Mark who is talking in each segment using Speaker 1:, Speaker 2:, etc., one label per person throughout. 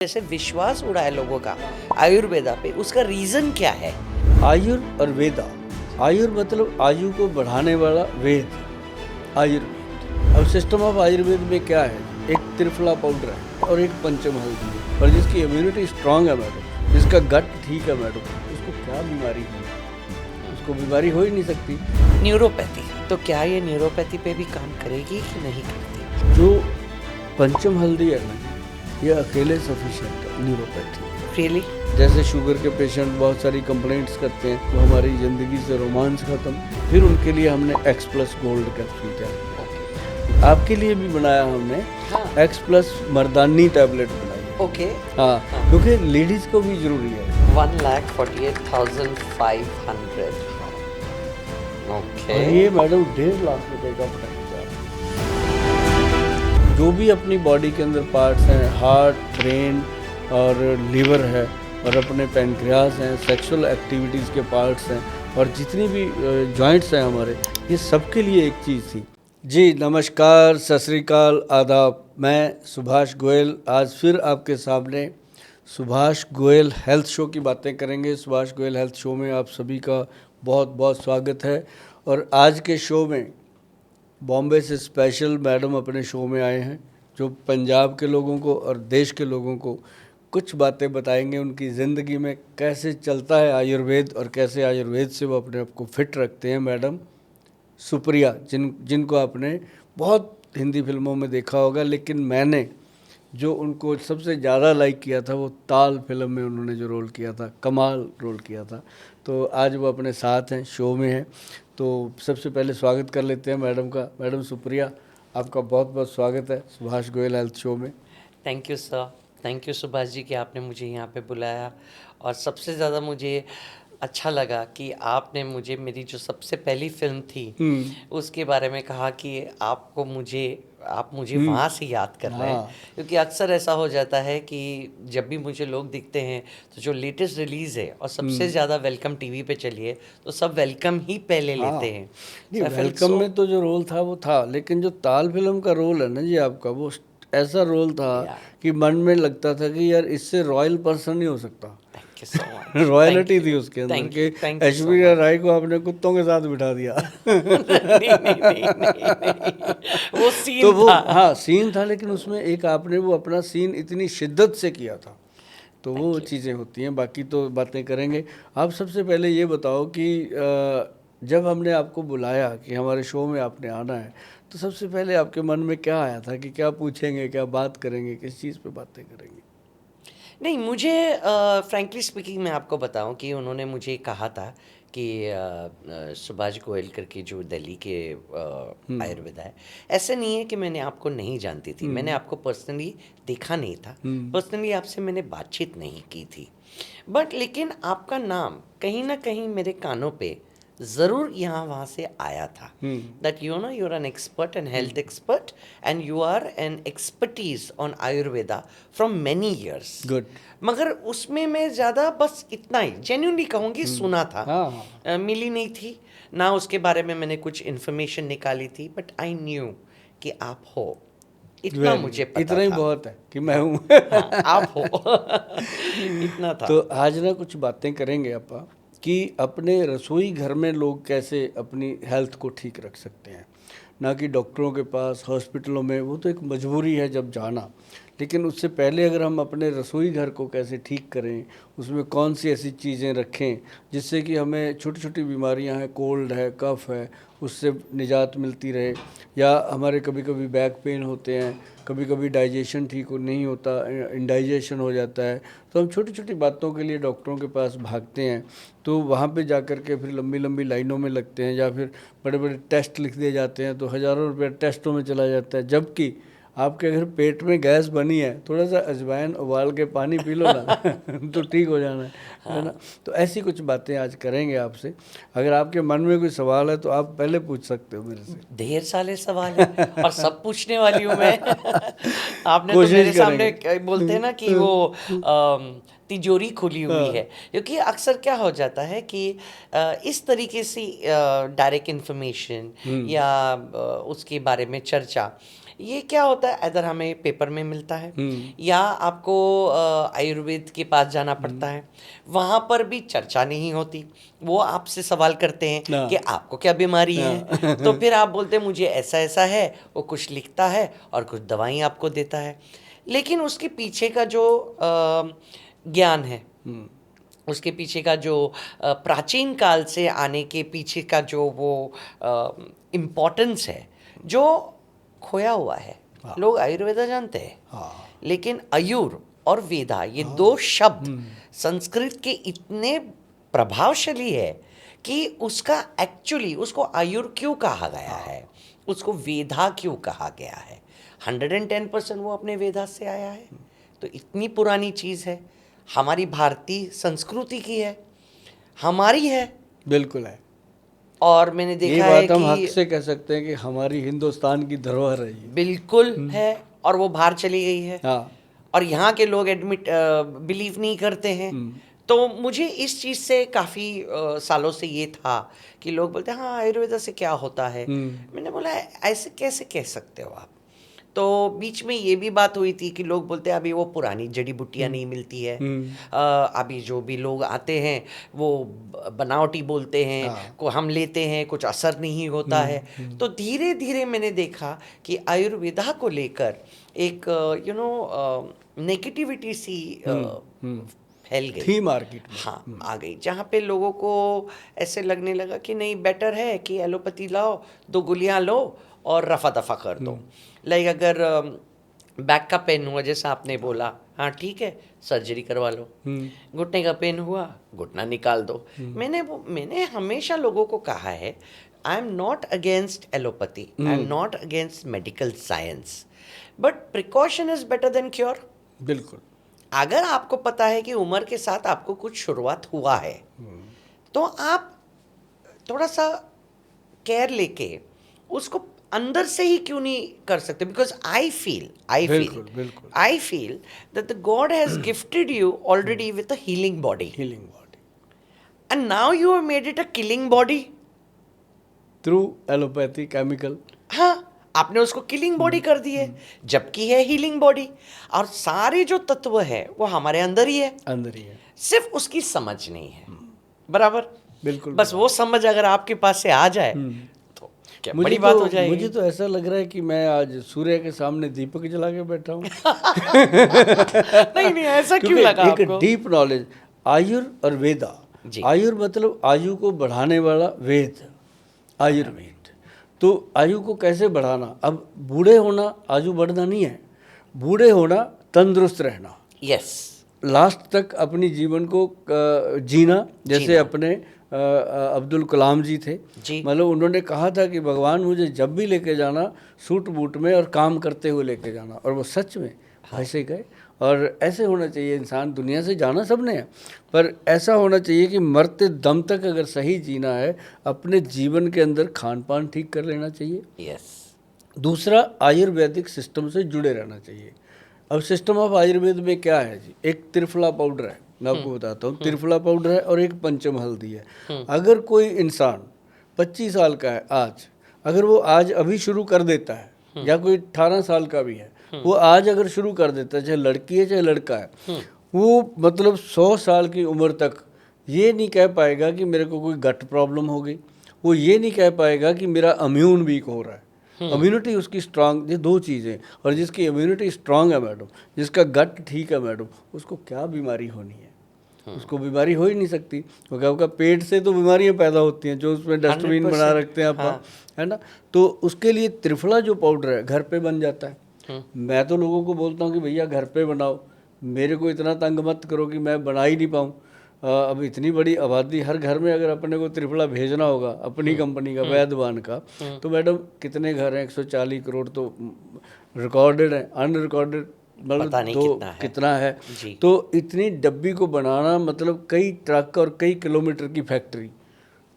Speaker 1: जैसे विश्वास उड़ा है लोगों का आयुर्वेदा पे, उसका रीजन क्या है?
Speaker 2: आयुर और वेदा। आयुर मतलब आयु को बढ़ाने वाला वेद, आयुर्वेद। अब सिस्टम ऑफ आयुर्वेद में क्या है, एक त्रिफला पाउडर है और एक पंचम हल्दी है। और जिसकी इम्यूनिटी स्ट्रांग है मैडम, जिसका गट ठीक है मैडम, उसको क्या बीमारी है? उसको बीमारी हो ही नहीं सकती।
Speaker 1: न्यूरोपैथी, तो क्या ये न्यूरोपैथी पे भी काम करेगी कि नहीं करती?
Speaker 2: जो पंचम हल्दी है ना, ये अकेले सफिशिएंट है न्यूरोपैथी।
Speaker 1: रियली?
Speaker 2: जैसे शुगर के पेशेंट बहुत सारी कंप्लेंट्स करते हैं, तो हमारी ज़िंदगी से रोमांस खत्म, फिर उनके लिए हमने एक्स प्लस गोल्ड कैप्सूल तैयार किया। आपके लिए भी बनाया हमने एक्स प्लस मर्दानी टैबलेट बनाई।
Speaker 1: ओके।
Speaker 2: हाँ, क्योंकि लेडीज़ को भी ज़रूरी है।
Speaker 1: 1,48,500। ओके।
Speaker 2: और ये मैडम 1.5 लाख रुपए का प्रोडक्ट है। जो भी अपनी बॉडी के अंदर पार्ट्स हैं, हार्ट, ब्रेन और लीवर है, और अपने पैनक्रियास हैं, सेक्सुअल एक्टिविटीज़ के पार्ट्स हैं, और जितनी भी जॉइंट्स हैं हमारे, ये सबके लिए एक चीज़ थी। जी नमस्कार, सत श्री अकाल, आदाब। मैं सुभाष गोयल आज फिर आपके सामने सुभाष गोयल हेल्थ शो की बातें करेंगे। सुभाष गोयल हेल्थ शो में आप सभी का बहुत बहुत स्वागत है। और आज के शो में बॉम्बे से स्पेशल मैडम अपने शो में आए हैं, जो पंजाब के लोगों को और देश के लोगों को कुछ बातें बताएंगे, उनकी ज़िंदगी में कैसे चलता है आयुर्वेद और कैसे आयुर्वेद से वो अपने आप को फिट रखते हैं। मैडम सुप्रिया, जिनको आपने बहुत हिंदी फिल्मों में देखा होगा, लेकिन मैंने जो उनको सबसे ज़्यादा लाइक किया था वो ताल फिल्म में उन्होंने जो रोल किया था, कमाल रोल किया था। तो आज वो अपने साथ हैं, शो में हैं। तो सबसे पहले स्वागत कर लेते हैं मैडम का। मैडम सुप्रिया, आपका बहुत बहुत स्वागत है सुभाष गोयल हेल्थ शो में।
Speaker 1: Thank you sir, thank you Subhash ji कि आपने मुझे यहाँ पे बुलाया। और सबसे ज़्यादा मुझे अच्छा लगा कि आपने मुझे मेरी जो सबसे पहली फिल्म थी उसके बारे में कहा कि आप मुझे वहाँ से याद कर रहे हैं। क्योंकि अक्सर ऐसा हो जाता है कि जब भी मुझे लोग दिखते हैं तो जो लेटेस्ट रिलीज़ है और सबसे ज़्यादा वेलकम टीवी पे चली है, तो सब वेलकम ही पहले लेते हैं।
Speaker 2: नहीं, वेलकम में तो जो रोल था वो था, लेकिन जो ताल फिल्म का रोल है ना जी आपका, वो ऐसा रोल था कि मन में लगता था कि यार इससे रॉयल पर्सन नहीं हो सकता। रॉयलिटी थी उसके अंदर कि ऐश्वर्या राय को आपने कुत्तों के साथ बिठा दिया।
Speaker 1: वो सीन
Speaker 2: तो वो
Speaker 1: था।
Speaker 2: हाँ सीन था, लेकिन उसमें एक आपने वो अपना सीन इतनी शिद्दत से किया था। तो वो चीज़ें होती हैं, बाकी तो बातें करेंगे। आप सबसे पहले ये बताओ कि जब हमने आपको बुलाया कि हमारे शो में आपने आना है, तो सबसे पहले आपके मन में क्या आया था कि क्या पूछेंगे, क्या बात करेंगे, किस चीज़ पे बातें करेंगे?
Speaker 1: नहीं, मुझे फ्रैंकली स्पीकिंग मैं आपको बताऊं कि उन्होंने मुझे कहा था कि सुभाष गोयल करके जो दिल्ली के आयुर्वेदा है, ऐसे नहीं है कि मैंने आपको नहीं जानती थी। मैंने आपको पर्सनली देखा नहीं था, पर्सनली आपसे मैंने बातचीत नहीं की थी, बट लेकिन आपका नाम कहीं ना कहीं मेरे कानों पे ज़रूर यहाँ वहाँ से आया था। That you know, you are an expert and health expert and you are an expertise on Ayurveda from many years.
Speaker 2: Good.
Speaker 1: मगर उसमें मैं ज़्यादा बस इतना ही जेन्युइनली कहूँगी सुना था। मिली नहीं थी ना, उसके बारे में मैंने कुछ इन्फॉर्मेशन निकाली थी, बट आई न्यू कि आप हो, इतना मुझे पता
Speaker 2: इतना ही
Speaker 1: था।
Speaker 2: बहुत है कि मैं हूँ।
Speaker 1: आप हो। इतना था।
Speaker 2: तो आज ना कुछ बातें करेंगे आप कि अपने रसोई घर में लोग कैसे अपनी हेल्थ को ठीक रख सकते हैं, ना कि डॉक्टरों के पास, हॉस्पिटलों में। वो तो एक मजबूरी है जब जाना, लेकिन उससे पहले अगर हम अपने रसोई घर को कैसे ठीक करें, उसमें कौन सी ऐसी चीज़ें रखें जिससे कि हमें छोटी छोटी बीमारियां हैं, कोल्ड है, कफ है, उससे निजात मिलती रहे। या हमारे कभी कभी बैक पेन होते हैं, कभी कभी डाइजेशन ठीक नहीं होता, इंडाइजेशन हो जाता है, तो हम छोटी छोटी बातों के लिए डॉक्टरों के पास भागते हैं। तो वहाँ पे जा कर के फिर लंबी लंबी लाइनों में लगते हैं, या फिर बड़े बड़े टेस्ट लिख दिए जाते हैं, तो हज़ारों रुपये टेस्टों में चला जाता है। जबकि आपके अगर पेट में गैस बनी है, थोड़ा सा अजवाइन उबाल के पानी पी लो ना तो ठीक हो जाना है ना। तो ऐसी कुछ बातें आज करेंगे आपसे। अगर आपके मन में कोई सवाल है तो आप पहले पूछ सकते हो मेरे से।
Speaker 1: ढेर सारे सवाल है और सब पूछने वाली हूँ मैं। आपने तो मेरे सामने बोलते हैं ना कि वो तिजोरी खुली हुई है, क्योंकि अक्सर क्या हो जाता है कि इस तरीके से डायरेक्ट इन्फॉर्मेशन या उसके बारे में चर्चा ये क्या होता है, इधर हमें पेपर में मिलता है या आपको आयुर्वेद के पास जाना पड़ता है, वहाँ पर भी चर्चा नहीं होती। वो आपसे सवाल करते हैं कि आपको क्या बीमारी है, तो फिर आप बोलते हैं मुझे ऐसा ऐसा है, वो कुछ लिखता है और कुछ दवाई आपको देता है। लेकिन उसके पीछे का जो ज्ञान है, उसके पीछे का जो प्राचीन काल से आने के पीछे का जो वो इम्पोर्टेंस है, जो खोया हुआ है। लोग आयुर्वेदा जानते हैं, लेकिन आयुर और वेदा ये दो शब्द संस्कृत के इतने प्रभावशाली है कि उसका एक्चुअली उसको आयुर क्यों कहा गया है, उसको वेदा क्यों कहा गया है, 110% वो अपने वेदा से आया है। तो इतनी पुरानी चीज़ है, हमारी भारतीय संस्कृति की है, हमारी है।
Speaker 2: बिल्कुल है।
Speaker 1: और मैंने
Speaker 2: ये
Speaker 1: देखा है
Speaker 2: बात हम
Speaker 1: कि
Speaker 2: हक से कह सकते हैं कि हमारी हिंदुस्तान की धरोहर है ये।
Speaker 1: बिल्कुल है, और वो बाहर चली गई है।
Speaker 2: हाँ।
Speaker 1: और यहाँ के लोग बिलीव नहीं करते हैं। तो मुझे इस चीज़ से काफ़ी सालों से ये था कि लोग बोलते हैं हाँ आयुर्वेदा से क्या होता है। मैंने बोला ऐसे कैसे कह सकते हो आप। तो बीच में ये भी बात हुई थी कि लोग बोलते हैं अभी वो पुरानी जड़ी बूटियाँ नहीं मिलती है, अभी जो भी लोग आते हैं वो बनावटी बोलते हैं, को हम लेते हैं कुछ असर नहीं होता है। तो धीरे धीरे मैंने देखा कि आयुर्वेदा को लेकर एक नेगेटिविटी सी फैल गई
Speaker 2: थी मार्केट में।
Speaker 1: हाँ आ गई, जहाँ पे लोगों को ऐसे लगने लगा कि नहीं बेटर है कि एलोपैथी लाओ, 2 गोलियाँ लो और रफा दफा कर दो। लाइक अगर बैक का पेन हुआ जैसा आपने बोला, हाँ ठीक है सर्जरी करवा लो। घुटने का पेन हुआ, घुटना निकाल दो। मैंने हमेशा लोगों को कहा है I am not against allopathy, I am not against medical science, but precaution is better than cure.
Speaker 2: बिल्कुल।
Speaker 1: अगर आपको पता है कि उम्र के साथ आपको कुछ शुरुआत हुआ है तो आप थोड़ा सा केयर लेके उसको अंदर से ही क्यों नहीं कर सकते। Because I feel that the God has gifted you already with a healing body, and now you have made it a killing body
Speaker 2: through allopathy chemical.
Speaker 1: हाँ, आपने उसको किलिंग बॉडी कर दी है, जबकि है हीलिंग बॉडी। और सारे जो तत्व है वो हमारे अंदर ही है, सिर्फ उसकी समझ नहीं है। बराबर,
Speaker 2: बिल्कुल।
Speaker 1: बस वो समझ अगर आपके पास से आ जाए तो क्या बड़ी बात हो जाएगी।
Speaker 2: मुझे तो ऐसा लग रहा है कि मैं आज सूर्य के सामने दीपक जला के बैठा हूँ।
Speaker 1: नहीं ऐसा क्यों लगा
Speaker 2: एक
Speaker 1: आपको?
Speaker 2: डीप नॉलेज आयुर और वेदा। आयुर मतलब आयु को बढ़ाने वाला वेद, आयुर्वेद। तो आयु को कैसे बढ़ाना, अब बूढ़े होना आयु बढ़ना नहीं है, बूढ़े होना तंदुरुस्त रहना।
Speaker 1: यस,
Speaker 2: लास्ट तक अपनी जीवन को जीना। जैसे अपने अब्दुल कलाम जी थे, मतलब उन्होंने कहा था कि भगवान मुझे जब भी लेके जाना सूट बूट में और काम करते हुए लेके जाना, और वो सच में ऐसे गए। और ऐसे होना चाहिए इंसान, दुनिया से जाना सबने है, पर ऐसा होना चाहिए कि मरते दम तक अगर सही जीना है अपने जीवन के अंदर खान पान ठीक कर लेना चाहिए।
Speaker 1: यस।
Speaker 2: दूसरा आयुर्वेदिक सिस्टम से जुड़े रहना चाहिए। अब सिस्टम ऑफ आयुर्वेद में क्या है जी, एक त्रिफला पाउडर है, मैं आपको बताता हूँ। त्रिफला पाउडर है और एक पंचम हल्दी है। अगर कोई इंसान 25 साल का है आज, अगर वो आज अभी शुरू कर देता है, या कोई 18 साल का भी है, वो आज अगर शुरू कर देता है, चाहे लड़की है चाहे लड़का है, वो मतलब 100 साल की उम्र तक ये नहीं कह पाएगा कि मेरे को कोई गट प्रॉब्लम हो गई, वो ये नहीं कह पाएगा कि मेरा इम्यून वीक हो रहा है। इम्यूनिटी उसकी स्ट्रांग, ये 2 चीज़ें। और जिसकी इम्यूनिटी स्ट्रांग है मैडम, जिसका गट ठीक है मैडम, उसको क्या बीमारी होनी है? उसको बीमारी हो ही नहीं सकती, क्योंकि आपका पेट से तो बीमारियां पैदा होती हैं, जो उसमें डस्टबिन बना रखते हैं आप, है ना। तो उसके लिए त्रिफला जो पाउडर है घर पे बन जाता है। मैं तो लोगों को बोलता हूँ कि भैया घर पे बनाओ, मेरे को इतना तंग मत करो कि मैं बना ही नहीं पाऊँ। अब इतनी बड़ी आबादी, हर घर में अगर अपने को त्रिफला भेजना होगा अपनी कंपनी का, वैद्यवान का, तो मैडम कितने घर हैं? 140 करोड़ तो रिकॉर्डेड है, अनरिकॉर्डेड मतलब कितना है। तो इतनी डब्बी को बनाना मतलब कई ट्रक और कई किलोमीटर की फैक्ट्री,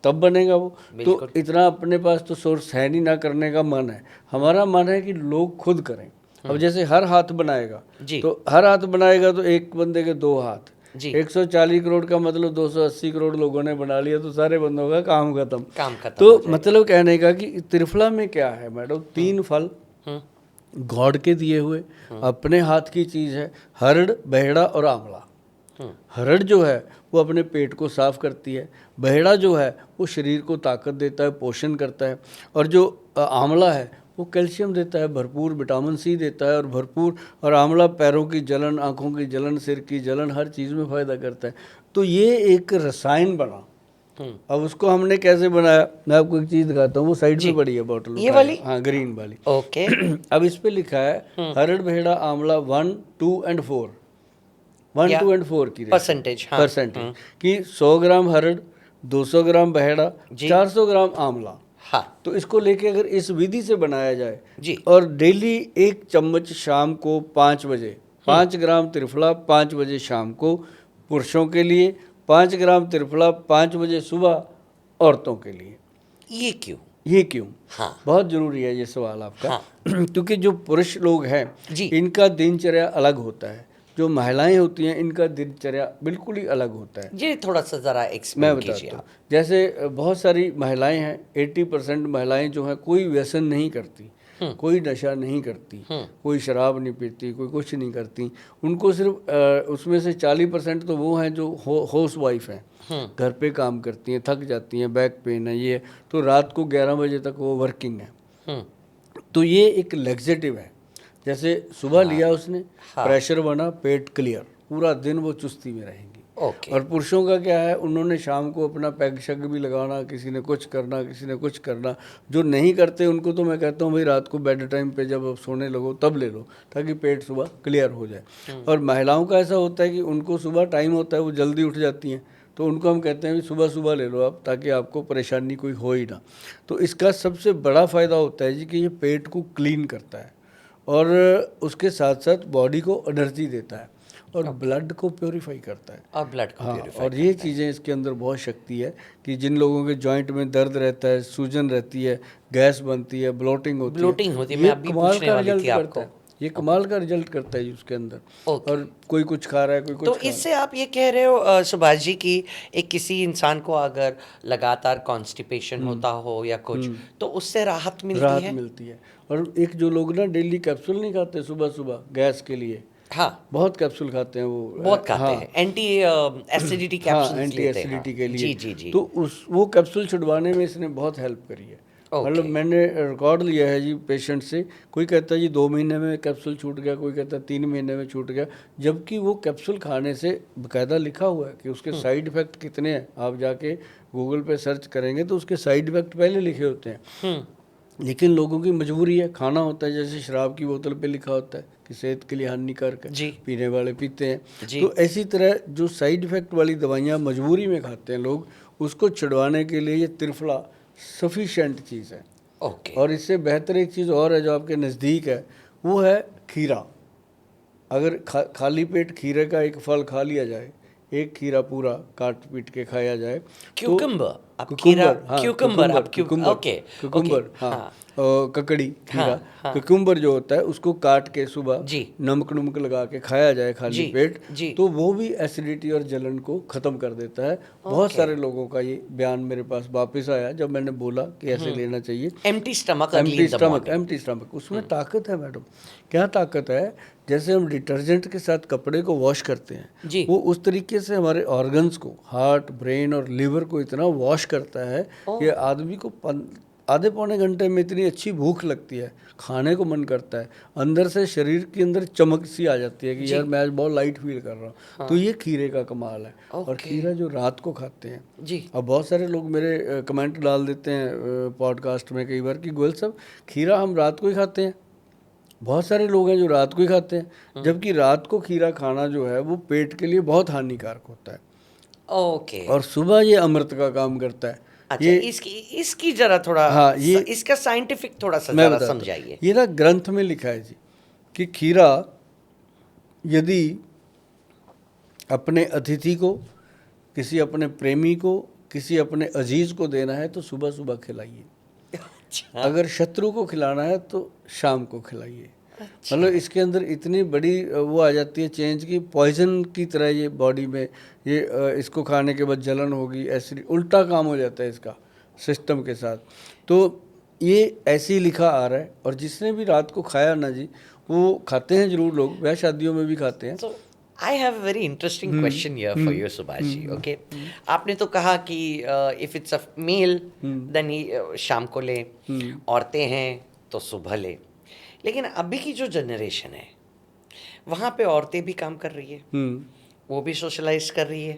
Speaker 2: तब बनेगा वो। तो इतना अपने पास तो सोर्स है नहीं, ना करने का मन है। हमारा मन है कि लोग खुद करें। अब जैसे हर हाथ बनाएगा, तो हर हाथ बनाएगा तो एक बंदे के 2 हाथ, 140 करोड़ का मतलब 280 करोड़ लोगों ने बना लिया, तो सारे बंदों का काम खत्म। तो मतलब कहने का कि त्रिफला में क्या है मैडम, 3 फल गॉड के दिए हुए अपने हाथ की चीज़ है, हरड़, बहेड़ा और आंवला। हरड़ जो है वो अपने पेट को साफ करती है, बहेड़ा जो है वो शरीर को ताकत देता है, पोषण करता है, और जो आंवला है वो कैल्शियम देता है, भरपूर विटामिन सी देता है और भरपूर, और आंवला पैरों की जलन, आँखों की जलन, सिर की जलन, हर चीज़ में फ़ायदा करता है। तो ये एक रसायन बना। अब उसको हमने कैसे बनाया, मैं आपको एक चीज़ दिखाता हूँ, वो साइड पे पड़ी है बॉटल,
Speaker 1: ये वाली?
Speaker 2: हाँ, ग्रीन वाली।
Speaker 1: ओके।
Speaker 2: अब इस पे लिखा है हरड़, बहेड़ा, आंवला 1, 2 और 4, 1, 2 और 4 की
Speaker 1: परसेंटेज, हाँ।
Speaker 2: परसेंटेज कि 100 ग्राम हरड़, 200 ग्राम बहेड़ा, 400 ग्राम आंवला।
Speaker 1: हाँ
Speaker 2: तो इसको लेके अगर इस विधि से बनाया जाए
Speaker 1: जी,
Speaker 2: और डेली 1 चम्मच शाम को 5 बजे, 5 ग्राम त्रिफला 5 बजे शाम को पुरुषों के लिए, 5 ग्राम त्रिफला 5 बजे सुबह औरतों के लिए।
Speaker 1: ये क्यों?
Speaker 2: ये क्यों?
Speaker 1: हाँ
Speaker 2: बहुत जरूरी है ये सवाल आपका।
Speaker 1: हाँ।
Speaker 2: क्योंकि जो पुरुष लोग हैं
Speaker 1: जी।
Speaker 2: इनका दिनचर्या अलग होता है, जो महिलाएं होती हैं इनका दिनचर्या बिल्कुल ही अलग होता है।
Speaker 1: ये थोड़ा सा ज़रा
Speaker 2: मैं
Speaker 1: एक्सप्लेन कीजिए
Speaker 2: बताता हूँ,
Speaker 1: आप।
Speaker 2: जैसे बहुत सारी महिलाएं हैं, 80% महिलाएं जो हैं कोई व्यसन नहीं करती, कोई नशा नहीं करती, कोई शराब नहीं पीती, कोई कुछ नहीं करती। उनको सिर्फ उसमें से 40% तो वो हैं जो हाउस वाइफ हैं, घर पे काम करती हैं, थक जाती हैं, बैक पेन है, ये, तो रात को 11 बजे तक वो वर्किंग है। तो ये एक लेग्जेटिव है। जैसे सुबह लिया उसने, प्रेशर बना, पेट क्लियर, पूरा दिन वो चुस्ती में रहेंगी।
Speaker 1: ओके।
Speaker 2: और पुरुषों का क्या है, उन्होंने शाम को अपना पैग शैग भी लगाना, किसी ने कुछ करना, किसी ने कुछ करना। जो नहीं करते उनको तो मैं कहता हूँ भाई रात को बेड टाइम पे जब आप सोने लगो तब ले लो, ताकि पेट सुबह क्लियर हो जाए। और महिलाओं का ऐसा होता है कि उनको सुबह टाइम होता है, वो जल्दी उठ जाती हैं, तो उनको हम कहते हैं भी सुबह सुबह ले लो आप, ताकि आपको परेशानी कोई हो ही ना। तो इसका सबसे बड़ा फ़ायदा होता है जी कि ये पेट को क्लीन करता है और उसके साथ साथ बॉडी को एनर्जी देता है और ब्लड को प्योरीफाई करता है।
Speaker 1: और ब्लड को
Speaker 2: हाँ,
Speaker 1: प्यूरिफाई।
Speaker 2: और ये चीज़ें इसके अंदर बहुत शक्ति है कि जिन लोगों के जॉइंट में दर्द रहता है, सूजन रहती है, गैस बनती है, ब्लोटिंग होती है,
Speaker 1: ब्लोटिंग होती है,
Speaker 2: ये
Speaker 1: मैं अभी
Speaker 2: कमाल
Speaker 1: पूछने
Speaker 2: का
Speaker 1: वाली
Speaker 2: रिजल्ट
Speaker 1: थी
Speaker 2: करता
Speaker 1: आपको।
Speaker 2: है। ये कमाल का रिजल्ट करता है उसके अंदर।
Speaker 1: ओके।
Speaker 2: और कोई कुछ खा रहा है, कोई कुछ
Speaker 1: तो
Speaker 2: खा रहा है।
Speaker 1: इससे आप ये कह रहे हो सुभाष जी कि एक किसी इंसान को अगर लगातार कॉन्स्टिपेशन होता हो या कुछ, तो उससे राहत मिलती
Speaker 2: राहत
Speaker 1: है।
Speaker 2: मिलती है। और एक जो लोग ना डेली कैप्सूल नहीं खाते सुबह सुबह गैस के लिए,
Speaker 1: हाँ
Speaker 2: बहुत कैप्सूल खाते हैं वो,
Speaker 1: बहुत खाते
Speaker 2: हाँ,
Speaker 1: हैं, एंटी एसिडिटी
Speaker 2: हाँ,
Speaker 1: कैप्सूल्स
Speaker 2: एंटी
Speaker 1: लेते हैं।
Speaker 2: एसिडिटी के लिए।
Speaker 1: जी जी जी।
Speaker 2: तो उस वो कैप्सूल छुड़वाने में इसने बहुत हेल्प करी है।
Speaker 1: ओके।
Speaker 2: मतलब मैंने रिकॉर्ड लिया है जी पेशेंट से, कोई कहता है जी 2 महीने में कैप्सूल छूट गया, कोई कहता है 3 महीने में छूट गया, जबकि वो कैप्सूल खाने से बाकायदा लिखा हुआ है कि उसके साइड इफ़ेक्ट कितने हैं। आप जाके गूगल पे सर्च करेंगे तो उसके साइड इफ़ेक्ट पहले लिखे होते हैं। लेकिन लोगों की मजबूरी है, खाना होता है, जैसे शराब की बोतल पे लिखा होता है कि सेहत के लिए हानिकारक है,
Speaker 1: जी।
Speaker 2: पीने वाले पीते हैं।
Speaker 1: जी।
Speaker 2: तो ऐसी तरह जो साइड इफ़ेक्ट वाली दवाइयाँ मजबूरी में खाते हैं लोग, उसको छुड़वाने के लिए ये त्रिफला सफिशेंट चीज़ है।
Speaker 1: ओके।
Speaker 2: और इससे बेहतर एक चीज़ और है जो आपके नज़दीक है, वो है खीरा। अगर खाली पेट खीरे का एक फल खा लिया जाए, एक खीरा पूरा काट पीट के खाया जाए,
Speaker 1: क्यूकम्बर, आप
Speaker 2: कुकुम्बर,
Speaker 1: खीरा,
Speaker 2: हाँ,
Speaker 1: क्यूकम्बर, आप
Speaker 2: कुकुम्बर,
Speaker 1: ओके
Speaker 2: कुकुम्बर,
Speaker 1: ओके,
Speaker 2: हाँ, और ककड़ी, खीरा,
Speaker 1: हाँ, हाँ।
Speaker 2: कुकुम्बर जो होता है उसको काट के सुबह
Speaker 1: जी।
Speaker 2: नमक नमक लगा के खाया जाए खाली
Speaker 1: जी,
Speaker 2: पेट,
Speaker 1: जी।
Speaker 2: तो वो भी एसिडिटी और जलन को ख़त्म कर देता है। बहुत सारे लोगों का ये बयान मेरे पास वापस आया जब मैंने बोला कि ऐसे लेना चाहिए।
Speaker 1: एम्प्टी स्टमक,
Speaker 2: एम्प्टी स्टमक, उसमें ताकत है मैडम। क्या ताकत है? जैसे हम डिटर्जेंट के साथ कपड़े को वॉश करते हैं,
Speaker 1: जी।
Speaker 2: वो उस तरीके से हमारे ऑर्गन्स को, हार्ट, ब्रेन और लिवर को इतना वॉश करता है कि आदमी को आधे पौने घंटे में इतनी अच्छी भूख लगती है, खाने को मन करता है, अंदर से शरीर के अंदर चमक सी आ जाती है कि यार मैं आज बहुत लाइट फील कर रहा हूँ। तो ये खीरे का कमाल है। और खीरा जो रात को खाते हैं
Speaker 1: जी।
Speaker 2: अब बहुत सारे लोग मेरे कमेंट डाल देते हैं पॉडकास्ट में कई बार कि गोयल साहब खीरा हम रात को ही खाते हैं। बहुत सारे लोग हैं जो रात को ही खाते हैं, जबकि रात को खीरा खाना जो है वो पेट के लिए बहुत हानिकारक होता है।
Speaker 1: ओके।
Speaker 2: और सुबह ये अमृत का काम करता है।
Speaker 1: अच्छा, इसकी जरा थोड़ा,
Speaker 2: हाँ, ये
Speaker 1: इसका साइंटिफिक थोड़ा सा
Speaker 2: मैं
Speaker 1: जरा
Speaker 2: बताता हूँ।
Speaker 1: समझाइए।
Speaker 2: ये ना ग्रंथ में लिखा है जी कि खीरा यदि अपने अतिथि को, किसी अपने प्रेमी को, किसी अपने अजीज को देना है तो सुबह सुबह खिलाइए।
Speaker 1: अच्छा।
Speaker 2: अगर शत्रु को खिलाना है तो शाम को खिलाइए। मतलब इसके अंदर इतनी बड़ी वो आ जाती है चेंज की, पॉइजन की तरह ये बॉडी में ये इसको खाने के बाद जलन होगी, एसिड, उल्टा काम हो जाता है इसका सिस्टम के साथ। तो ये ऐसे ही लिखा आ रहा है, और जिसने भी रात को खाया ना जी, वो खाते हैं जरूर, लोग ब्याह शादियों में भी खाते हैं।
Speaker 1: So I have a very interesting question here for you, Subhash ji. Okay, आपने तो कहा कि if it's a male, then he शाम को ले, औरतें हैं तो सुबह ले। लेकिन अभी की जो जनरेशन है, वहाँ पे औरतें भी काम कर रही है, वो भी सोशलाइज कर रही है,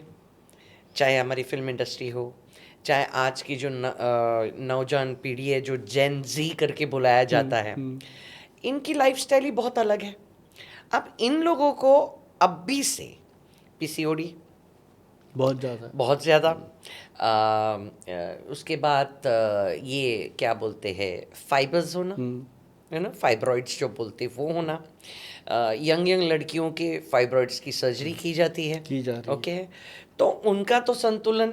Speaker 1: चाहे हमारी फिल्म इंडस्ट्री हो, चाहे आज की जो नौजवान पीढ़ी है, जो जेन जी करके बुलाया जाता है, इनकी लाइफस्टाइल ही बहुत अलग है। अब इन लोगों को अभी से पीसीओडी बहुत ज़्यादा, उसके बाद ये क्या बोलते हैं, फाइबर्स होना, है ना, फाइब्रॉइड्स जो बोलते हैं वो होना, यंग लड़कियों के फाइब्रॉइड्स की सर्जरी की जाती है, ओके। तो उनका तो संतुलन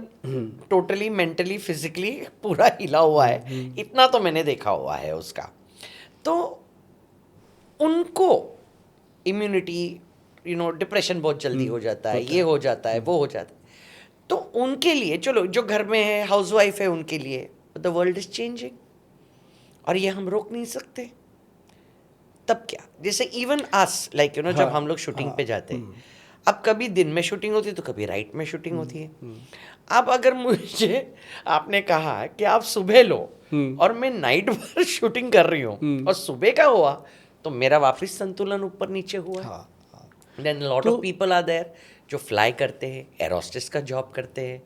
Speaker 1: टोटली मेंटली फिजिकली पूरा हिला हुआ है, इतना तो मैंने देखा हुआ है उसका। तो उनको इम्यूनिटी, डिप्रेशन बहुत जल्दी हो जाता है, ये हो जाता है, वो हो जाता है। तो उनके लिए, चलो जो घर में है, हाउसवाइफ है, उनके लिए द वर्ल्ड इज चेंजिंग, और ये हम रोक नहीं सकते। तब क्या, जैसे इवन अस लाइक जब हम लोग शूटिंग पे जाते हैं, अब कभी दिन में शूटिंग होती है तो कभी राइट में शूटिंग होती है। अब अगर मुझे आपने कहा कि आप सुबह लो और मैं नाइट भर शूटिंग कर रही हूँ और सुबह का हुआ, तो मेरा वापस संतुलन ऊपर नीचे हुआ। Then lot of people are there जो फ्लाई करते हैं, एरोस्टेस का जॉब करते हैं,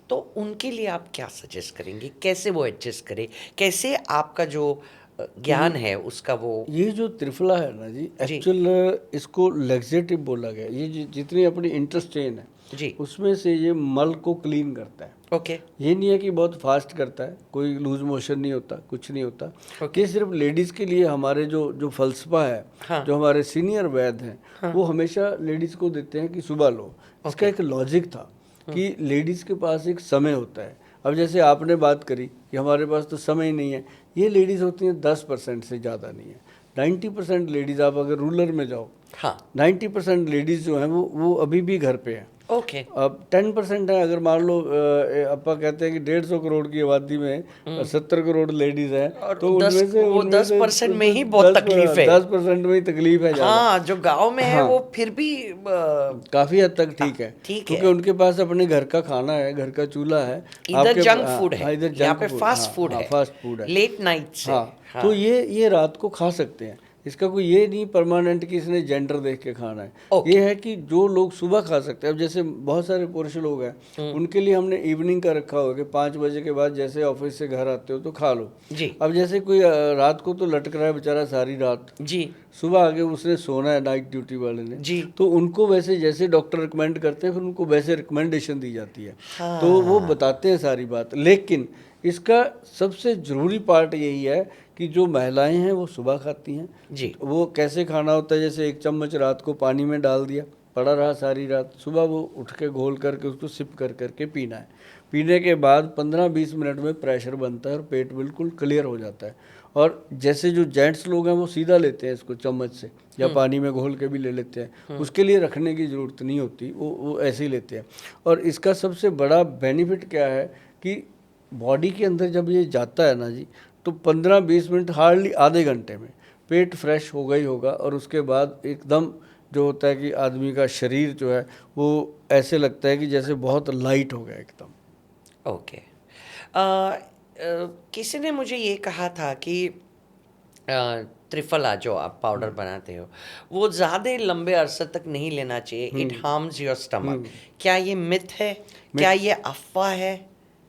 Speaker 1: तो उनके लिए आप क्या सजेस्ट करेंगे, कैसे वो एडजस्ट करे, कैसे आपका जो ज्ञान है उसका वो,
Speaker 2: ये जो त्रिफला है ना जी, एक्चुअल इसको लेग्जेटिव बोला गया। ये जितनी अपनी इंटेस्टाइन है
Speaker 1: जी,
Speaker 2: उसमें से ये मल को क्लीन करता है।
Speaker 1: ओके
Speaker 2: ये नहीं है कि बहुत फास्ट करता है, कोई लूज मोशन नहीं होता, कुछ नहीं होता। ये सिर्फ लेडीज़ के लिए हमारे जो फलसफा है, जो हमारे सीनियर वैद्य हैं, वो हमेशा लेडीज़ को देते हैं कि सुबह लो। इसका एक लॉजिक था कि लेडीज़ के पास एक समय होता है। अब जैसे आपने बात करी कि हमारे पास तो समय ही नहीं है, ये लेडीज़ होती हैं 10% से ज़्यादा नहीं है। 90% लेडीज़, आप अगर रूरल में जाओ, 90% लेडीज़ जो हैं वो अभी भी घर पे हैं।
Speaker 1: ओके
Speaker 2: अब 10% है, अगर मान लो अपा कहते हैं कि 150 करोड़ की आबादी में 70 करोड़ लेडीज हैं, तो उनमें से
Speaker 1: वो 10% में ही बहुत तकलीफ है,
Speaker 2: 10% में ही तकलीफ है ज़्यादा।
Speaker 1: हाँ, जो गांव में है वो फिर भी
Speaker 2: काफी हद तक ठीक है, क्योंकि उनके पास अपने घर का खाना है, घर का चूल्हा है।
Speaker 1: इधर जंक फूड है, यहाँ पे फास्ट फूड है,
Speaker 2: फास्ट फूड है,
Speaker 1: लेट नाइट से।
Speaker 2: हाँ, तो ये रात को खा सकते हैं। इसका कोई ये नहीं परमानेंट कि इसने जेंडर देख के खाना है। ये है कि जो लोग सुबह खा सकते हैं। अब जैसे बहुत सारे पुरुष लोग हैं, उनके लिए हमने इवनिंग का रखा होगा कि 5 बजे के बाद जैसे ऑफिस से घर आते हो तो खा लो
Speaker 1: जी।
Speaker 2: अब जैसे कोई रात को तो लटक रहा है बेचारा सारी रात जी, सुबह आगे उसने सोना है नाइट ड्यूटी वाले ने जी, तो उनको वैसे जैसे डॉक्टर रिकमेंड करते हैं फिर उनको वैसे रिकमेंडेशन दी जाती है। हाँ। तो वो बताते हैं सारी बात। लेकिन इसका सबसे ज़रूरी पार्ट यही है कि जो महिलाएं हैं वो सुबह खाती हैं जी। वो कैसे खाना होता है, जैसे 1 चम्मच रात को पानी में डाल दिया, पड़ा रहा सारी रात, सुबह वो उठ के घोल करके उसको सिप कर करके पीना है। पीने के बाद 15-20 मिनट में प्रेशर बनता है और पेट बिल्कुल क्लियर हो जाता है। और जैसे जो जेंट्स लोग हैं वो सीधा लेते हैं इसको चम्मच से या पानी में घोल के भी ले लेते हैं, उसके लिए रखने की ज़रूरत नहीं होती, वो ऐसे ही लेते हैं। और इसका सबसे बड़ा बेनिफिट क्या है कि बॉडी के अंदर जब ये जाता है ना जी, तो 15-20 मिनट हार्डली आधे घंटे में पेट फ्रेश होगा ही होगा। और उसके बाद एकदम जो होता है कि आदमी का शरीर जो है वो ऐसे लगता है कि जैसे बहुत लाइट हो गया एकदम।
Speaker 1: ओके। किसी ने मुझे ये कहा था कि त्रिफला जो आप पाउडर बनाते हो वो ज़्यादा लंबे अरसे तक नहीं लेना चाहिए, इट हार्म्स योर स्टमक। क्या ये मिथ है, क्या ये अफवाह है?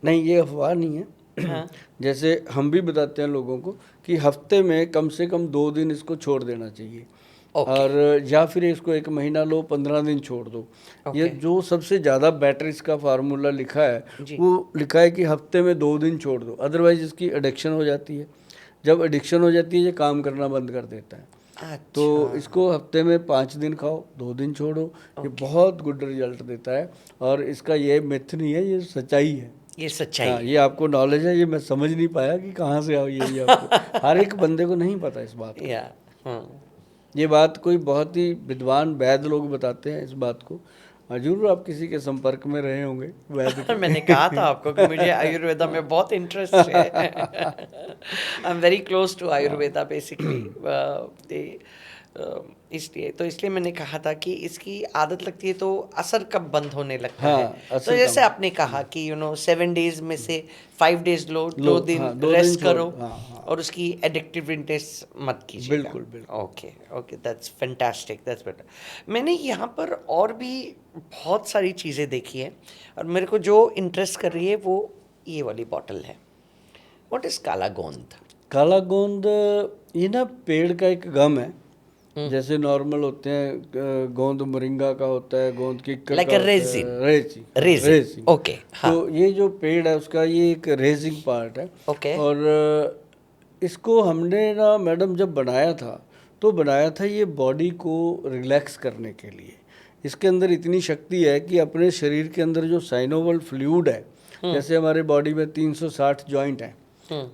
Speaker 2: नहीं, ये अफवाह नहीं है। हाँ। जैसे हम भी बताते हैं लोगों को कि हफ्ते में कम से कम 2 दिन इसको छोड़ देना चाहिए। और या फिर इसको 1 महीना लो, 15 दिन छोड़ दो। ये जो सबसे ज़्यादा बेटर इसका फार्मूला लिखा है वो लिखा है कि हफ्ते में 2 दिन छोड़ दो, अदरवाइज इसकी एडिक्शन हो जाती है। जब एडिक्शन हो जाती है ये काम करना बंद कर देता है। अच्छा। तो इसको हफ्ते में 5 दिन खाओ, 2 दिन छोड़ो, ये बहुत गुड रिजल्ट देता है। और इसका ये मिथ नहीं है, ये सच्चाई है, ये सच्चाई। हाँ, ये आपको नॉलेज है, ये मैं समझ नहीं पाया कि कहाँ से आओ ये आपको हर एक बंदे को नहीं पता इस बात को। ये बात कोई बहुत ही विद्वान वैद्य लोग बताते हैं इस बात को। हाँ जरूर, आप किसी के संपर्क में रहे होंगे वैद्य के।
Speaker 1: मैंने कहा था आपको कि मुझे आयुर्वेदा में बहुत इंटरेस्ट है। I am very close to Ayurveda basically. इसलिए मैंने कहा था कि इसकी आदत लगती है तो असर कब बंद होने लगता
Speaker 2: हाँ,
Speaker 1: है।
Speaker 2: असर
Speaker 1: तो जैसे
Speaker 2: कम।
Speaker 1: आपने कहा कि 7 डेज में से 5 डेज लो,
Speaker 2: लो,
Speaker 1: 2 दिन
Speaker 2: हाँ, 2 दिन
Speaker 1: रेस्ट
Speaker 2: छोड़,
Speaker 1: करो,
Speaker 2: हाँ, हाँ।
Speaker 1: और उसकी एडिक्टिवनेस मत कीजिएगा।
Speaker 2: बिल्कुल, बिल्कुल।
Speaker 1: Okay okay, that's fantastic, that's better. मैंने यहाँ पर और भी बहुत सारी चीज़ें देखी है, और मेरे को जो इंटरेस्ट कर रही है वो ये वाली बॉटल है। व्हाट इज़ काला गोंद?
Speaker 2: काला गोंद ये ना पेड़ का एक गम है। जैसे नॉर्मल होते हैं गोंद मोरिंगा का होता है, गोंद किक्कर
Speaker 1: Like
Speaker 2: का
Speaker 1: a
Speaker 2: होता
Speaker 1: resin.
Speaker 2: है, रेजिंग, हाँ,
Speaker 1: Resin.
Speaker 2: रेजिंग।
Speaker 1: Okay, हाँ।
Speaker 2: तो ये जो पेड़ है उसका ये एक रेजिंग पार्ट है।
Speaker 1: Okay.
Speaker 2: और इसको हमने ना मैडम जब बनाया था तो बनाया था ये बॉडी को रिलैक्स करने के लिए। इसके अंदर इतनी शक्ति है कि अपने शरीर के अंदर जो साइनोवल फ्लूइड है, जैसे हमारे बॉडी में 360 जॉइंट हैं,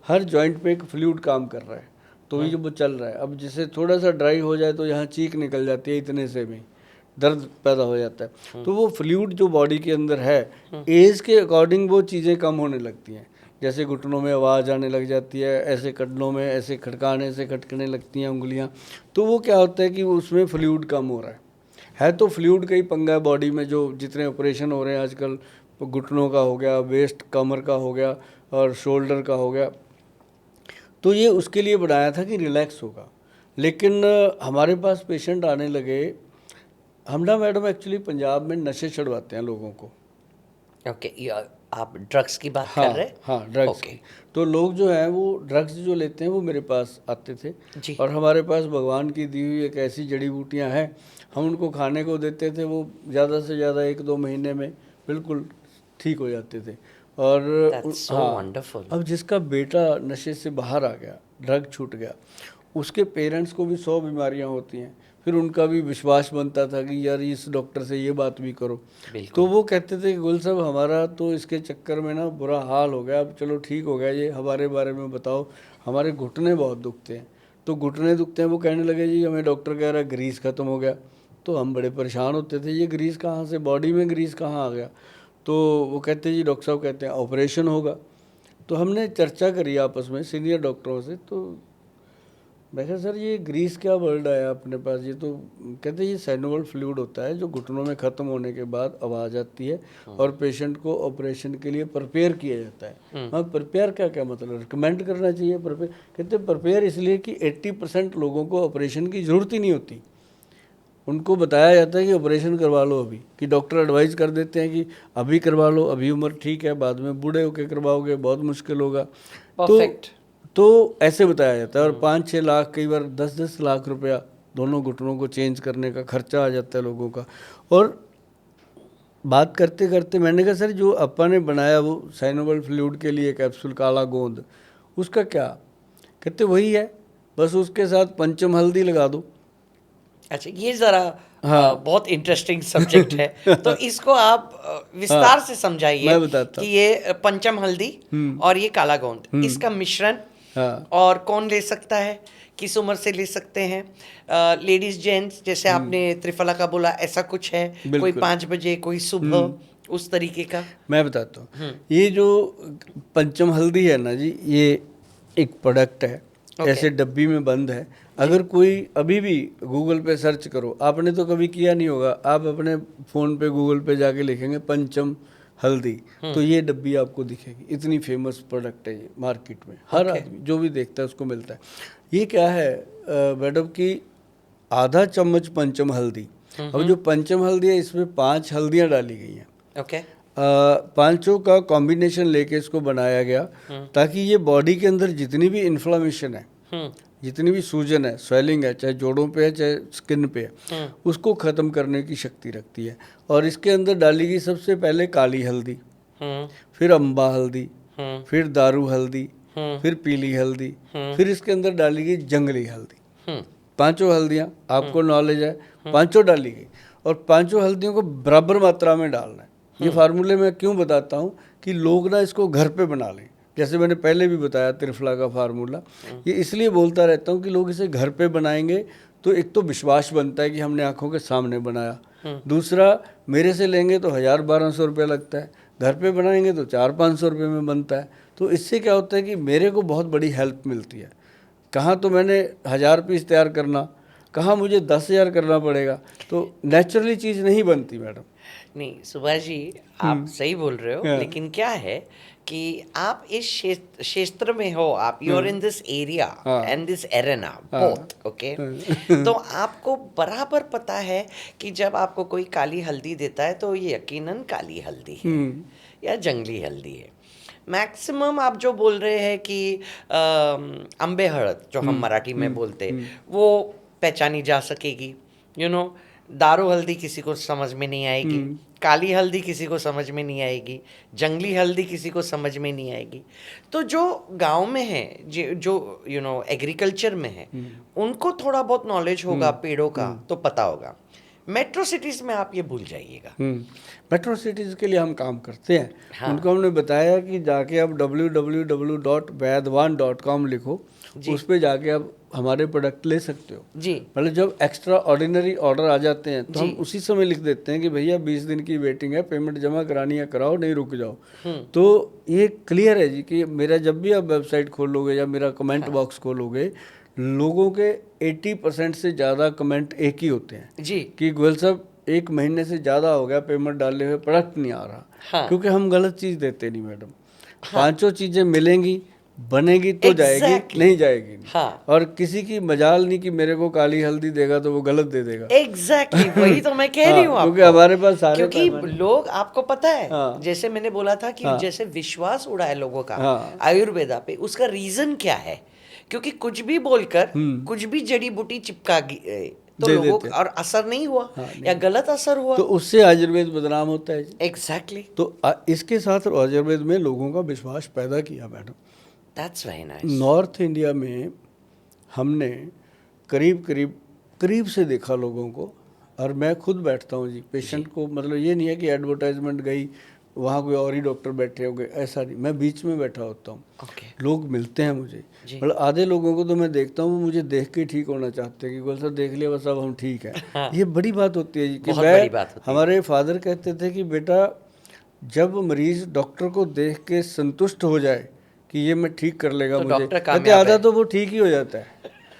Speaker 2: हर जॉइंट पे एक फ्लूइड काम कर रहा है, तो ये जो वो चल रहा है। अब जैसे थोड़ा सा ड्राई हो जाए तो यहाँ चीख निकल जाती है, इतने से भी दर्द पैदा हो जाता है। तो वो फ्लूइड जो बॉडी के अंदर है, एज के अकॉर्डिंग वो चीज़ें कम होने लगती हैं। जैसे घुटनों में आवाज़ आने लग जाती है, ऐसे कंधों में ऐसे खटकाने से खटकने लगती हैं उंगलियां। तो वो क्या होता है कि उसमें फ्लूइड कम हो रहा है तो फ्लूइड का ही पंगा है बॉडी में। जो जितने ऑपरेशन हो रहे हैं आजकल, घुटनों का हो गया, वेस्ट कमर का हो गया और शोल्डर का हो गया, तो ये उसके लिए बनाया था कि रिलैक्स होगा। लेकिन हमारे पास पेशेंट आने लगे। हम ना मैडम एक्चुअली पंजाब में नशे चढ़वाते हैं लोगों को।
Speaker 1: ओके, आप ड्रग्स की बात
Speaker 2: हाँ,
Speaker 1: कर रहे हैं?
Speaker 2: हाँ, ड्रग्स
Speaker 1: Okay.
Speaker 2: की। तो लोग जो हैं वो ड्रग्स जो लेते हैं वो मेरे पास आते थे।
Speaker 1: जी।
Speaker 2: और हमारे पास भगवान की दी हुई एक ऐसी जड़ी बूटियां हैं, हम उनको खाने को देते थे, वो ज़्यादा से ज़्यादा 1-2 महीने में बिल्कुल ठीक हो जाते थे। और
Speaker 1: That's so wonderful.
Speaker 2: अब जिसका बेटा नशे से बाहर आ गया, ड्रग छूट गया, उसके पेरेंट्स को भी 100 बीमारियां होती हैं। फिर उनका भी विश्वास बनता था कि यार इस डॉक्टर से ये बात भी करो। तो वो कहते थे कि गुल साहब हमारा तो इसके चक्कर में ना बुरा हाल हो गया, अब चलो ठीक हो गया, ये हमारे बारे में बताओ, हमारे घुटने बहुत दुखते हैं। तो घुटने दुखते हैं, वो कहने लगे जी हमें डॉक्टर कह रहा है ग्रीस ख़त्म हो गया। तो हम बड़े परेशान होते थे, ये ग्रीस कहाँ से, बॉडी में ग्रीस कहाँ आ गया। तो वो कहते जी डॉक्टर साहब कहते हैं ऑपरेशन होगा। तो हमने चर्चा करी आपस में सीनियर डॉक्टरों से। तो मैं कहा सर ये ग्रीस क्या वर्ड आया अपने पास, ये तो कहते ये साइनोवल फ्लूइड होता है जो घुटनों में ख़त्म होने के बाद आवाज़ आती है और पेशेंट को ऑपरेशन के लिए प्रिपेयर किया जाता है। हाँ, प्रिपेयर क्या क्या मतलब, रिकमेंड करना चाहिए प्रिपेयर। कहते प्रिपेयर इसलिए कि 80% लोगों को ऑपरेशन की ज़रूरत ही नहीं होती। उनको बताया जाता है कि ऑपरेशन करवा लो अभी, कि डॉक्टर एडवाइस कर देते हैं कि अभी करवा लो, अभी उम्र ठीक है, बाद में बूढ़े होकर करवाओगे बहुत मुश्किल होगा। तो ऐसे बताया जाता है। और 5-6 लाख, कई बार 10-10 लाख रुपया दोनों घुटनों को चेंज करने का खर्चा आ जाता है लोगों का। और बात करते करते मैंने कहा सर जो अपा ने बनाया वो साइनोवल फ्लूइड के लिए कैप्सूल काला गोंद, उसका क्या? कहते वही है, बस उसके साथ पंचम हल्दी लगा दो।
Speaker 1: अच्छा, ये ज़रा
Speaker 2: हाँ।
Speaker 1: बहुत इंटरेस्टिंग सब्जेक्ट है, तो इसको आप विस्तार से समझाइए।
Speaker 2: मैं बताता
Speaker 1: कि ये पंचम हल्दी और ये काला गोंद, इसका मिश्रण,
Speaker 2: हाँ।
Speaker 1: और कौन ले सकता है, किस उम्र से ले सकते हैं, लेडीज जेंट्स, जैसे आपने त्रिफला का बोला, ऐसा कुछ है? कोई 5 बजे, कोई सुबह, उस तरीके का?
Speaker 2: मैं बताता हूँ। ये जो पंचम हल्दी है ना जी, ये एक प्रोडक्ट है, ऐसे डब्बी में बंद है। अगर कोई अभी भी गूगल पे सर्च करो, आपने तो कभी किया नहीं होगा, आप अपने फ़ोन पे गूगल पे जाके लिखेंगे पंचम हल्दी, तो ये डब्बी आपको दिखेगी। इतनी फेमस प्रोडक्ट है ये मार्केट में, हर आदमी जो भी देखता है उसको मिलता है। ये क्या है मैडम की, आधा चम्मच पंचम हल्दी। अब जो पंचम हल्दी है इसमें 5 हल्दियाँ डाली गई हैं।
Speaker 1: ओके।
Speaker 2: 5 का कॉम्बिनेशन लेके इसको बनाया गया ताकि ये बॉडी के अंदर जितनी भी इन्फ्लामेशन है, जितनी भी सूजन है, स्वेलिंग है, चाहे जोड़ों पे है चाहे स्किन पे है, उसको ख़त्म करने की शक्ति रखती है। और इसके अंदर डाली गई सबसे पहले काली हल्दी, फिर अम्बा हल्दी, फिर दारू हल्दी, फिर पीली हल्दी, फिर इसके अंदर डाली गई जंगली हल्दी। 5 हल्दियाँ आपको नॉलेज है, 5 डाली गई। और 5 हल्दियों को बराबर मात्रा में डालना है। ये फार्मूले मैं क्यों बताता हूँ कि लोग ना इसको घर पे बना लें। जैसे मैंने पहले भी बताया त्रिफला का फार्मूला, ये इसलिए बोलता रहता हूँ कि लोग इसे घर पे बनाएंगे तो एक तो विश्वास बनता है कि हमने आंखों के सामने बनाया। दूसरा, मेरे से लेंगे तो 1000-1200 रुपये लगता है, घर पे बनाएंगे तो 400-500 रुपये में बनता है। तो इससे क्या होता है कि मेरे को बहुत बड़ी हेल्प मिलती है। कहाँ तो मैंने 1000 पीस तैयार करना, कहाँ मुझे 10,000 करना पड़ेगा, तो नेचुरली चीज़ नहीं बनती मैडम।
Speaker 1: नहीं सुभाष जी, आप सही बोल रहे हो,
Speaker 2: हाँ।
Speaker 1: लेकिन क्या है कि आप इस क्षेत्र में हो, आप you are in this area
Speaker 2: हाँ।
Speaker 1: And this arena both, okay. तो आपको बराबर पता है कि जब आपको कोई काली हल्दी देता है तो ये यकीनन काली हल्दी है या जंगली हल्दी है। मैक्सिमम आप जो बोल रहे हैं कि अम्बे हळद जो हम मराठी में बोलते हैं, वो पहचानी जा सकेगी, यू नो। दारू हल्दी किसी को समझ में नहीं आएगी, काली हल्दी किसी को समझ में नहीं आएगी, जंगली हल्दी किसी को समझ में नहीं आएगी। तो जो गांव में है, जो यू नो एग्रीकल्चर में है, उनको थोड़ा बहुत नॉलेज होगा पेड़ों का तो पता होगा। मेट्रो सिटीज में आप ये भूल जाइएगा।
Speaker 2: मेट्रो सिटीज़ के लिए हम काम करते हैं।
Speaker 1: हाँ।
Speaker 2: उनको हमने बताया कि जाके आप www.vaidwan.com लिखो, उस पे जाके आप हमारे प्रोडक्ट ले सकते हो।
Speaker 1: जी
Speaker 2: मतलब जब एक्स्ट्रा ऑर्डिनरी ऑर्डर आ जाते हैं तो हम उसी समय लिख देते हैं कि भैया 20 दिन की वेटिंग है, पेमेंट जमा करानी है कराओ, नहीं रुक जाओ। तो ये क्लियर है जी कि मेरा जब भी आप वेबसाइट खोलोगे या मेरा कमेंट बॉक्स खोलोगे, लोगों के 80% से ज़्यादा कमेंट एक ही होते हैं
Speaker 1: जी
Speaker 2: कि गोयल साहब 1 महीने से ज़्यादा हो गया पेमेंट डाले हुए, प्रोडक्ट नहीं आ रहा।
Speaker 1: हाँ।
Speaker 2: क्योंकि हम गलत चीज़ देते नहीं मैडम। पांचों चीज़ें मिलेंगी, बनेगी तो जाएगी,
Speaker 1: Exactly.
Speaker 2: नहीं जाएगी नहीं।
Speaker 1: हाँ।
Speaker 2: और किसी की मजाल नहीं कि मेरे को काली हल्दी देगा तो वो गलत दे देगा।
Speaker 1: एग्जैक्टली वही तो मैं कह रही हूँ
Speaker 2: क्योंकि
Speaker 1: आपको।
Speaker 2: हमारे पास सारे
Speaker 1: क्योंकि लोग, आपको पता है,
Speaker 2: हाँ।
Speaker 1: जैसे मैंने बोला था कि
Speaker 2: हाँ।
Speaker 1: जैसे विश्वास उड़ा है लोगों का
Speaker 2: हाँ।
Speaker 1: आयुर्वेदा पे, उसका रीजन क्या है? क्योंकि कुछ भी बोलकर कुछ भी जड़ी बूटी चिपका तो
Speaker 2: दे
Speaker 1: लोगों
Speaker 2: देते
Speaker 1: का और असर नहीं हुआ, या गलत असर हुआ।
Speaker 2: तो उससे आयुर्वेद बदनाम होता है जी।
Speaker 1: एग्जैक्टली,
Speaker 2: तो इसके साथ आयुर्वेद में लोगों का विश्वास पैदा किया madam.
Speaker 1: That's very nice.
Speaker 2: North India में हमने करीब से देखा लोगों को, और मैं खुद बैठता हूँ जी पेशेंट को। मतलब ये नहीं है कि एडवर्टाइजमेंट गई वहाँ कोई और ही डॉक्टर बैठे होंगे, ऐसा नहीं। मैं बीच में बैठा होता हूँ, लोग मिलते हैं मुझे। मतलब आधे लोगों को तो मैं देखता हूँ मुझे देख के ठीक होना चाहते हैं कि गोल साहब देख लिया बस अब हम ठीक हैं।
Speaker 1: हाँ।
Speaker 2: ये बड़ी बात होती है जी कि
Speaker 1: बहुत बड़ी बात होती है।
Speaker 2: हमारे फादर कहते थे कि बेटा जब मरीज डॉक्टर को देख के संतुष्ट हो जाए कि ये मैं ठीक कर लेगा
Speaker 1: तो
Speaker 2: मुझे,
Speaker 1: डॉक्टर
Speaker 2: कहते
Speaker 1: कामयाब
Speaker 2: आधा
Speaker 1: है।
Speaker 2: तो वो ठीक ही हो जाता है।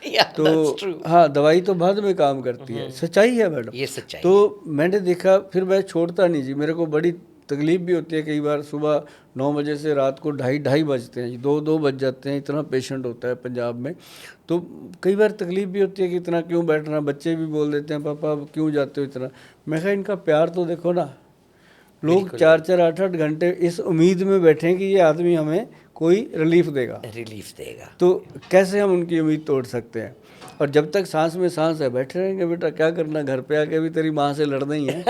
Speaker 1: Yeah,
Speaker 2: तो
Speaker 1: that's true.
Speaker 2: हाँ, दवाई तो बाद में काम करती है, सच्चाई है मैडम।
Speaker 1: ये सच्चाई
Speaker 2: तो मैंने देखा, फिर मैं छोड़ता नहीं जी। मेरे को बड़ी तकलीफ भी होती है कई बार, सुबह 9 बजे से रात को 2:30 बजते हैं जी, 2 बज जाते हैं, इतना पेशेंट होता है पंजाब में। तो कई बार तकलीफ भी होती है कि इतना क्यों बैठना। बच्चे भी बोल देते हैं पापा अब क्यों जाते हो इतना। मैं कहा इनका प्यार तो देखो ना, लोग 4-4 8-8 घंटे इस उम्मीद में बैठे हैं कि ये आदमी हमें कोई रिलीफ देगा। तो कैसे हम उनकी उम्मीद तोड़ सकते हैं? और जब तक सांस में सांस है बैठे रहेंगे। बेटा क्या करना, घर पे आके भी तेरी माँ से लड़ना ही है।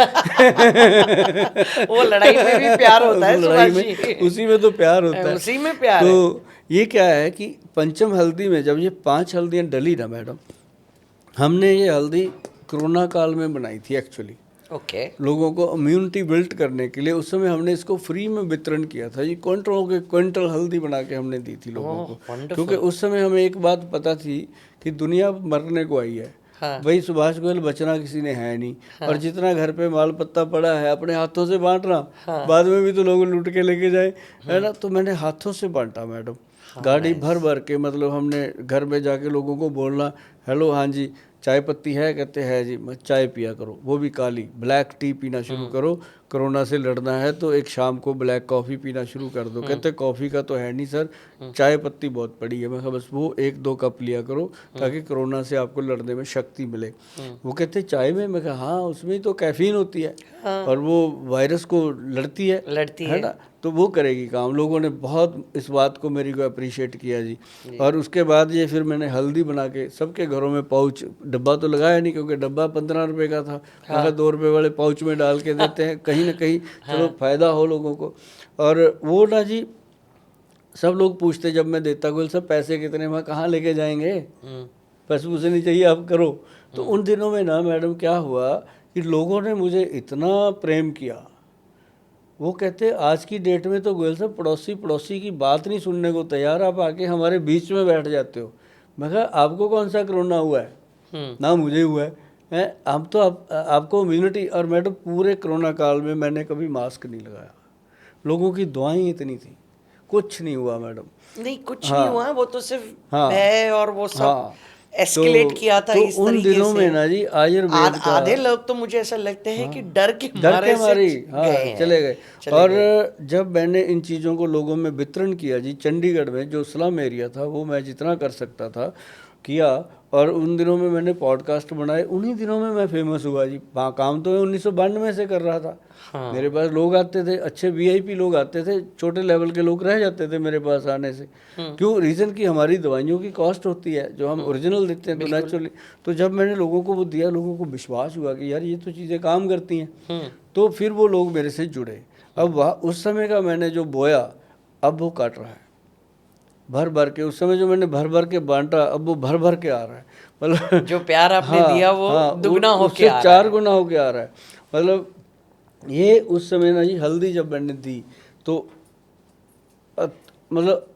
Speaker 1: वो लड़ाई में भी प्यार होता है
Speaker 2: लड़ाई
Speaker 1: सुभाष
Speaker 2: में,
Speaker 1: जी।
Speaker 2: उसी में तो प्यार होता है,
Speaker 1: उसी में प्यार है।
Speaker 2: तो ये क्या है कि पंचम हल्दी में जब ये 5 हल्दियाँ डली ना मैडम, हमने ये हल्दी कोरोना काल में बनाई थी एक्चुअली।
Speaker 1: ओके।
Speaker 2: लोगों को इम्यूनिटी बिल्ड करने के लिए उस समय हमने इसको फ्री में वितरण किया था। ये क्विंटल हल्दी बना के हमने दी थी लोगों को, क्योंकि उस समय हमें एक बात पता थी कि दुनिया मरने को आई है।
Speaker 1: हाँ।
Speaker 2: भाई सुभाष गोयल बचना किसी ने है नहीं। हाँ। और जितना घर पे माल पत्ता पड़ा है अपने हाथों से बांटना। हाँ। बाद में भी तो लोग लूट के लेके जाए, है ना। तो मैंने हाथों से बांटा मैडम। हाँ, गाड़ी भर भर के, मतलब हमने घर में जाके लोगों को बोलना, हेलो हाँ जी चाय पत्ती है, कहते हैं जी, मैं चाय पिया करो, वो भी काली, ब्लैक टी पीना शुरू करो, कोरोना से लड़ना है तो एक शाम को ब्लैक कॉफ़ी पीना शुरू कर दो। कहते कॉफ़ी का तो है नहीं सर, चाय पत्ती बहुत पड़ी है। मैं कहा बस वो 1-2 कप लिया करो ताकि कोरोना से आपको लड़ने में शक्ति मिले। वो कहते चाय में, मैं कहा हाँ उसमें तो कैफीन होती है। हाँ। और वो वायरस को लड़ती है ना, तो वो करेगी काम। लोगों ने बहुत इस बात को मेरी को अप्रिशिएट किया जी। और उसके बाद ये फिर मैंने हल्दी बना के सबके घरों में पाउच, डब्बा तो लगाया नहीं क्योंकि डब्बा 15 रुपये का था। हाँ। मैं 2 रुपये वाले पाउच में डाल के देते हैं, कहीं ना कहीं चलो फ़ायदा हो लोगों को। और वो ना जी सब लोग पूछते जब मैं देता गोल सब पैसे कितने, मैं कहाँ लेके जाएंगे, पैसे मुझे नहीं चाहिए आप करो। तो उन दिनों में ना मैडम क्या हुआ कि लोगों ने मुझे इतना प्रेम किया। वो कहते आज की डेट में तो गोयल साहब पड़ोसी की बात नहीं सुनने को तैयार, आप आके हमारे बीच में बैठ जाते हो। मैं कहा आपको कौन सा कोरोना हुआ है, ना मुझे हुआ है। हम तो आपको इम्यूनिटी, और मैडम पूरे कोरोना काल में मैंने कभी मास्क नहीं लगाया, लोगों की दुआएं इतनी थी, कुछ नहीं हुआ मैडम।
Speaker 1: नहीं कुछ
Speaker 2: हाँ
Speaker 1: नहीं हुआ, वो तो सिर्फ
Speaker 2: हाँ
Speaker 1: भय और वो सब
Speaker 2: हाँ,
Speaker 1: एस्केलेट
Speaker 2: तो
Speaker 1: किया था इस
Speaker 2: उन
Speaker 1: तरीके
Speaker 2: दिनों
Speaker 1: से।
Speaker 2: में ना जी आयुर्वेद का,
Speaker 1: आधे लोग तो मुझे ऐसा लगता है कि
Speaker 2: हाँ,
Speaker 1: डर के
Speaker 2: डर के
Speaker 1: मारे से
Speaker 2: मारे हाँ
Speaker 1: गए हैं,
Speaker 2: चले गए।
Speaker 1: चले
Speaker 2: और
Speaker 1: गए।
Speaker 2: जब मैंने इन चीज़ों को लोगों में वितरण किया जी, चंडीगढ़ में जो स्लम एरिया था वो मैं जितना कर सकता था किया, और उन दिनों में मैंने पॉडकास्ट बनाए, उन्हीं दिनों में मैं फेमस हुआ जी। काम तो मैं 1992 से कर रहा था।
Speaker 1: हाँ।
Speaker 2: मेरे पास लोग आते थे, अच्छे वीआईपी लोग आते थे, छोटे लेवल के लोग रह जाते थे मेरे पास आने से। क्यों? रीज़न कि हमारी दवाइयों की कॉस्ट होती है, जो हम ओरिजिनल देते हैं तो नेचुरली। तो जब मैंने लोगों को वो दिया, लोगों को विश्वास हुआ कि यार ये तो चीज़ें काम करती हैं, तो फिर वो लोग मेरे से जुड़े। अब वह उस समय का मैंने जो बोया, अब वो काट रहा है भर भर के। उस समय जो मैंने भर भर के बांटा, अब वो भर भर के आ रहा है। मतलब
Speaker 1: जो प्यार आपने दिया वो दुगना होके
Speaker 2: उससे
Speaker 1: आ रहा
Speaker 2: 4
Speaker 1: है।
Speaker 2: गुना होके आ रहा है। मतलब ये उस समय ना जी, हल्दी जब मैंने दी तो मतलब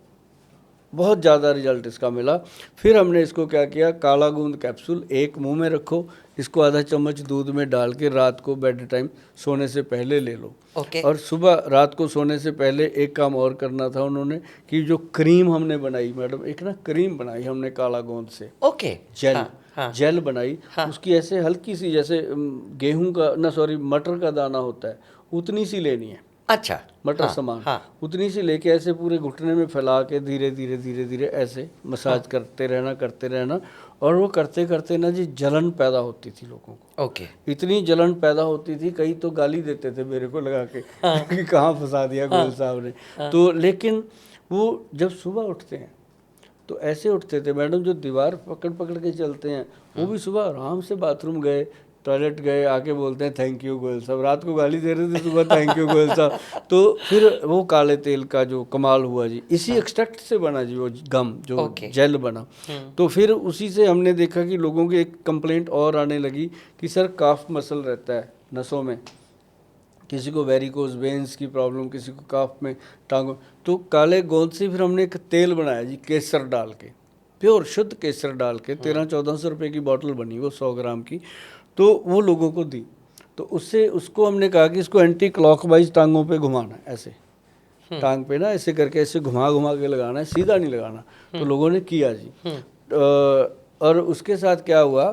Speaker 2: बहुत ज़्यादा रिजल्ट इसका मिला। फिर हमने इसको क्या किया, काला गूंद कैप्सूल एक मुंह में रखो, इसको आधा चम्मच दूध में डाल के रात को बेड टाइम सोने से पहले ले लो।
Speaker 1: ओके।
Speaker 2: और सुबह रात को सोने से पहले एक काम और करना था उन्होंने, कि जो क्रीम हमने बनाई मैडम, एक ना क्रीम बनाई हमने काला गोंद से,
Speaker 1: ओके।
Speaker 2: जेल,
Speaker 1: हाँ।
Speaker 2: जेल बनाई।
Speaker 1: हाँ।
Speaker 2: उसकी ऐसे हल्की सी, जैसे गेहूं का ना सॉरी मटर का दाना होता है, उतनी सी लेनी है,
Speaker 1: अच्छा।
Speaker 2: मटर
Speaker 1: हाँ,
Speaker 2: समान,
Speaker 1: हाँ।
Speaker 2: उतनी सी लेके ऐसे पूरे घुटने में फैला के धीरे धीरे धीरे धीरे ऐसे मसाज करते रहना। और वो करते करते ना जी जलन पैदा होती थी लोगों को।
Speaker 1: ओके।
Speaker 2: इतनी जलन पैदा होती थी, कई तो गाली देते थे मेरे को लगा के कि कहाँ फंसा दिया गोयल साहब ने। तो लेकिन वो जब सुबह उठते हैं तो ऐसे उठते थे मैडम, जो दीवार पकड़ पकड़ के चलते हैं, वो भी सुबह आराम से बाथरूम गए, टॉयलेट गए, आके बोलते हैं थैंक यू गोयल साहब। रात को गाली दे रहे थे, सुबह थैंक यू गोयल साहब। तो फिर वो काले तेल का जो कमाल हुआ जी, इसी एक्सट्रैक्ट से बना जी वो गम, जो जेल बना। तो फिर उसी से हमने देखा कि लोगों की एक कंप्लेंट और आने लगी कि सर काफ मसल रहता है नसों में, किसी को वेरिकोज वेन्स की प्रॉब्लम, किसी को काफ में, टांगों। तो काले गोंद से फिर हमने एक तेल बनाया जी, केसर डाल के, प्योर शुद्ध केसर डाल के, 1300-1400 रुपये की बॉटल बनी वो 100 ग्राम की। तो वो लोगों को दी। तो उससे उसको हमने कहा कि इसको एंटी क्लॉकवाइज टांगों पे घुमाना है, ऐसे टांग पे ना ऐसे करके ऐसे घुमा घुमा के लगाना है, सीधा नहीं लगाना। तो लोगों ने किया जी। और उसके साथ क्या हुआ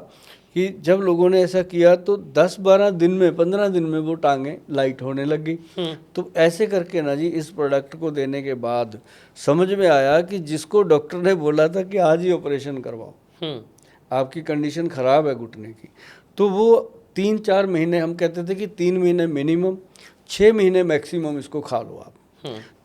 Speaker 2: कि जब लोगों ने ऐसा किया तो 10-12 दिन में, 15 दिन में वो टांगें लाइट होने लग गई। तो ऐसे करके ना जी इस प्रोडक्ट को देने के बाद समझ में आया कि जिसको डॉक्टर ने बोला था कि आज ही ऑपरेशन करवाओ, आपकी कंडीशन ख़राब है घुटने की, तो वो 3-4 महीने, हम कहते थे कि 3 महीने मिनिमम, 6 महीने मैक्सिमम इसको खा लो आप।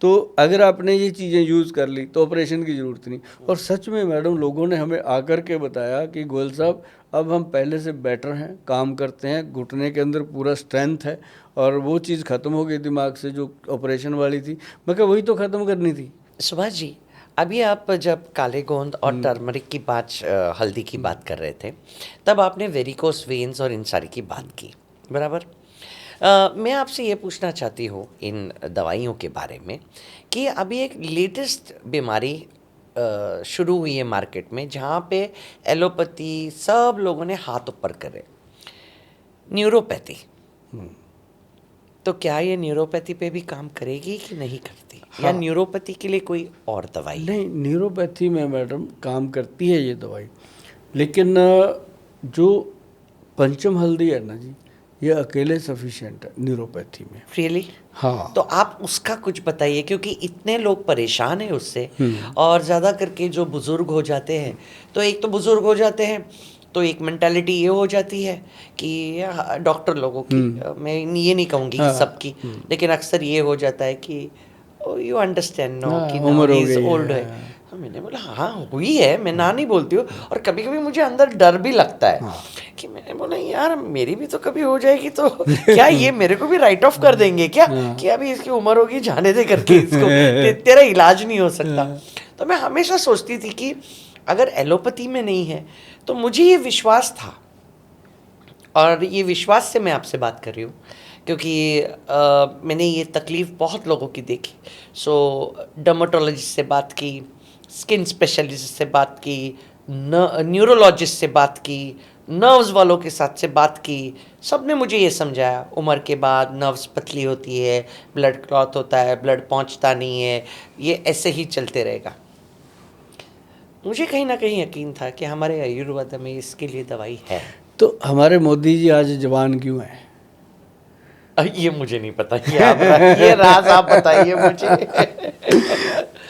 Speaker 2: तो अगर आपने ये चीज़ें यूज़ कर ली तो ऑपरेशन की ज़रूरत नहीं। और सच में मैडम लोगों ने हमें आकर के बताया कि गोयल साहब अब हम पहले से बेटर हैं, काम करते हैं, घुटने के अंदर पूरा स्ट्रेंथ है, और वो चीज़ ख़त्म हो गई दिमाग से जो ऑपरेशन वाली थी। मैं कहा वही तो ख़त्म करनी थी।
Speaker 1: सुभाष जी, अभी आप जब काले गोंद और टर्मरिक की बात, हल्दी की बात कर रहे थे, तब आपने वेरिकोस वेन्स और इन सारी की बात की, बराबर। मैं आपसे ये पूछना चाहती हूँ इन दवाइयों के बारे में कि अभी एक लेटेस्ट बीमारी शुरू हुई है मार्केट में, जहाँ पे एलोपैथी सब लोगों ने हाथ ऊपर करे, न्यूरोपैथी। तो क्या ये न्यूरोपैथी पे भी काम करेगी कि नहीं करती? या न्यूरोपैथी के लिए कोई और दवाई?
Speaker 2: नहीं, न्यूरोपैथी में मैडम काम करती है ये दवाई, लेकिन जो पंचम हल्दी है ना जी, ये अकेले सफिशिएंट है न्यूरोपैथी में।
Speaker 1: रियली?
Speaker 2: हाँ।
Speaker 1: तो आप उसका कुछ बताइए, क्योंकि इतने लोग परेशान हैं उससे, और ज़्यादा करके जो बुज़ुर्ग हो जाते हैं, तो एक तो बुज़ुर्ग हो जाते हैं तो एक मेंटालिटी ये हो जाती है कि डॉक्टर लोगों की, मैं ये नहीं कहूँगी कि सबकी, लेकिन अक्सर ये हो जाता है कि यू अंडरस्टैंड नो कि
Speaker 2: उम्र हो
Speaker 1: ही इज
Speaker 2: गई
Speaker 1: ओल्ड है। तो मैंने बोला हाँ हुई है, मैं ना नहीं बोलती हूँ, और कभी कभी मुझे अंदर डर भी लगता है कि मैंने बोला यार मेरी भी तो कभी हो जाएगी, तो क्या ये मेरे को भी राइट ऑफ कर देंगे क्या कि अभी इसकी उम्र होगी, जाने दे करके इसको, तेरा इलाज नहीं हो सकता। तो मैं हमेशा सोचती थी कि अगर एलोपैथी में नहीं है, तो मुझे ये विश्वास था, और ये विश्वास से मैं आपसे बात कर रही हूँ, क्योंकि मैंने ये तकलीफ़ बहुत लोगों की देखी। सो डर्मेटोलॉजिस्ट से बात की, स्किन स्पेशलिस्ट से बात की, न्यूरोलॉजिस्ट से बात की, नर्व्स वालों के साथ से बात की, सब ने मुझे ये समझाया उम्र के बाद नर्व्स पतली होती है, ब्लड क्लॉट होता है, ब्लड पहुंचता नहीं है, ये ऐसे ही चलते रहेगा। मुझे कहीं ना कहीं यकीन था कि हमारे आयुर्वेद में इसके लिए दवाई है।
Speaker 2: तो हमारे मोदी जी आज जवान क्यों हैं?
Speaker 1: ये मुझे नहीं पता, ये राज आप बताइए मुझे।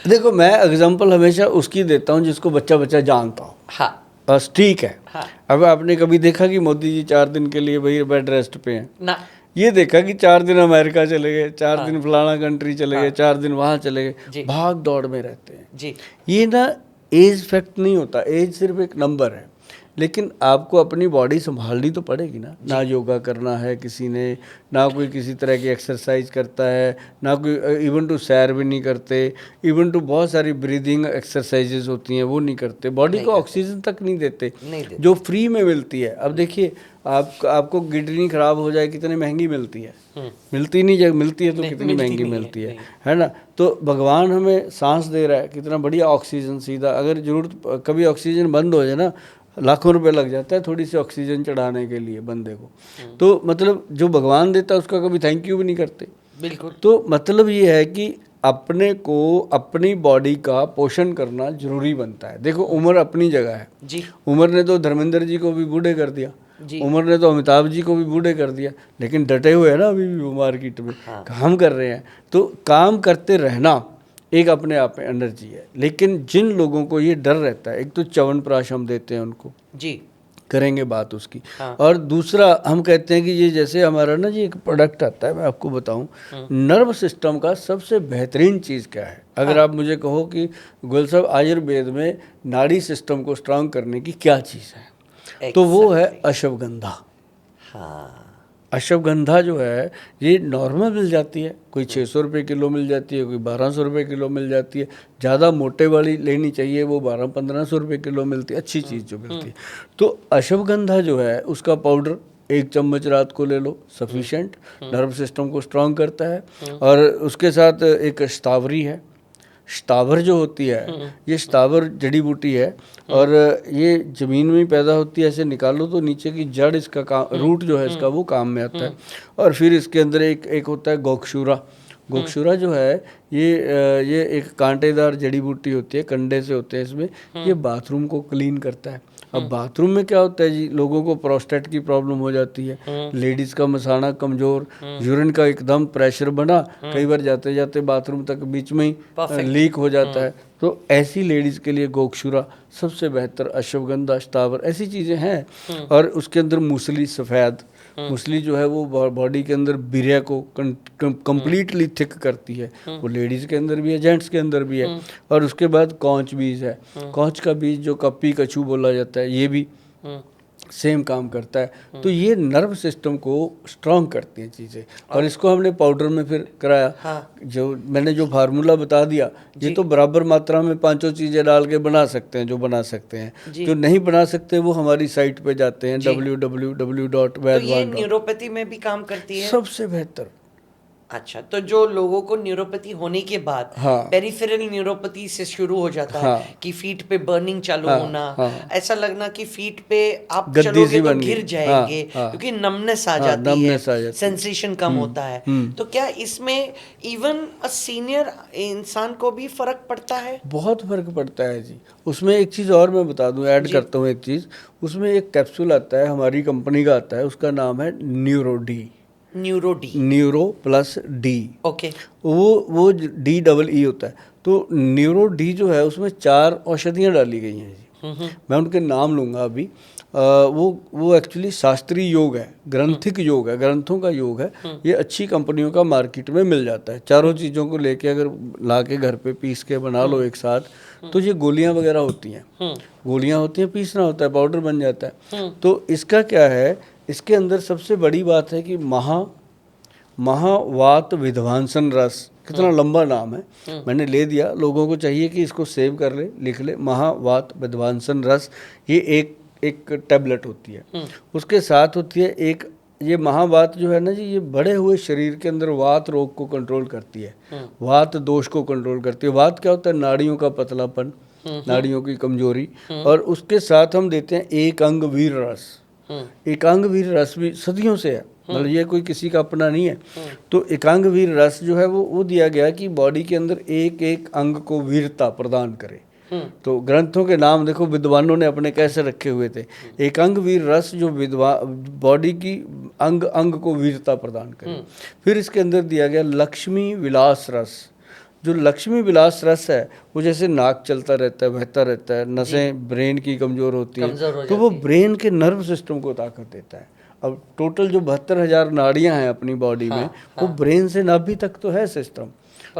Speaker 2: देखो, मैं एग्जांपल हमेशा उसकी देता हूँ जिसको बच्चा बच्चा जानता हूँ।
Speaker 1: हाँ
Speaker 2: बस ठीक है।
Speaker 1: हाँ
Speaker 2: अब आपने कभी देखा कि मोदी जी 4 दिन के लिए भाई बेड रेस्ट पे हैं?
Speaker 1: ना।
Speaker 2: ये देखा कि 4 दिन अमेरिका चले गए, 4
Speaker 1: हाँ।
Speaker 2: दिन फलाना कंट्री चले गए,
Speaker 1: हाँ।
Speaker 2: 4 दिन वहाँ चले
Speaker 1: जी।
Speaker 2: गए, भाग दौड़ में रहते हैं।
Speaker 1: जी
Speaker 2: ये ना एज फैक्ट नहीं होता, एज सिर्फ एक नंबर है, लेकिन आपको अपनी बॉडी संभालनी तो पड़ेगी ना योगा करना है किसी ने, ना कोई किसी तरह की एक्सरसाइज करता है, ना कोई इवन टू सैर भी नहीं करते, इवन टू बहुत सारी ब्रीदिंग एक्सरसाइजेज होती हैं वो नहीं करते, बॉडी को ऑक्सीजन तक नहीं देते जो फ्री में मिलती है। अब देखिए, आपको किडनी खराब हो जाए, कितनी महंगी मिलती है, मिलती नहीं, जब मिलती है तो कितनी महंगी मिलती है ना। तो भगवान हमें सांस दे रहा है, कितना बढ़िया ऑक्सीजन सीधा, अगर जरूरत कभी ऑक्सीजन बंद हो जाए ना, लाखों रुपए लग जाता है थोड़ी सी ऑक्सीजन चढ़ाने के लिए बंदे को। तो मतलब जो भगवान देता है उसका कभी थैंक यू भी नहीं करते।
Speaker 1: बिल्कुल।
Speaker 2: तो मतलब ये है कि अपने को अपनी बॉडी का पोषण करना जरूरी बनता है। देखो, उम्र अपनी जगह है
Speaker 1: जी।
Speaker 2: उम्र ने तो धर्मेंद्र जी को भी बूढ़े कर दिया, उम्र ने तो अमिताभ जी को भी बूढ़े कर दिया, लेकिन डटे हुए हैं ना अभी भी वो मार्केट में। हाँ। काम कर रहे हैं। तो काम करते रहना एक अपने आप में एनर्जी है। लेकिन जिन लोगों को ये डर रहता है, एक तो च्यवनप्राश हम देते हैं उनको,
Speaker 1: जी
Speaker 2: करेंगे बात उसकी।
Speaker 1: हाँ।
Speaker 2: और दूसरा हम कहते हैं कि ये जैसे हमारा ना जी एक प्रोडक्ट आता है, मैं आपको बताऊं, नर्व सिस्टम का सबसे बेहतरीन चीज़ क्या है। अगर आप मुझे कहो कि गोयल साहब आयुर्वेद में नाड़ी सिस्टम को स्ट्रांग करने की क्या चीज़ है, तो वो है अश्वगंधा।
Speaker 1: हाँ।
Speaker 2: अश्वगंधा जो है ये नॉर्मल मिल जाती है, कोई 600 रुपये किलो मिल जाती है, कोई 1200 रुपये किलो मिल जाती है। ज़्यादा मोटे वाली लेनी चाहिए वो 1200-1500 रुपये किलो मिलती है, अच्छी चीज़ जो मिलती है। तो अश्वगंधा जो है उसका पाउडर 1 चम्मच रात को ले लो, सफिशेंट, नर्व सिस्टम को स्ट्रांग करता है। और उसके साथ एक शतावरी है, शतावर जो होती है, ये शतावर जड़ी बूटी है और ये ज़मीन में ही पैदा होती है। ऐसे निकालो तो नीचे की जड़ इसका काम, रूट जो है इसका वो काम में आता है। और फिर इसके अंदर एक होता है गोक्षूरा। गोक्षूरा जो है ये एक कांटेदार जड़ी बूटी होती है, कंडे से होते हैं इसमें। ये बाथरूम को क्लीन करता है। अब बाथरूम में क्या होता है जी, लोगों को प्रोस्टेट की प्रॉब्लम हो जाती है, लेडीज़ का मसाना कमज़ोर, यूरिन का एकदम प्रेशर बना, कई बार जाते जाते बाथरूम तक बीच में ही लीक हो जाता है। तो ऐसी लेडीज़ के लिए गोक्षूरा सबसे बेहतर, अश्वगंधा, शतावर, ऐसी चीज़ें हैं। और उसके अंदर मूसली सफ़ेद, मूसली जो है वो बॉडी के अंदर बिरिया को कंप्लीटली थिक करती है। वो लेडीज़ के अंदर भी है, जेंट्स के अंदर भी है। और उसके बाद कौच बीज है, कौच का बीज जो कप्पी कछू बोला जाता है, ये भी सेम काम करता है। तो ये नर्व सिस्टम को स्ट्रांग करती हैं चीज़ें। और इसको हमने पाउडर में फिर कराया। हाँ। जो मैंने जो फार्मूला बता दिया, ये तो बराबर मात्रा में 5 चीज़ें डाल के बना सकते हैं, जो बना सकते हैं। जो नहीं बना सकते वो हमारी साइट पे जाते हैं www.vaidwan.
Speaker 1: तो ये न्यूरोपैथी में भी काम करती है
Speaker 2: सबसे बेहतर।
Speaker 1: अच्छा, तो जो लोगों को न्यूरोपैथी होने के बाद पेरिफेरल न्यूरोपैथी से शुरू हो जाता है कि फीट पे बर्निंग चालू होना, ऐसा लगना कि फीट पे आप चलोगे तो गिर जाएंगे क्योंकि नमनेस आ जाती है, सेंसेशन कम होता है। तो क्या इसमें इवन सीनियर इंसान को भी फर्क पड़ता है?
Speaker 2: बहुत फर्क पड़ता है जी। उसमें एक चीज़ और मैं बता दूं, ऐड करता हूँ एक चीज़। उसमें एक कैप्सूल आता है, हमारी कंपनी का आता है, उसका नाम है न्यूरो प्लस डी। ओके। वो DEE होता है। तो न्यूरो डी जो है उसमें 4 औषधियाँ डाली गई हैं जी। मैं उनके नाम लूँगा अभी। वो एक्चुअली शास्त्रीय योग है, ग्रंथिक योग है, ग्रंथों का योग है। ये अच्छी कंपनियों का मार्केट में मिल जाता है। चारों चीज़ों को लेके अगर ला के घर पे पीस के बना लो एक साथ, तो ये गोलियां वगैरह होती हैं, गोलियां होती हैं, पीसना होता है, पाउडर बन जाता है। तो इसका क्या है, इसके अंदर सबसे बड़ी बात है कि महावात विध्वंसन रस, कितना लंबा नाम है, मैंने ले दिया। लोगों को चाहिए कि इसको सेव कर ले, लिख ले, महावात विध्वंसन रस। ये एक टैबलेट होती है। उसके साथ होती है एक, ये महावात जो है ना जी, ये बढ़े हुए शरीर के अंदर वात रोग को कंट्रोल करती है, वात दोष को कंट्रोल करती है। वात क्या होता है, नाड़ियों का पतलापन, नाड़ियों की कमजोरी, और उसके साथ हम देते हैं एक अंग वीर रस। एकांग वीर रस भी सदियों से है, मतलब ये कोई किसी का अपना नहीं है। तो एकांग वीर रस जो है वो दिया गया कि बॉडी के अंदर एक एक अंग को वीरता प्रदान करे। तो ग्रंथों के नाम देखो विद्वानों ने अपने कैसे रखे हुए थे। एकांग वीर रस जो बॉडी की अंग अंग को वीरता प्रदान करे। फिर इसके अंदर दिया गया लक्ष्मी विलास रस। जो लक्ष्मी विलास रस है वो जैसे नाक चलता रहता है, बहता रहता है, नसें ब्रेन की कमजोर होती है, तो वो ब्रेन के नर्व सिस्टम को ताकत देता है। अब टोटल जो 72,000 नाड़ियां हैं अपनी बॉडी में, वो ब्रेन से नाभि तक तो है सिस्टम।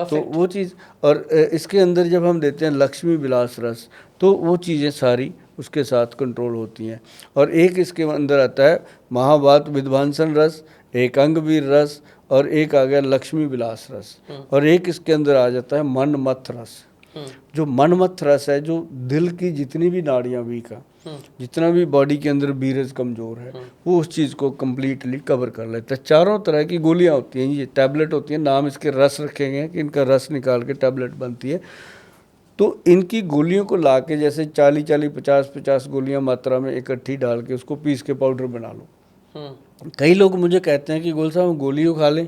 Speaker 2: तो वो चीज़, और इसके अंदर जब हम देते हैं लक्ष्मी विलास रस, तो वो चीज़ें सारी उसके साथ कंट्रोल होती हैं। और एक इसके अंदर आता है महावात विध्वंसन रस, एक अंगवीर रस, और एक आ गया लक्ष्मी विलास रस, और एक इसके अंदर आ जाता है मनमथ रस। जो मनमथ रस है, जो दिल की जितनी भी नाड़ियाँ वीक है, जितना भी बॉडी के अंदर बीरज कमजोर है, वो उस चीज़ को कम्प्लीटली कवर कर लेता है। 4 तरह की गोलियाँ होती हैं, ये टैबलेट होती हैं, नाम इसके रस रखे गए हैं कि इनका रस निकाल के टैबलेट बनती है। तो इनकी गोलियों को ला के जैसे 40-40, 50-50 गोलियाँ मात्रा में इकट्ठी डाल के उसको पीस के पाउडर बना लो। कई लोग मुझे कहते हैं कि गोल साहब गोलियों खा लें,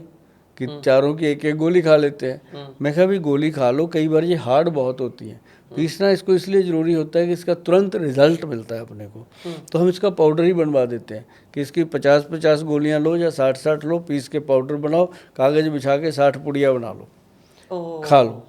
Speaker 2: कि चारों की एक एक गोली खा लेते हैं। मैं कहा भी गोली खा लो, कई बार ये हार्ड बहुत होती है, पीसना इसको इसलिए ज़रूरी होता है कि इसका तुरंत रिजल्ट मिलता है अपने को। तो हम इसका पाउडर ही बनवा देते हैं कि इसकी 50-50 गोलियां लो या 60-60 लो, पीस के पाउडर बनाओ, कागज़ बिछा के 60 पुड़िया बना लो, खा लो,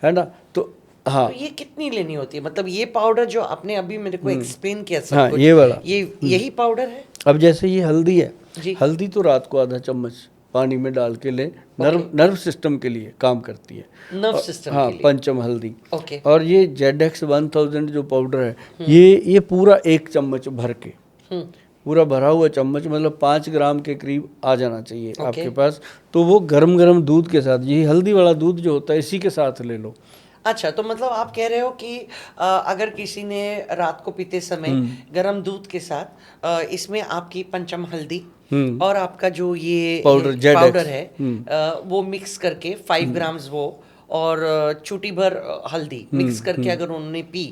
Speaker 2: है ना। तो हाँ,
Speaker 1: तो ये कितनी लेनी होती है, मतलब ये पाउडर जो आपने अभी मेरे को एक्सप्लेन किया सब
Speaker 2: हाँ,
Speaker 1: कुछ,
Speaker 2: ये वाला,
Speaker 1: ये यही पाउडर है।
Speaker 2: अब जैसे ये हल्दी है,
Speaker 1: जी।
Speaker 2: हल्दी तो रात को आधा चम्मच पानी में डाल के ले, नर्व सिस्टम के लिए काम करती है,
Speaker 1: नर्व सिस्टम
Speaker 2: हाँ,
Speaker 1: के लिए।
Speaker 2: पंचम हल्दी।
Speaker 1: ओके।
Speaker 2: और ये ZX 1000 जो पाउडर है, ये पूरा 1 चम्मच भर के, पूरा भरा हुआ चम्मच, मतलब 5 ग्राम के करीब आ जाना चाहिए आपके पास। तो वो गरम गरम दूध के साथ, यही हल्दी वाला दूध जो होता है, इसी के साथ ले लो।
Speaker 1: अच्छा, तो मतलब आप कह रहे हो कि अगर किसी ने रात को पीते समय गर्म दूध के साथ इसमें आपकी पंचम हल्दी और आपका जो ये पाउडर है वो मिक्स करके 5 ग्राम्स वो और चुटी भर हल्दी मिक्स करके अगर उन्होंने पी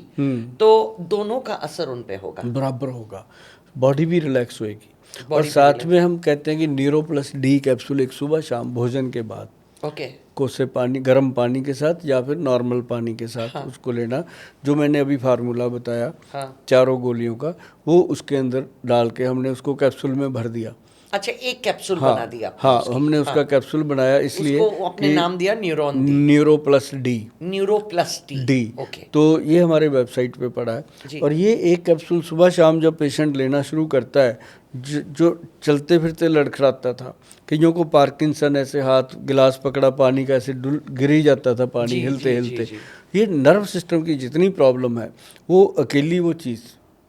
Speaker 1: तो दोनों का असर उन पे होगा,
Speaker 2: बराबर होगा, बॉडी भी रिलैक्स होएगी। और साथ में हम कहते हैं कि न्यूरो प्लस डी कैप्सूल एक सुबह शाम भोजन के बाद,
Speaker 1: ओके,
Speaker 2: कोसे पानी, गर्म पानी के साथ या फिर नॉर्मल पानी के साथ उसको लेना। जो मैंने अभी फार्मूला बताया, चारों गोलियों का, वो उसके अंदर डाल के हमने उसको कैप्सूल में भर दिया।
Speaker 1: अच्छा, एक कैप्सूल बना दिया आपने
Speaker 2: हाँ, हमने उसका कैप्सूल बनाया इसलिए
Speaker 1: उसको अपने नाम दिया
Speaker 2: न्यूरो प्लस डी।
Speaker 1: ओके।
Speaker 2: तो ये हमारे वेबसाइट पे पड़ा है। और ये एक कैप्सूल सुबह शाम जब पेशेंट लेना शुरू करता है, जो चलते फिरते लड़खड़ाता था, कईयों को पार्किंसन, ऐसे हाथ गिलास पकड़ा पानी का ऐसे गिर ही जाता था पानी हिलते हिलते, ये नर्व सिस्टम की जितनी प्रॉब्लम है वो अकेली वो चीज़,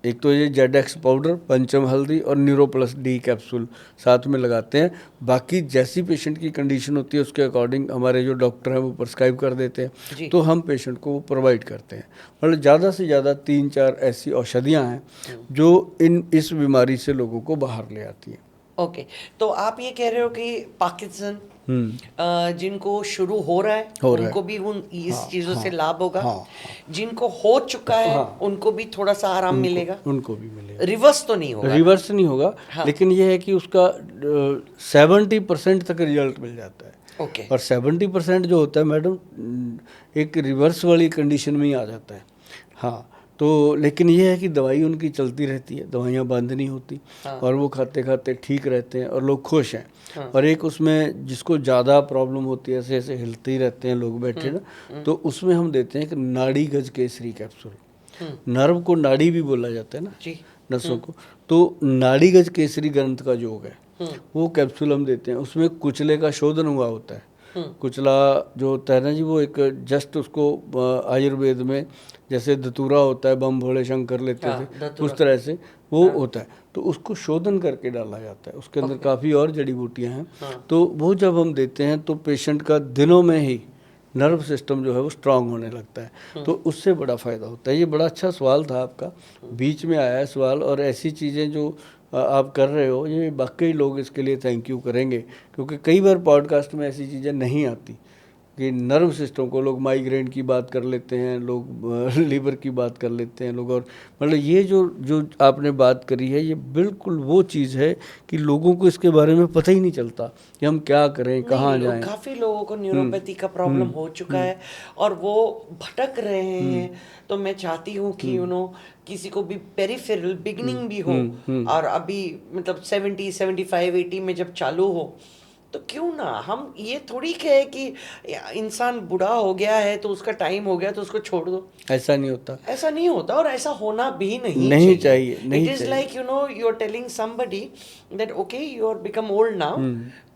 Speaker 2: एक तो ये ZX पाउडर, पंचम हल्दी और न्यूरो प्लस डी कैप्सूल साथ में लगाते हैं। बाकी जैसी पेशेंट की कंडीशन होती है उसके अकॉर्डिंग हमारे जो डॉक्टर हैं वो प्रिस्क्राइब कर देते हैं, तो हम पेशेंट को वो प्रोवाइड करते हैं। मतलब ज़्यादा से ज़्यादा 3-4 ऐसी औषधियाँ हैं जो इस बीमारी से लोगों को बाहर ले आती हैं।
Speaker 1: ओके, तो आप ये कह रहे हो कि पार्किंसन जिनको शुरू हो रहा है उनको भी उन इस चीज़ों से लाभ होगा, जिनको हो चुका है उनको भी थोड़ा सा आराम मिलेगा,
Speaker 2: उनको भी मिलेगा।
Speaker 1: रिवर्स तो नहीं होगा,
Speaker 2: रिवर्स नहीं होगा, लेकिन यह है कि उसका 70% तक रिजल्ट मिल जाता है।
Speaker 1: ओके।
Speaker 2: और 70% जो होता है मैडम, एक रिवर्स वाली कंडीशन में ही आ जाता है। हाँ, तो लेकिन ये है कि दवाई उनकी चलती रहती है, दवाइयाँ बंद नहीं होती, और वो खाते खाते ठीक रहते हैं और लोग खुश हैं। और एक उसमें जिसको ज़्यादा प्रॉब्लम होती है, ऐसे ऐसे हिलते ही रहते हैं लोग बैठे ना, तो उसमें हम देते हैं कि नाड़ी गज केसरी कैप्सूल। नर्व को नाड़ी भी बोला जाता है ना, नसों को, तो नाड़ी गज केसरी ग्रंथ का योग है, वो कैप्सूल हम देते हैं। उसमें कुचले का शोधन हुआ होता है। कुचला जो होता है ना जी, वो एक जस्ट उसको आयुर्वेद में जैसे धतूरा होता है, बम भोले शंकर लेते थे, उस तरह से वो होता है, तो उसको शोधन करके डाला जाता है। उसके अंदर काफ़ी और जड़ी बूटियाँ हैं, तो वो जब हम देते हैं तो पेशेंट का दिनों में ही नर्व सिस्टम जो है वो स्ट्रांग होने लगता है, तो उससे बड़ा फ़ायदा होता है। ये बड़ा अच्छा सवाल था आपका, बीच में आया है सवाल, और ऐसी चीज़ें जो आप कर रहे हो, ये वाकई लोग इसके लिए थैंक यू करेंगे, क्योंकि कई बार पॉडकास्ट में ऐसी चीज़ें नहीं आती, कि नर्व सिस्टम को लोग माइग्रेन की बात कर लेते हैं, लोग लीवर की बात कर लेते हैं लोग, और मतलब ये जो जो आपने बात करी है ये बिल्कुल वो चीज़ है कि लोगों को इसके बारे में पता ही नहीं चलता कि हम क्या करें, कहाँ जाएं।
Speaker 1: काफी लोगों को न्यूरोपैथी का प्रॉब्लम हो चुका है और वो भटक रहे हैं। तो मैं चाहती हूँ कि किसी को भी पेरिफेरल बिगिनिंग भी हो और अभी मतलब 70 75 80 में जब चालू हो तो क्यों ना हम, ये थोड़ी है कि इंसान बूढ़ा हो गया है तो उसका टाइम हो गया तो उसको छोड़ दो।
Speaker 2: ऐसा नहीं होता,
Speaker 1: ऐसा नहीं होता और ऐसा होना भी नहीं
Speaker 2: नहीं
Speaker 1: चाहिए।
Speaker 2: चाहिए।
Speaker 1: It is like you are telling somebody that okay you are become old now,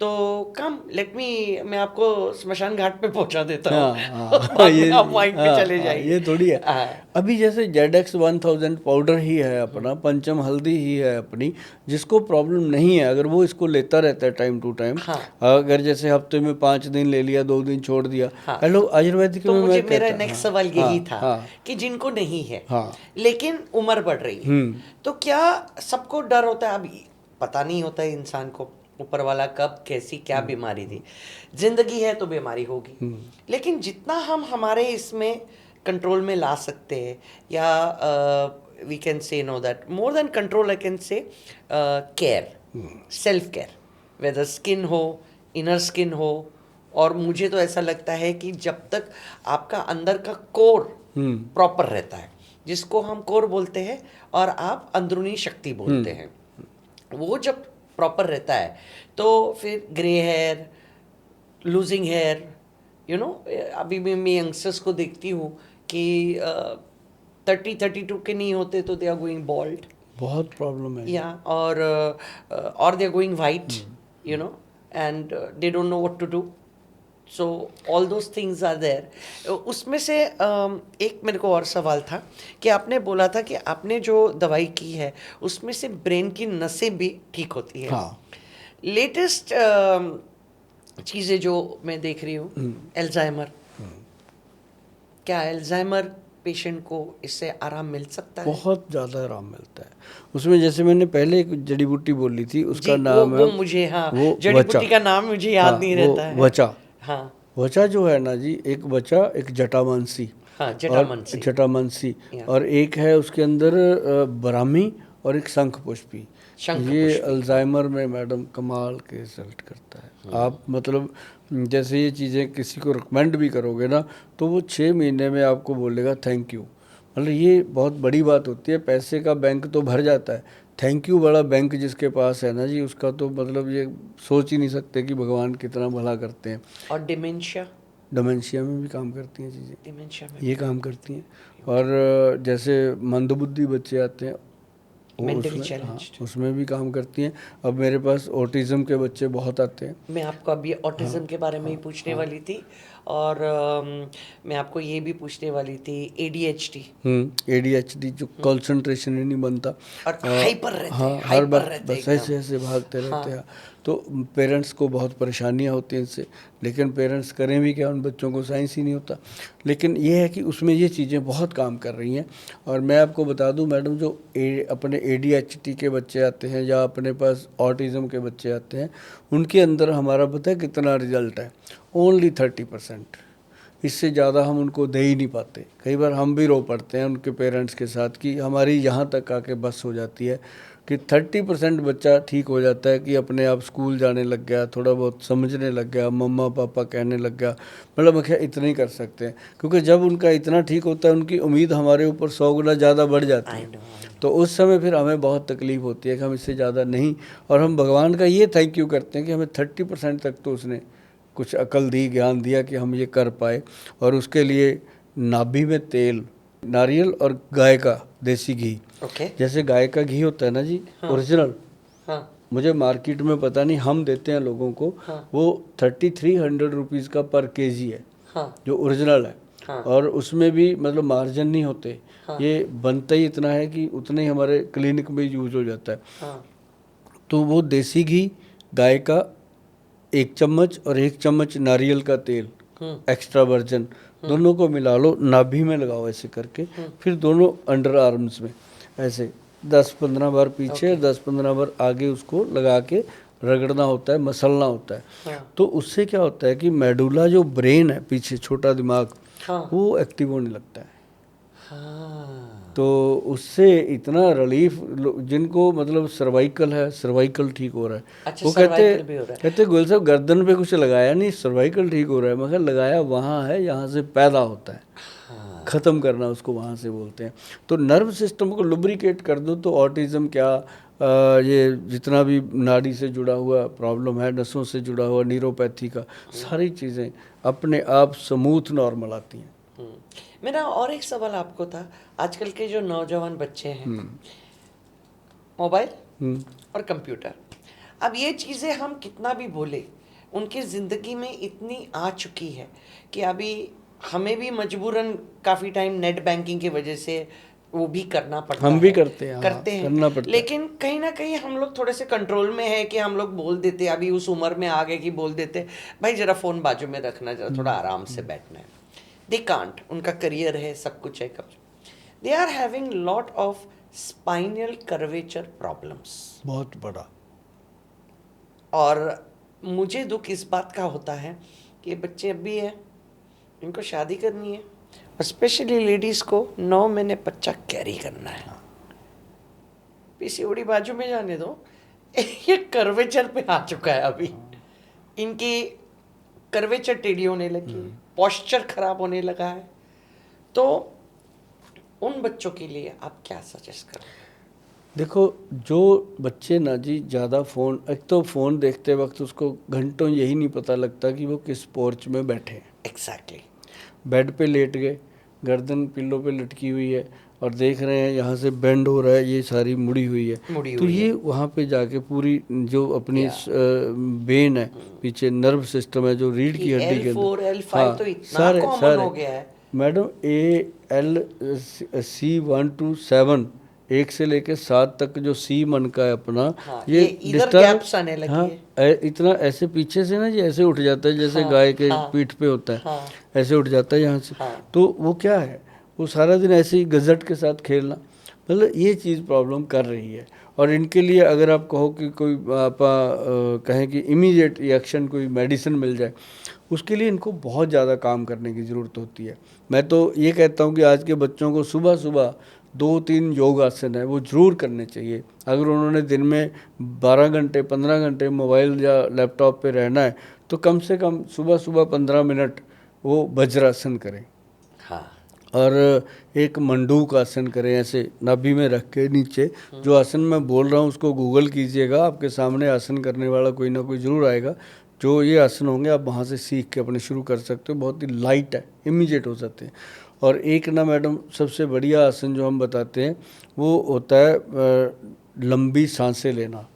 Speaker 1: तो कम लेट मी, मैं आपको स्मशान घाट पे पहुंचा देता हूँ। बाद में आप वाइन पे चले जाइए।
Speaker 2: ये थोड़ी है।
Speaker 1: हाँ।
Speaker 2: अभी जैसे ZX 1000 पाउडर ही है अपना, पंचम हल्दी ही है अपनी, जिसको प्रॉब्लम नहीं है अगर वो इसको लेता रहता है टाइम टू टाइम, अगर जैसे हफ्ते में 5 दिन ले लिया, 2 दिन छोड़ दिया, हेलो आयुर्वेदिक
Speaker 1: तो
Speaker 2: में
Speaker 1: मुझे
Speaker 2: मैं
Speaker 1: मेरा
Speaker 2: कहता-
Speaker 1: नेक्स्ट सवाल यही था
Speaker 2: हाँ,
Speaker 1: कि जिनको नहीं है
Speaker 2: हाँ,
Speaker 1: लेकिन उम्र बढ़ रही है, तो क्या सबको डर होता है? अभी पता नहीं होता है इंसान को ऊपर वाला कब कैसी क्या बीमारी दी, जिंदगी है तो बीमारी होगी, लेकिन जितना हम हमारे इसमें कंट्रोल में ला सकते हैं, या we can say no that more than control I can say care, self care, whether skin हो, इनर स्किन हो, और मुझे तो ऐसा लगता है कि जब तक आपका अंदर का कोर प्रॉपर रहता है, जिसको हम कोर बोलते हैं और आप अंदरूनी शक्ति बोलते हैं, वो जब प्रॉपर रहता है तो फिर ग्रे हेयर, लूजिंग हेयर, अभी भी मैं यंगस्टर्स को देखती हूँ कि 30-32 के नहीं होते तो दे आर गोइंग बॉल्ड,
Speaker 2: बहुत प्रॉब्लम है।
Speaker 1: या और they are going white, and they don't know what to do, so all those things are there. उसमें से एक मेरे को और सवाल था कि आपने बोला था कि आपने जो दवाई की है उसमें से ब्रेन की नसें भी ठीक होती है।
Speaker 2: हाँ।
Speaker 1: लेटेस्ट चीज़ें जो मैं देख रही हूँ, एल्जाइमर, क्या एल्जाइमर पेशेंट को इससे आराम मिल सकता है?
Speaker 2: बहुत ज़्यादा आराम मिलता है उसमें। जैसे मैंने पहले एक जड़ी बूटी बोली थी, उसका नाम है
Speaker 1: वो मुझे, हाँ,
Speaker 2: वो
Speaker 1: जड़ी बूटी का नाम मुझे याद नहीं रहता है।
Speaker 2: वचा।
Speaker 1: हाँ,
Speaker 2: वचा जो है ना जी, एक वचा, एक जटामांसी,
Speaker 1: हाँ,
Speaker 2: जटामांसी, और एक है उसके अंदर ब्राह्मी, और एक शंख पुष्पी। ये अल्जाइमर में मैडम कमाल के रिजल्ट करता है। आप मतलब जैसे ये चीज़ें किसी को रिकमेंड भी करोगे ना तो वो 6 महीने में आपको बोलेगा थैंक यू। मतलब ये बहुत बड़ी बात होती है। पैसे का बैंक तो भर जाता है, थैंक यू बड़ा बैंक जिसके पास है ना जी, उसका तो मतलब ये सोच ही नहीं सकते कि भगवान कितना भला करते हैं।
Speaker 1: और
Speaker 2: डिमेंशिया में भी काम करती हैं चीज़ें,
Speaker 1: डिमेंशिया में
Speaker 2: ये काम करती हैं। और जैसे मंदबुद्धि बच्चे आते हैं उसमें भी काम करती हैं। अब मेरे पास ऑटिज़म के बच्चे बहुत आते हैं।
Speaker 1: मैं आपको अभी ऑटिज़म के बारे में ही पूछने वाली थी, और मैं आपको ये भी पूछने वाली थी
Speaker 2: ADHD जो कंसंट्रेशन ही नहीं बनता
Speaker 1: और हाइपर रहते हैं,
Speaker 2: हर बार बस ऐसे भागते रहते हैं। तो पेरेंट्स को बहुत परेशानियां होती हैं इससे, लेकिन पेरेंट्स करें भी क्या, उन बच्चों को साइंस ही नहीं होता। लेकिन ये है कि उसमें ये चीज़ें बहुत काम कर रही हैं। और मैं आपको बता दूं मैडम, जो अपने ADHD के बच्चे आते हैं या अपने पास ऑटिज़म के बच्चे आते हैं, उनके अंदर हमारा पता है कितना रिजल्ट है? ओनली 30%। इससे ज़्यादा हम उनको दे ही नहीं पाते। कई बार हम भी रो पड़ते हैं उनके पेरेंट्स के साथ कि हमारी यहाँ तक आके बस हो जाती है कि 30% बच्चा ठीक हो जाता है कि अपने आप स्कूल जाने लग गया, थोड़ा बहुत समझने लग गया, मम्मा पापा कहने लग गया। मतलब क्या इतना ही कर सकते हैं, क्योंकि जब उनका इतना ठीक होता है उनकी उम्मीद हमारे ऊपर 100 गुना ज़्यादा बढ़ जाती है। तो उस समय फिर हमें बहुत तकलीफ़ होती है कि हम इससे ज़्यादा नहीं, और हम भगवान का ये थैंक यू करते हैं कि हमें 30% तक तो उसने कुछ अकल दी, ज्ञान दिया कि हम ये कर पाए। और उसके लिए नाभि में तेल, नारियल और गाय का देसी घी, जैसे गाय का घी होता है ना जी, ओरिजिनल, मुझे मार्केट में पता नहीं, हम देते हैं लोगों को, वो 3300 रुपीज़ का पर केजी है, जो ओरिजिनल है। और उसमें भी मतलब मार्जिन नहीं होते, ये बनता ही इतना है कि उतने ही हमारे क्लिनिक में यूज हो जाता है। तो वो देसी घी, गाय का 1 चम्मच और 1 चम्मच नारियल का तेल एक्स्ट्रा वर्जन, दोनों को मिला लो, नाभि में लगाओ ऐसे करके, फिर दोनों अंडर आर्म्स में ऐसे 10-15 बार पीछे, 10-15 बार आगे उसको लगा के रगड़ना होता है, मसलना होता है।
Speaker 1: हाँ।
Speaker 2: तो उससे क्या होता है कि मेडुला जो ब्रेन है, पीछे छोटा दिमाग,
Speaker 1: हाँ।
Speaker 2: वो एक्टिव होने लगता है।
Speaker 1: हाँ।
Speaker 2: तो उससे इतना रिलीफ, जिनको मतलब सर्वाइकल है, सर्वाइकल ठीक हो रहा है।
Speaker 1: अच्छा,
Speaker 2: वो
Speaker 1: सर्वाइकल भी हो रहा है।
Speaker 2: कहते गोयल साहब गर्दन पे कुछ लगाया नहीं, सर्वाइकल ठीक हो रहा है। मगर लगाया वहाँ है, यहाँ से पैदा होता है,
Speaker 1: हाँ।
Speaker 2: ख़त्म करना उसको वहाँ से बोलते हैं। तो नर्व सिस्टम को लुब्रिकेट कर दो तो ऑटिज़म क्या, ये जितना भी नाड़ी से जुड़ा हुआ प्रॉब्लम है, नसों से जुड़ा हुआ, न्यूरोपैथी का, सारी चीज़ें अपने आप स्मूथ नॉर्मल आती हैं।
Speaker 1: मेरा और एक सवाल आपको था, आजकल के जो नौजवान बच्चे हैं, मोबाइल और कंप्यूटर, अब ये चीज़ें हम कितना भी बोले, उनकी ज़िंदगी में इतनी आ चुकी है कि अभी हमें भी मजबूरन काफ़ी टाइम नेट बैंकिंग की वजह से वो भी करना पड़ता है।
Speaker 2: हम भी करते हैं, हाँ,
Speaker 1: करते
Speaker 2: करना
Speaker 1: हैं,
Speaker 2: पड़ता है।
Speaker 1: लेकिन कहीं ना कहीं हम लोग थोड़े से कंट्रोल में है कि हम लोग बोल देते, अभी उस उम्र में आ गए कि बोल देते भाई जरा फ़ोन बाजू में रखना, जरा थोड़ा आराम से बैठना है। दे कांट, उनका करियर है, सब कुछ है, कब they are having lot of spinal curvature problems.
Speaker 2: बहुत बड़ा।
Speaker 1: और मुझे दुख इस बात का होता है कि बच्चे अब भी हैं, इनको शादी करनी है, और स्पेशली लेडीज़ को 9 महीने बच्चा कैरी करना है। पीसीओडी बाजू में जाने दो, ये कर्वेचर पे आ चुका है अभी। इनकी कर्वेचर टेढ़ी होने लगी, पोस्चर खराब होने लगा है। तो उन बच्चों के लिए आप क्या सजेस्ट करोगे?
Speaker 2: देखो, जो बच्चे ना जी ज़्यादा फ़ोन, एक तो फ़ोन देखते वक्त उसको घंटों यही नहीं पता लगता कि वो किस पोर्च में बैठे हैं।
Speaker 1: एग्जैक्टली।
Speaker 2: बेड पे लेट गए, गर्दन पिल्लो पे लटकी हुई है और देख रहे हैं यहाँ से बेंड हो रहा है, ये सारी मुड़ी हुई है।
Speaker 1: मुड़ी
Speaker 2: तो
Speaker 1: हुई
Speaker 2: ये
Speaker 1: है।
Speaker 2: वहाँ पे जाके पूरी जो अपनी बेन है, पीछे नर्व सिस्टम है जो रीढ़ की हड्डी के
Speaker 1: L4,
Speaker 2: अंदर,
Speaker 1: L5 तो इतना कॉमन हो गया है।
Speaker 2: मैडम ALC1 to 7, 1 से लेके 7 तक जो सी मन का है अपना,
Speaker 1: हाँ,
Speaker 2: ये
Speaker 1: ये इधर गैप्स आने लगी
Speaker 2: हाँ,
Speaker 1: है।
Speaker 2: इतना ऐसे पीछे से ना जी ऐसे उठ जाता है, जैसे
Speaker 1: हाँ,
Speaker 2: गाय के
Speaker 1: हाँ,
Speaker 2: पीठ पे होता है,
Speaker 1: हाँ,
Speaker 2: ऐसे उठ जाता है यहाँ से।
Speaker 1: हाँ।
Speaker 2: तो वो क्या है, वो सारा दिन ऐसे ही गजट के साथ खेलना, मतलब ये चीज़ प्रॉब्लम कर रही है। और इनके लिए अगर आप कहो कि कोई आप कहें कि इमीडिएट रिएक्शन, कोई मेडिसिन मिल जाए, उसके लिए इनको बहुत ज़्यादा काम करने की ज़रूरत होती है। मैं तो ये कहता हूँ कि आज के बच्चों को सुबह सुबह 2-3 योग आसन है वो ज़रूर करने चाहिए। अगर उन्होंने दिन में 12 घंटे 15 घंटे मोबाइल या लैपटॉप पे रहना है, तो कम से कम सुबह सुबह 15 मिनट वो वज्रासन करें।
Speaker 1: हाँ।
Speaker 2: और एक मंडूक आसन करें, ऐसे नाभि में रख के नीचे। जो आसन मैं बोल रहा हूँ उसको गूगल कीजिएगा, आपके सामने आसन करने वाला कोई ना कोई ज़रूर आएगा। जो ये आसन होंगे आप वहाँ से सीख के अपने शुरू कर सकते हो, बहुत ही लाइट है, इमीडिएट हो जाते हैं। और एक ना मैडम सबसे बढ़िया आसन जो हम बताते हैं वो होता है लंबी सांसें लेना।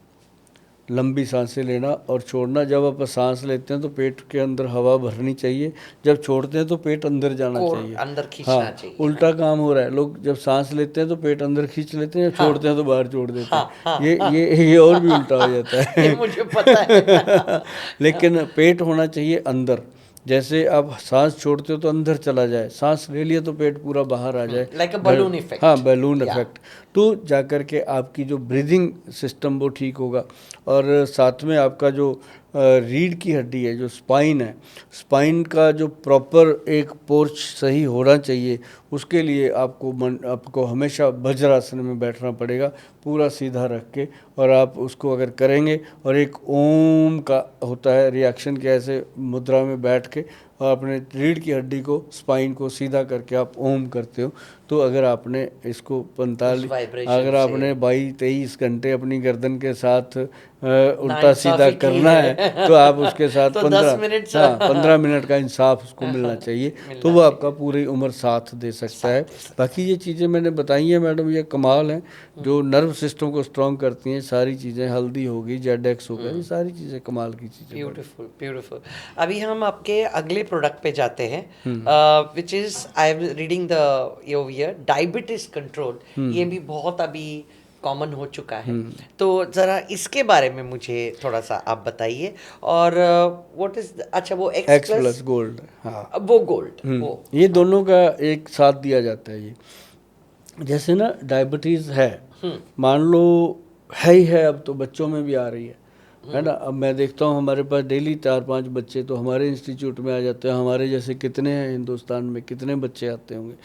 Speaker 2: लंबी सांसें लेना और छोड़ना। जब आप सांस लेते हैं तो पेट के अंदर हवा भरनी चाहिए, जब छोड़ते हैं तो पेट अंदर जाना चाहिए,
Speaker 1: अंदर खींचना चाहिए।
Speaker 2: उल्टा काम हो रहा है। लोग जब सांस लेते हैं तो पेट अंदर खींच लेते हैं, छोड़ते हैं तो बाहर छोड़ देते हैं। ये और भी उल्टा हो जाता है।
Speaker 1: ये मुझे पता है।
Speaker 2: लेकिन पेट होना चाहिए अंदर। जैसे आप सांस छोड़ते हो तो अंदर चला जाए, सांस ले लिया तो पेट पूरा बाहर आ जाए,
Speaker 1: लाइक अ बलून इफेक्ट।
Speaker 2: हाँ, बैलून इफेक्ट। तो जाकर के आपकी जो ब्रीदिंग सिस्टम वो ठीक होगा। और साथ में आपका जो रीढ़ की हड्डी है, जो स्पाइन है, स्पाइन का जो प्रॉपर एक पोर्च सही होना चाहिए, उसके लिए आपको हमेशा वज्रासन में बैठना पड़ेगा, पूरा सीधा रख के। और आप उसको अगर करेंगे, और एक ओम का होता है रिएक्शन के, ऐसे मुद्रा में बैठ के और अपने रीढ़ की हड्डी को, स्पाइन को सीधा करके आप ओम करते हो, तो अगर आपने इसको 45, अगर आपने 22-23 घंटे अपनी गर्दन के साथ उल्टा सीधा करना है, तो आप उसके साथ
Speaker 1: तो
Speaker 2: 15 मिनट का इंसाफ उसको मिलना चाहिए, तो वो आपका पूरी उम्र साथ दे सकता है। बाकी ये चीज़ें मैंने बताई हैं मैडम, ये कमाल हैं, जो नर्व सिस्टम को स्ट्रॉन्ग करती हैं। सारी चीज़ें, हल्दी होगी, जेडेक्स होगा, ये सारी चीज़ें कमाल की चीज़ें।
Speaker 1: Beautiful, beautiful. अभी हम आपके अगले प्रोडक्ट पे जाते हैं, which is I am reading the year diabetes control. ये भी बहुत अभी कॉमन हो चुका है, तो ज़रा इसके बारे में मुझे थोड़ा सा आप बताइए। और व्हाट इज, अच्छा वो
Speaker 2: एक्स प्लस गोल्ड, हाँ,
Speaker 1: वो गोल्ड, वो
Speaker 2: ये दोनों का एक साथ दिया जाता है। ये जैसे ना डायबिटीज़ है, मान लो है ही है, अब तो बच्चों में भी आ रही है, है ना। अब मैं देखता हूँ हमारे पास डेली 4-5 बच्चे तो हमारे इंस्टीट्यूट में आ जाते हैं। हमारे जैसे कितने हैं हिंदुस्तान में, कितने बच्चे आते होंगे।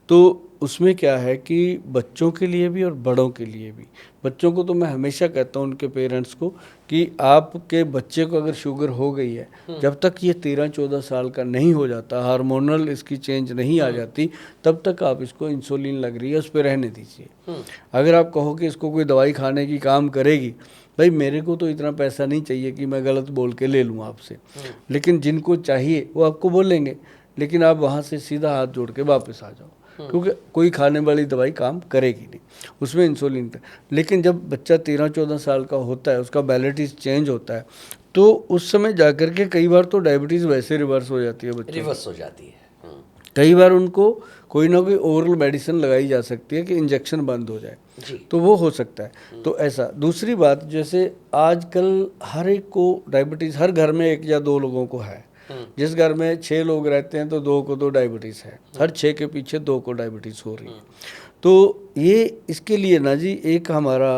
Speaker 2: तो उसमें क्या है कि बच्चों के लिए भी और बड़ों के लिए भी, बच्चों को तो मैं हमेशा कहता हूँ उनके पेरेंट्स को कि आपके बच्चे को अगर शुगर हो गई है, जब तक ये 13-14 साल का नहीं हो जाता, हार्मोनल इसकी चेंज नहीं आ जाती, तब तक आप इसको इंसुलिन लग रही है उस पर रहने दीजिए। अगर आप कहो कि इसको कोई दवाई खाने की काम करेगी, भाई मेरे को तो इतना पैसा नहीं चाहिए कि मैं गलत बोल के ले लूँ आपसे, लेकिन जिनको चाहिए वो आपको बोलेंगे, लेकिन आप वहाँ से सीधा हाथ जोड़ के वापस आ जाओ, क्योंकि कोई खाने वाली दवाई काम करेगी नहीं, उसमें इंसुलिन का। लेकिन जब बच्चा 13-14 साल का होता है, उसका बैलेटिस चेंज होता है, तो उस समय जाकर के कई बार तो डायबिटीज़ वैसे रिवर्स हो जाती है बच्चों
Speaker 1: रिवर्स हो जाती है।
Speaker 2: कई बार उनको कोई ना कोई ओरल मेडिसिन लगाई जा सकती है कि इंजेक्शन बंद हो जाए, तो वो हो सकता है। तो ऐसा। दूसरी बात, जैसे आजकल हर एक को डायबिटीज़, हर घर में 1 या 2 लोगों को है। जिस घर में 6 लोग रहते हैं तो 2 को तो डायबिटीज़ है, हर 6 के पीछे 2 को डायबिटीज़ हो रही है। तो ये इसके लिए ना जी एक हमारा,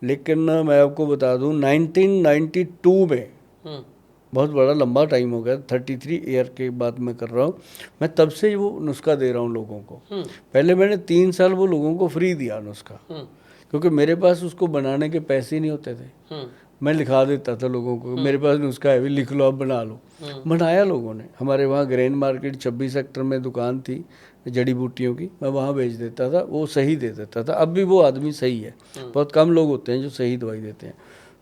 Speaker 2: लेकिन मैं आपको बता दूं 1992 में, बहुत बड़ा लंबा टाइम हो गया, 33 ईयर के बाद मैं कर रहा हूँ, मैं तब से वो नुस्खा दे रहा हूँ लोगों को। पहले मैंने 3 साल वो लोगों को फ्री दिया नुस्खा, क्योंकि मेरे पास उसको बनाने के पैसे नहीं होते थे। मैं लिखा देता था लोगों को, मेरे पास नुस्खा है भी, लिख लो, आप बना लो। बनाया लोगों ने। हमारे वहाँ ग्रेन मार्केट 26 सेक्टर में दुकान थी जड़ी बूटियों की, मैं वहाँ बेच देता था, वो सही दे देता था। अब भी वो आदमी सही है, बहुत कम लोग होते हैं जो सही दवाई देते हैं,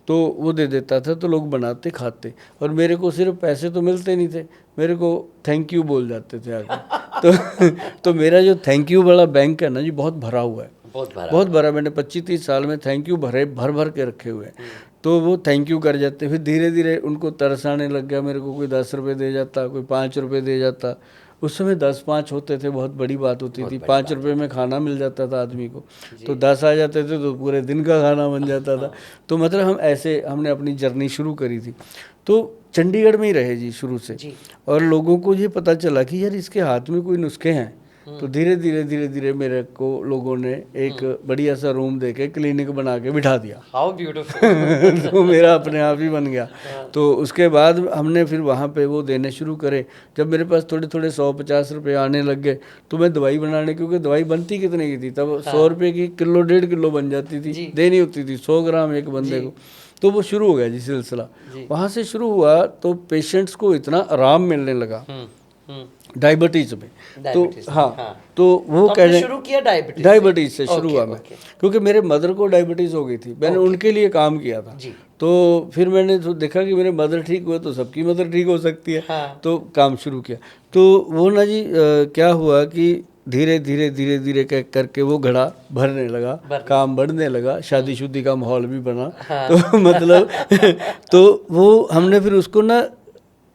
Speaker 2: तो वो दे देता था, तो लोग बनाते खाते। और मेरे को सिर्फ पैसे तो मिलते नहीं थे, मेरे को थैंक यू बोल जाते थे आगे। तो मेरा जो थैंक यू वाला बैंक है ना जी, बहुत भरा हुआ है, बहुत भरा। मैंने 25-30 साल में थैंक यू भर के रखे हुए हैं। तो वो थैंक यू कर जाते, फिर धीरे धीरे उनको तरस आने लग गया। मेरे को कोई 10 रुपये दे जाता, कोई 5 रुपये दे जाता। उस समय 10-5 होते थे, बहुत बड़ी बात होती थी। 5 रुपये में खाना मिल जाता था आदमी को, तो 10 आ जाते थे तो पूरे दिन का खाना बन जाता था। तो मतलब हम ऐसे, हमने अपनी जर्नी शुरू करी थी। तो चंडीगढ़ में ही रहे जी शुरू से, और लोगों को ये पता चला कि यार इसके हाथ में कोई नुस्खे हैं। तो धीरे धीरे मेरे को लोगों ने एक बढ़िया सा रूम देके क्लिनिक बना के बिठा दिया।
Speaker 1: How beautiful.
Speaker 2: तो मेरा अपने आप ही बन गया। तो उसके बाद हमने फिर वहाँ पे वो देने शुरू करे। जब मेरे पास थोड़े 100-50 रुपये आने लग गए, तो मैं दवाई बनाने, क्योंकि दवाई बनती कितने की थी तब, 100 रुपये की किलो 1.5 किलो बन जाती थी, देनी होती थी 100 ग्राम एक बंदे को। तो वो शुरू हो गया जी सिलसिला। वहाँ से शुरू हुआ तो पेशेंट्स को इतना आराम मिलने लगा डायबिटीज में। तो हाँ, तो वो कह रहे
Speaker 1: शुरू किया
Speaker 2: डायबिटीज से शुरू हुआ मैं, क्योंकि मेरे मदर को डायबिटीज हो गई थी, मैंने उनके लिए काम किया था। तो फिर मैंने तो देखा कि मेरे मदर ठीक हुए तो सबकी मदर ठीक हो सकती है। तो काम शुरू किया। तो वो ना जी क्या हुआ कि धीरे धीरे करके वो घड़ा भरने लगा, काम बढ़ने लगा, शादीशुदी का माहौल भी बना। तो मतलब तो वो हमने फिर उसको ना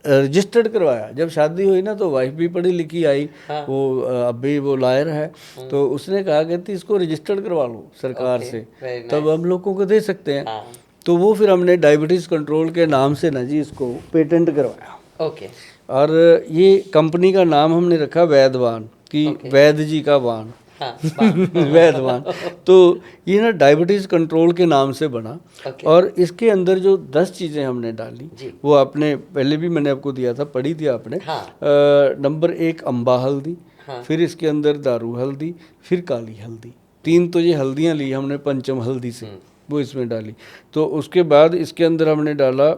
Speaker 2: रजिस्टर्ड करवाया। जब शादी हुई ना, तो वाइफ भी पढ़ी लिखी आई, वो अभी वो लॉयर है। तो उसने कहा कि इसको रजिस्टर्ड करवा लो सरकार से, तब हम लोगों को दे सकते हैं। तो वो फिर हमने डायबिटीज कंट्रोल के नाम से ना जी इसको पेटेंट करवाया। और ये कंपनी का नाम हमने रखा वैदवान, कि वैद जी का वान। वैदवान। तो ये ना डायबिटीज कंट्रोल के नाम से बना। और इसके अंदर जो 10 चीज़ें हमने डाली, वो आपने पहले भी मैंने आपको दिया था, पढ़ी थी आपने। नंबर 1 अम्बा हल्दी, फिर इसके अंदर दारू हल्दी, फिर काली हल्दी। 3 तो ये हल्दियाँ ली हमने पंचम हल्दी से, वो इसमें डाली। तो उसके बाद इसके अंदर हमने डाला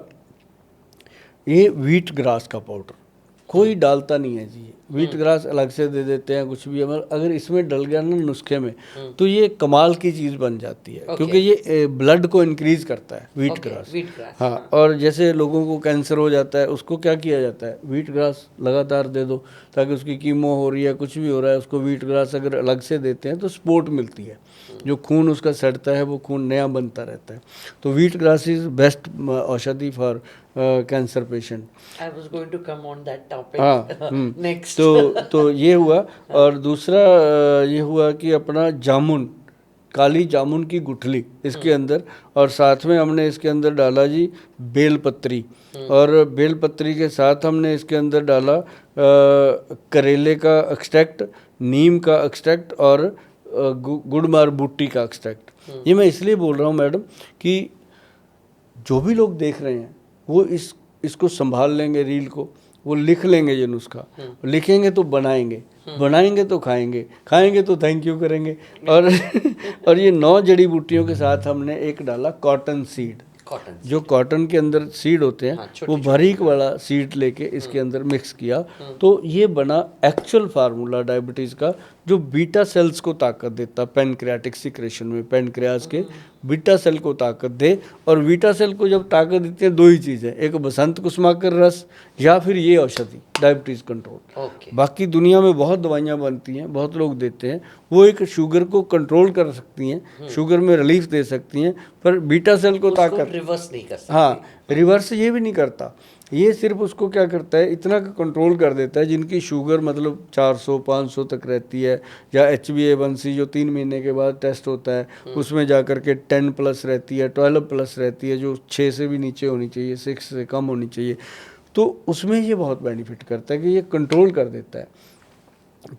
Speaker 2: ये व्हीट ग्रास का पाउडर। कोई डालता नहीं है जी, व्हीट ग्रास अलग से दे देते हैं कुछ भी। अगर इसमें डल गया ना नुस्खे में, तो ये कमाल की चीज़ बन जाती है, क्योंकि ये ब्लड को इंक्रीज करता है व्हीट ग्रास। हाँ, और जैसे लोगों को कैंसर हो जाता है, उसको क्या किया जाता है, व्हीट ग्रास लगातार दे दो, ताकि उसकी कीमो हो रही है, कुछ भी हो रहा है, उसको व्हीट ग्रास अगर अलग से देते हैं तो सपोर्ट मिलती है, जो खून उसका सड़ता है वो खून नया बनता रहता है। तो व्हीट ग्रास इज बेस्ट औषधि for cancer patient.
Speaker 1: I was going to come on that topic next।
Speaker 2: तो ये हुआ। और दूसरा ये हुआ कि अपना जामुन, काली जामुन की गुठली इसके अंदर, और साथ में हमने इसके अंदर डाला जी बेलपत्री। और बेलपत्री के साथ हमने इसके अंदर डाला करेले का एक्सट्रैक्ट, नीम का एक्सट्रैक्ट, और गुड़मार बूटी का एक्सट्रैक्ट। ये मैं इसलिए बोल रहा हूँ मैडम कि जो भी लोग देख रहे हैं वो इसको संभाल लेंगे, रील को, वो लिख लेंगे ये नुस्खा, लिखेंगे तो बनाएंगे, बनाएंगे तो खाएंगे, खाएंगे तो थैंक यू करेंगे। और और ये 9 जड़ी बूटियों के साथ हमने एक डाला कॉटन सीड।
Speaker 1: कॉटन
Speaker 2: जो कॉटन के अंदर सीड होते हैं,
Speaker 1: हाँ,
Speaker 2: वो बारीक वाला सीड लेके इसके अंदर मिक्स किया, तो ये बना एक्चुअल फार्मूला डायबिटीज़ का, जो बीटा सेल्स को ताकत देता, पैनक्रियाटिक सिक्रेशन में पैनक्रियाज के बीटा सेल को ताकत दे। और बीटा सेल को जब ताकत देती है 2 ही चीज़ें, एक बसंत कुसुमाकर रस या फिर ये औषधि डायबिटीज़ कंट्रोल।
Speaker 1: ओके।
Speaker 2: बाकी दुनिया में बहुत दवाइयाँ बनती हैं, बहुत लोग देते हैं, वो एक शुगर को कंट्रोल कर सकती हैं, शुगर में रिलीफ दे सकती हैं, पर बीटा सेल को
Speaker 1: उसको
Speaker 2: ताकत,
Speaker 1: रिवर्स नहीं कर सकते।
Speaker 2: हाँ, रिवर्स ये भी नहीं करता। ये सिर्फ उसको क्या करता है, इतना कंट्रोल कर देता है जिनकी शुगर मतलब 400-500 तक रहती है, या HbA1c जो 3 महीने के बाद टेस्ट होता है उसमें जा कर के 10 प्लस रहती है, 12 प्लस रहती है, जो 6 से भी नीचे होनी चाहिए, 6 से कम होनी चाहिए। तो उसमें ये बहुत बेनिफिट करता है कि ये कंट्रोल कर देता है।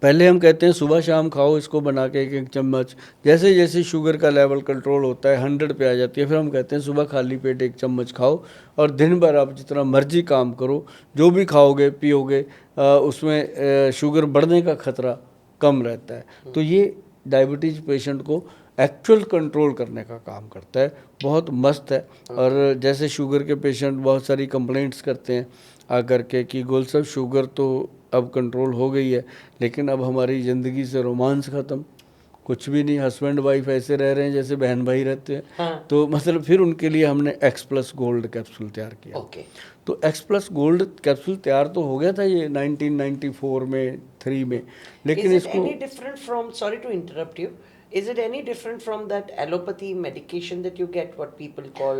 Speaker 2: पहले हम कहते हैं सुबह शाम खाओ इसको बना के 1-1 चम्मच, जैसे जैसे शुगर का लेवल कंट्रोल होता है 100 पे आ जाती है, फिर हम कहते हैं सुबह खाली पेट 1 चम्मच खाओ, और दिन भर आप जितना मर्जी काम करो, जो भी खाओगे पियोगे उसमें शुगर बढ़ने का खतरा कम रहता है। तो ये डायबिटीज़ पेशेंट को एक्चुअल कंट्रोल करने का काम करता है, बहुत मस्त है। और जैसे शुगर के पेशेंट बहुत सारी कंप्लेंट्स करते हैं आकर के कि गोल साहब शुगर तो अब कंट्रोल हो गई है, लेकिन अब हमारी ज़िंदगी से रोमांस ख़त्म, कुछ भी नहीं, हस्बैंड वाइफ ऐसे रह रहे हैं जैसे बहन भाई रहते हैं।
Speaker 1: हाँ।
Speaker 2: तो मतलब फिर उनके लिए हमने X+ गोल्ड कैप्सूल तैयार किया।
Speaker 1: ओके।
Speaker 2: तो X+ गोल्ड कैप्सूल तैयार तो हो गया था ये 1994 में 3 में, लेकिन
Speaker 1: Is it
Speaker 2: इसको
Speaker 1: any different from, sorry to interrupt you, is it any different from that allopathy medication that you get, what people call,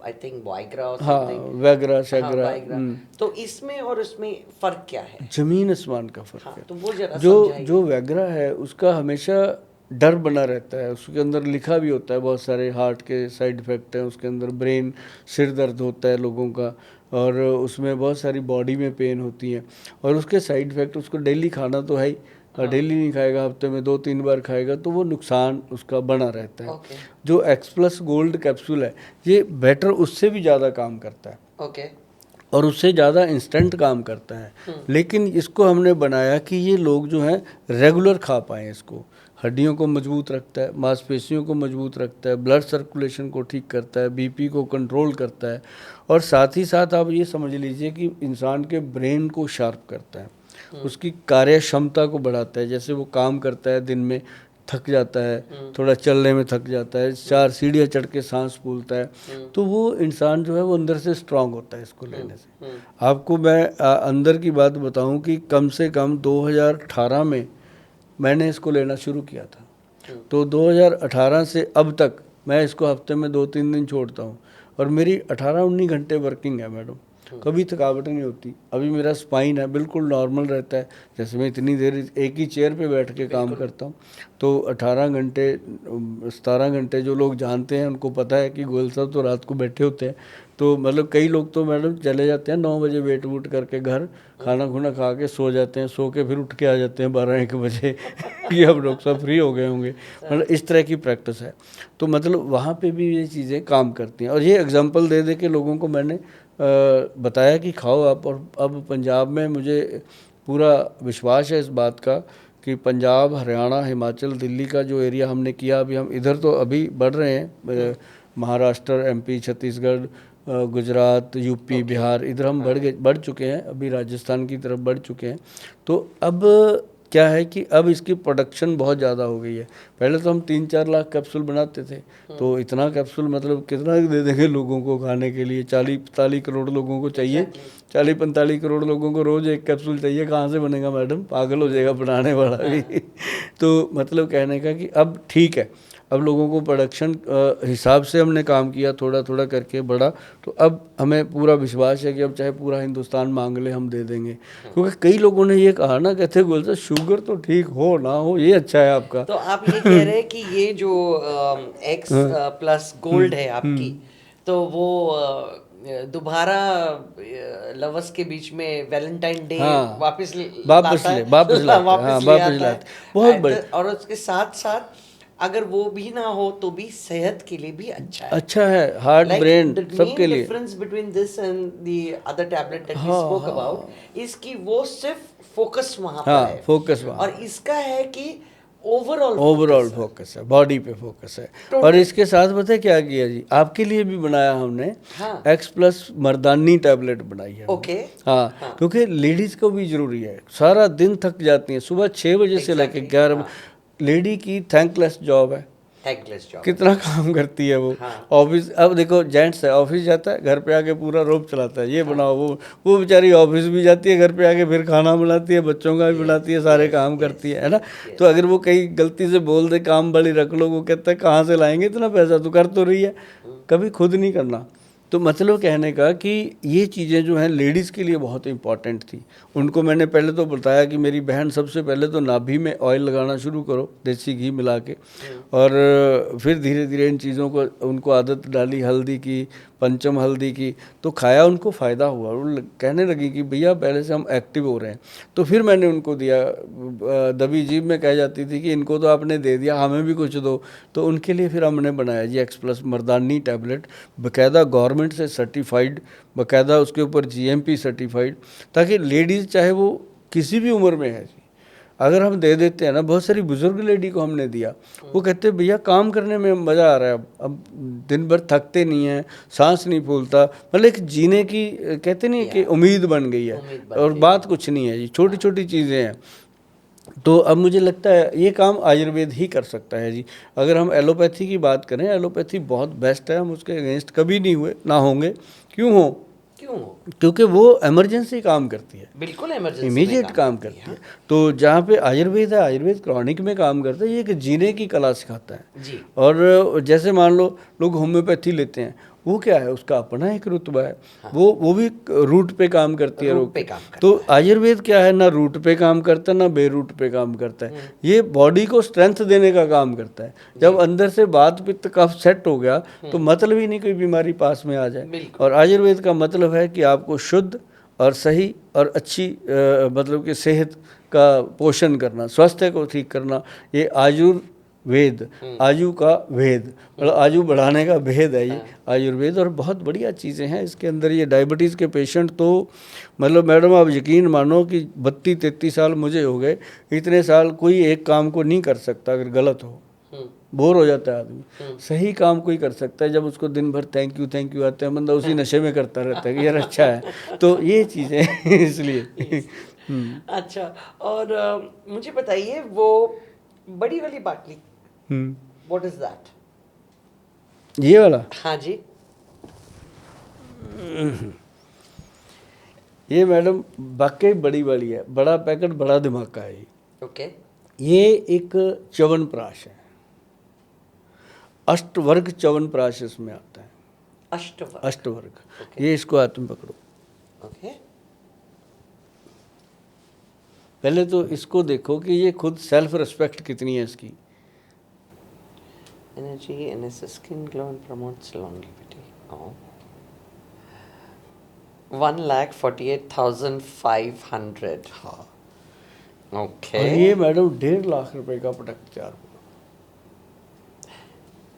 Speaker 1: I think Viagra or
Speaker 2: हाँ,
Speaker 1: something?
Speaker 2: वैगरा
Speaker 1: हाँ,
Speaker 2: शैगरा,
Speaker 1: Viagra। तो इसमें और उसमें फर्क क्या है?
Speaker 2: जमीन आसमान का फर्क
Speaker 1: हाँ,
Speaker 2: है।
Speaker 1: तो वो जरा
Speaker 2: जो
Speaker 1: समझाइए।
Speaker 2: जो वैगरा है उसका हमेशा डर बना रहता है, उसके अंदर लिखा भी होता है बहुत सारे हार्ट के साइड इफ़ेक्ट हैं, उसके अंदर ब्रेन, सिर दर्द होता है लोगों का, और उसमें बहुत सारी बॉडी में पेन होती है, और उसके साइड इफ़ेक्ट, उसको डेली खाना तो है ही, और डेली नहीं खाएगा, हफ्ते में 2-3 बार खाएगा, तो वो नुकसान उसका बना रहता है।
Speaker 1: ओके।
Speaker 2: जो X+ गोल्ड कैप्सूल है ये बेटर उससे भी ज़्यादा काम करता है,
Speaker 1: ओके।
Speaker 2: और उससे ज़्यादा इंस्टेंट काम करता है। लेकिन इसको हमने बनाया कि ये लोग जो हैं रेगुलर खा पाएँ इसको। हड्डियों को मजबूत रखता है, मांसपेशियों को मजबूत रखता है, ब्लड सर्कुलेशन को ठीक करता है, बीपी को कंट्रोल करता है, और साथ ही साथ आप ये समझ लीजिए कि इंसान के ब्रेन को शार्प करता है, उसकी कार्य क्षमता को बढ़ाता है। जैसे वो काम करता है दिन में, थक जाता है, थोड़ा चलने में थक जाता है, 4 सीढ़ियाँ चढ़ के सांस फूलता है, तो वो इंसान जो है वो अंदर से स्ट्रांग होता है इसको लेने से। आपको मैं अंदर की बात बताऊं कि कम से कम 2018 में मैंने इसको लेना शुरू किया था, तो 2018 से अब तक मैं इसको हफ्ते में 2-3 दिन छोड़ता हूँ, और मेरी 18-19 घंटे वर्किंग है मैडम, कभी थकावट नहीं होती। अभी मेरा स्पाइन है बिल्कुल नॉर्मल रहता है, जैसे मैं इतनी देर एक ही चेयर पे बैठ के काम करता हूँ, तो 18 घंटे 17 घंटे जो लोग जानते हैं उनको पता है कि गोयल साहब तो रात को बैठे होते हैं। तो मतलब कई लोग तो मैडम चले जाते हैं 9 बजे वेट वूट करके घर, खाना खुना खा के सो जाते हैं, सो के फिर उठ के आ जाते हैं 12-1 बजे कि अब डॉक्टर साहब फ्री हो गए होंगे, मतलब इस तरह की प्रैक्टिस है। तो मतलब वहाँ पे भी ये चीज़ें काम करती हैं, और ये एग्जांपल दे दे के लोगों को मैंने बताया कि खाओ आप। और अब पंजाब में मुझे पूरा विश्वास है इस बात का कि पंजाब, हरियाणा, हिमाचल, दिल्ली का जो एरिया हमने किया, अभी हम इधर तो अभी बढ़ रहे हैं, महाराष्ट्र, MP, छत्तीसगढ़, गुजरात, यूपी, बिहार, इधर हम बढ़ चुके हैं, अभी राजस्थान की तरफ बढ़ चुके हैं। तो अब क्या है कि अब इसकी प्रोडक्शन बहुत ज़्यादा हो गई है। पहले तो हम 3-4 लाख कैप्सूल बनाते थे, तो इतना कैप्सूल मतलब कितना दे देंगे लोगों को खाने के लिए, 40-45 करोड़ लोगों को चाहिए, 40-45 करोड़ लोगों को रोज़ 1 कैप्सूल चाहिए, कहाँ से बनेगा मैडम, पागल हो जाएगा बनाने वाला भी। तो मतलब कहने का कि अब ठीक है, अब लोगों को प्रोडक्शन हिसाब से हमने काम किया, थोड़ा थोड़ा करके बढ़ा, तो अब हमें पूरा विश्वास है कि अब चाहे पूरा हिंदुस्तान मांग ले हम दे देंगे। क्योंकि कई लोगों ने ये कहा ना, कहते गोल साहब शुगर तो ठीक हो ना हो ये अच्छा है आपका।
Speaker 1: तो आप ये कह रहे हैं कि ये जो X+ गोल्ड है आपकी, तो वो दोबारा लवर्स के बीच में वैलेंटाइन डे
Speaker 2: हाँ,
Speaker 1: वापस
Speaker 2: वापस लाते हैं, हाँ, वापस लाते हैं, बहुत बढ़िया।
Speaker 1: और उसके साथ साथ अगर वो भी ना हो तो भी सेहत के लिए भी अच्छा है।
Speaker 2: अच्छा है, हार्ट ब्रेन सबके लिए।
Speaker 1: Difference between this and the other tablet that we spoke about is कि वो सिर्फ फोकस वहां पर
Speaker 2: हाँ,
Speaker 1: है,
Speaker 2: फोकस वहाँ
Speaker 1: और इसका है कि ओवरऑल
Speaker 2: ओवरऑल फोकस है, बॉडी पे फोकस है। और इसके साथ पता है क्या किया जी, आपके लिए भी बनाया हमने,
Speaker 1: हाँ।
Speaker 2: X+ मर्दानी टैबलेट बनाई है हमने।
Speaker 1: ओके।
Speaker 2: हाँ, क्योंकि लेडीज़ को भी ज़रूरी है, सारा दिन थक जाती हैं, सुबह 6 बजे से लेकर
Speaker 1: Exactly,
Speaker 2: 11 लेडी की थैंकलेस जॉब है,
Speaker 1: थैंकलेस जॉब।
Speaker 2: कितना काम करती है वो।
Speaker 1: हाँ।
Speaker 2: ऑफिस, अब देखो जेंट्स है, ऑफिस जाता है, घर पे आके पूरा रोब चलाता है, ये बनाओ वो बेचारी ऑफिस भी जाती है, घर पे आके फिर खाना बनाती है, बच्चों का भी बनाती है, सारे काम करती है ना। तो अगर वो कहीं गलती से बोल दे काम बड़ी रख लो, वो कहता है कहाँ से लाएंगे इतना पैसा, तू कर तो रही है, कभी खुद नहीं करना। तो मतलब कहने का कि ये चीज़ें जो हैं लेडीज़ के लिए बहुत इंपॉर्टेंट थी। उनको मैंने पहले तो बताया कि मेरी बहन सबसे पहले तो नाभि में ऑयल लगाना शुरू करो देसी घी मिला के, और फिर धीरे धीरे इन चीज़ों को उनको आदत डाली, हल्दी की, पंचम हल्दी की, तो खाया, उनको फ़ायदा हुआ। वो कहने लगी कि भैया पहले से हम एक्टिव हो रहे हैं। तो फिर मैंने उनको दिया, दबी जीभ में कह जाती थी कि इनको तो आपने दे दिया, हमें भी कुछ दो। तो उनके लिए फिर हमने बनाया जी X+ मर्दानी टैबलेट, बाकायदा गवर्नमेंट से सर्टिफाइड, बाकायदा उसके ऊपर GMP सर्टिफाइड, ताकि लेडीज़ चाहे वो किसी भी उम्र में है जी, अगर हम दे देते हैं ना, बहुत सारी बुजुर्ग लेडी को हमने दिया, वो कहते हैं भैया काम करने में मज़ा आ रहा है, अब दिन भर थकते नहीं हैं, सांस नहीं फूलता, मतलब एक जीने की कहते नहीं कि उम्मीद बन गई है, और बात कुछ नहीं है जी, छोटी छोटी चीज़ें हैं। तो अब मुझे लगता है ये काम आयुर्वेद ही कर सकता है जी। अगर हम एलोपैथी की बात करें, एलोपैथी बहुत बेस्ट है, हम उसके अगेंस्ट कभी नहीं हुए, ना होंगे। क्यों हो? क्योंकि वो इमरजेंसी काम करती है,
Speaker 1: बिल्कुल इमरजेंसी
Speaker 2: इमीडिएट काम करती है। तो जहाँ पे आयुर्वेद है, आयुर्वेद क्रॉनिक में काम करता है, ये कि जीने की कला सिखाता है
Speaker 1: जी।
Speaker 2: और जैसे मान लो लोग होम्योपैथी लेते हैं, वो क्या है, उसका अपना एक रुतबा है। हाँ। वो भी रूट पे काम करती है,
Speaker 1: रूट पे काम करता
Speaker 2: तो आयुर्वेद क्या है, ना रूट पे काम करता है, ना बेरूट पे काम करता है। ये बॉडी को स्ट्रेंथ देने का काम करता है। जब अंदर से वात पित्त कफ सेट हो गया तो मतलब ही नहीं कोई बीमारी पास में आ जाए। और आयुर्वेद का मतलब है कि आपको शुद्ध और सही और अच्छी मतलब कि सेहत का पोषण करना, स्वास्थ्य को ठीक करना, ये आयुर्वेद, आयु का वेद, मतलब आयु बढ़ाने का भेद है ये आयुर्वेद। और बहुत बढ़िया चीज़ें हैं इसके अंदर। ये डायबिटीज़ के पेशेंट तो मतलब मैडम आप यकीन मानो कि 32-33 साल मुझे हो गए, इतने साल कोई एक काम को नहीं कर सकता अगर गलत हो, बोर हो जाता है आदमी। सही काम कोई कर सकता है, जब उसको दिन भर थैंक यू आते हैं, बंदा उसी नशे में करता रहता है कि यार अच्छा है। तो ये चीज़ें इसलिए।
Speaker 1: अच्छा, और मुझे बताइए वो बड़ी वाली बाटली, व्हाट इज दैट?
Speaker 2: ये वाला?
Speaker 1: हाँ जी।
Speaker 2: ये मैडम वाकई बड़ी वाली है, बड़ा पैकेट, बड़ा धमाका है।
Speaker 1: ओके।
Speaker 2: ये एक च्यवनप्राश है, अष्टवर्ग च्यवनप्राश इसमें आता है। अष्टवर्ग। ये इसको हाथ में पकड़ो।
Speaker 1: ओके।
Speaker 2: पहले तो इसको देखो कि ये खुद सेल्फ रिस्पेक्ट कितनी है इसकी।
Speaker 1: Energy in a skin glow and promotes longevity. Oh. 1,48,500.
Speaker 2: हाँ।
Speaker 1: ओके।
Speaker 2: और ये मैडम 1.5 लाख रुपए का प्रोडक्ट तैयार हुआ।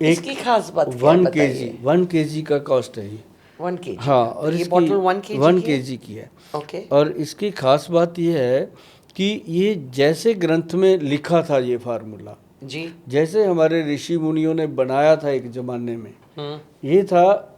Speaker 1: इसकी खास बात क्या है बताइए?
Speaker 2: 1 केजी का कॉस्ट है ये।
Speaker 1: 1 केजी।
Speaker 2: हाँ, और
Speaker 1: ये बॉटल 1
Speaker 2: केजी की है।
Speaker 1: ओके।
Speaker 2: और इसकी खास बात ये है कि ये जैसे ग्रंथ में लिखा था ये फार्मूला
Speaker 1: जी,
Speaker 2: जैसे हमारे ऋषि मुनियों ने बनाया था एक जमाने में, ये था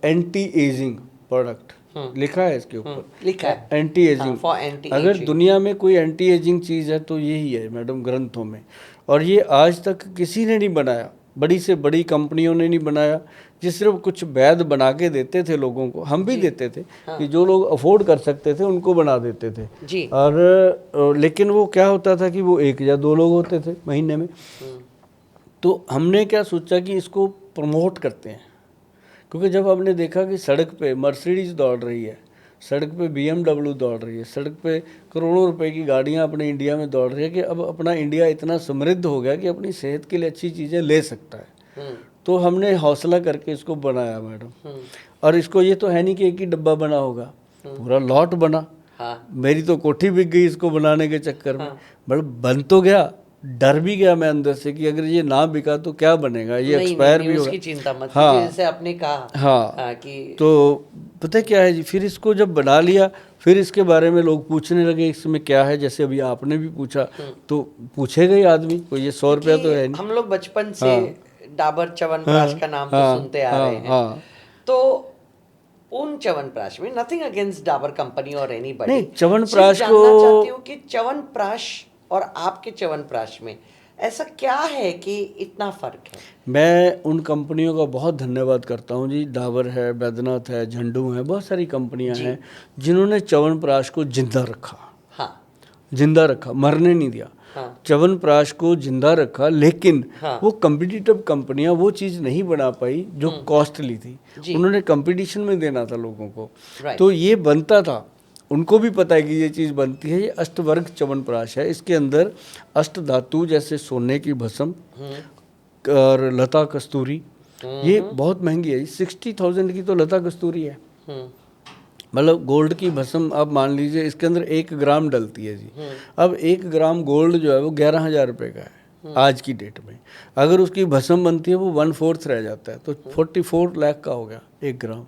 Speaker 2: एंटी एजिंग प्रोडक्ट, लिखा है इसके ऊपर,
Speaker 1: लिखा है
Speaker 2: एंटी एजिंग।
Speaker 1: फॉर एंटी
Speaker 2: अगर
Speaker 1: एजिंग।
Speaker 2: दुनिया में कोई एंटी एजिंग चीज़ है तो यही है मैडम, ग्रंथों में। और ये आज तक किसी ने नहीं बनाया, बड़ी से बड़ी कंपनियों ने नहीं बनाया, जी सिर्फ कुछ वैद बना के देते थे लोगों को, हम भी देते थे कि जो लोग अफोर्ड कर सकते थे उनको बना देते थे
Speaker 1: जी।
Speaker 2: और लेकिन वो क्या होता था कि वो 1 या 2 लोग होते थे महीने में। तो हमने क्या सोचा कि इसको प्रमोट करते हैं, क्योंकि जब हमने देखा कि सड़क पे मर्सिडीज दौड़ रही है, सड़क पे BMW दौड़ रही है, सड़क पे करोड़ों रुपए की गाड़ियां अपने इंडिया में दौड़ रही है, कि अब अपना इंडिया इतना समृद्ध हो गया कि अपनी सेहत के लिए अच्छी चीज़ें ले सकता है। तो हमने हौसला करके इसको बनाया मैडम। और इसको ये तो है नहीं कि एक ही डब्बा बना होगा, पूरा लॉट बना।
Speaker 1: हाँ।
Speaker 2: मेरी तो कोठी बिक गई इसको बनाने के चक्कर में, बट बन तो गया डर भी गया मैं अंदर से कि अगर ये ना बिका तो क्या बनेगा, ये
Speaker 1: नहीं
Speaker 2: एक्सपायर
Speaker 1: नहीं
Speaker 2: भी
Speaker 1: उसकी
Speaker 2: होगा।
Speaker 1: चिंता मत
Speaker 2: हाँ
Speaker 1: कीजिए, जैसे आपने कहा
Speaker 2: हाँ
Speaker 1: कि
Speaker 2: तो पता है क्या है जी, फिर इसको जब बना लिया फिर इसके बारे में लोग पूछने लगे इसमें क्या है, जैसे अभी आपने भी पूछा तो पूछेगा ही आदमी, कोई ये 100 रुपया तो है
Speaker 1: कि
Speaker 2: नहीं।
Speaker 1: हम लोग बचपन से
Speaker 2: हाँ
Speaker 1: डाबर च्यवनप्राश
Speaker 2: हाँ
Speaker 1: का नाम तो
Speaker 2: हाँ
Speaker 1: सुनते आ
Speaker 2: हाँ
Speaker 1: रहे हैं।
Speaker 2: हाँ।
Speaker 1: तो उन च्यवनप्राश में नथिंग अगेंस्ट डाबर कंपनी और एनीबॉडी,
Speaker 2: नहीं
Speaker 1: सिर्फ
Speaker 2: च्यवनप्राश को
Speaker 1: जानना चाहती हूँ कि च्यवनप्राश और आपके च्यवनप्राश में ऐसा क्या है कि इतना फर्क है?
Speaker 2: मैं उन कंपनियों का बहुत धन्यवाद करता हूँ जी, डाबर है, बैद्यनाथ है, झंडू है, बहुत सारी कंपनियां
Speaker 1: जी
Speaker 2: हैं जिन्होंने च्यवनप्राश को जिंदा रखा,
Speaker 1: हाँ
Speaker 2: जिंदा रखा, मरने नहीं दिया।
Speaker 1: हाँ
Speaker 2: च्यवनप्राश को जिंदा रखा, लेकिन
Speaker 1: हाँ
Speaker 2: वो कम्पिटिटिव कंपनियां वो चीज़ नहीं बना पाई जो कॉस्टली थी।
Speaker 1: जी
Speaker 2: उन्होंने कंपटीशन में देना था लोगों को,
Speaker 1: राइट
Speaker 2: तो ये बनता था, उनको भी पता है कि ये चीज़ बनती है। ये अष्टवर्ग च्यवनप्राश है, इसके अंदर अष्ट धातु जैसे सोने की भस्म और लता कस्तूरी, ये बहुत महंगी है, 60,000 की तो लता कस्तूरी है। मतलब गोल्ड की भस्म आप मान लीजिए इसके अंदर 1 ग्राम डलती है जी। अब 1 ग्राम गोल्ड जो है वो 11,000 रुपये का है आज की डेट में। अगर उसकी भस्म बनती है वो 1/4 रह जाता है, तो 44 लाख का हो गया 1 ग्राम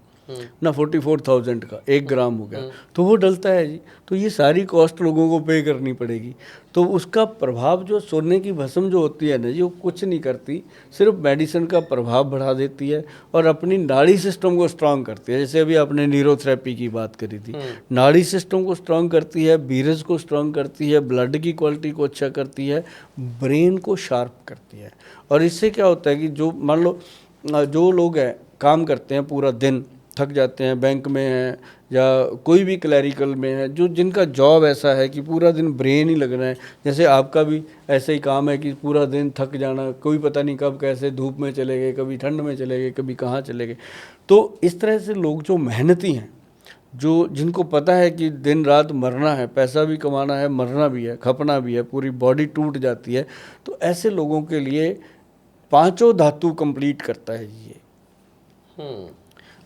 Speaker 2: ना, 44,000 का 1 ग्राम हो गया, तो वो डलता है जी। तो ये सारी कॉस्ट लोगों को पे करनी पड़ेगी, तो उसका प्रभाव जो सोने की भस्म जो होती है ना जी, वो कुछ नहीं करती, सिर्फ मेडिसिन का प्रभाव बढ़ा देती है और अपनी नाड़ी सिस्टम को स्ट्रांग करती है। जैसे अभी आपने न्यूरोथेरेपी की बात करी थी, नाड़ी सिस्टम को स्ट्रांग करती है, बीरज को स्ट्रांग करती है, ब्लड की क्वालिटी को अच्छा करती है, ब्रेन को शार्प करती है। और इससे क्या होता है कि जो मान लो जो लोग हैं काम करते हैं पूरा दिन, थक जाते हैं, बैंक में हैं या कोई भी क्लैरिकल में है, जो जिनका जॉब ऐसा है कि पूरा दिन ब्रेन ही लगना है, जैसे आपका भी ऐसा ही काम है कि पूरा दिन थक जाना, कोई पता नहीं कब कैसे धूप में चले गए, कभी ठंड में चले गए, कभी कहाँ चले गए। तो इस तरह से लोग जो मेहनती हैं, जो जिनको पता है कि दिन रात मरना है, पैसा भी कमाना है, मरना भी है, खपना भी है, पूरी बॉडी टूट जाती है, तो ऐसे लोगों के लिए 5 धातु कंप्लीट करता है ये।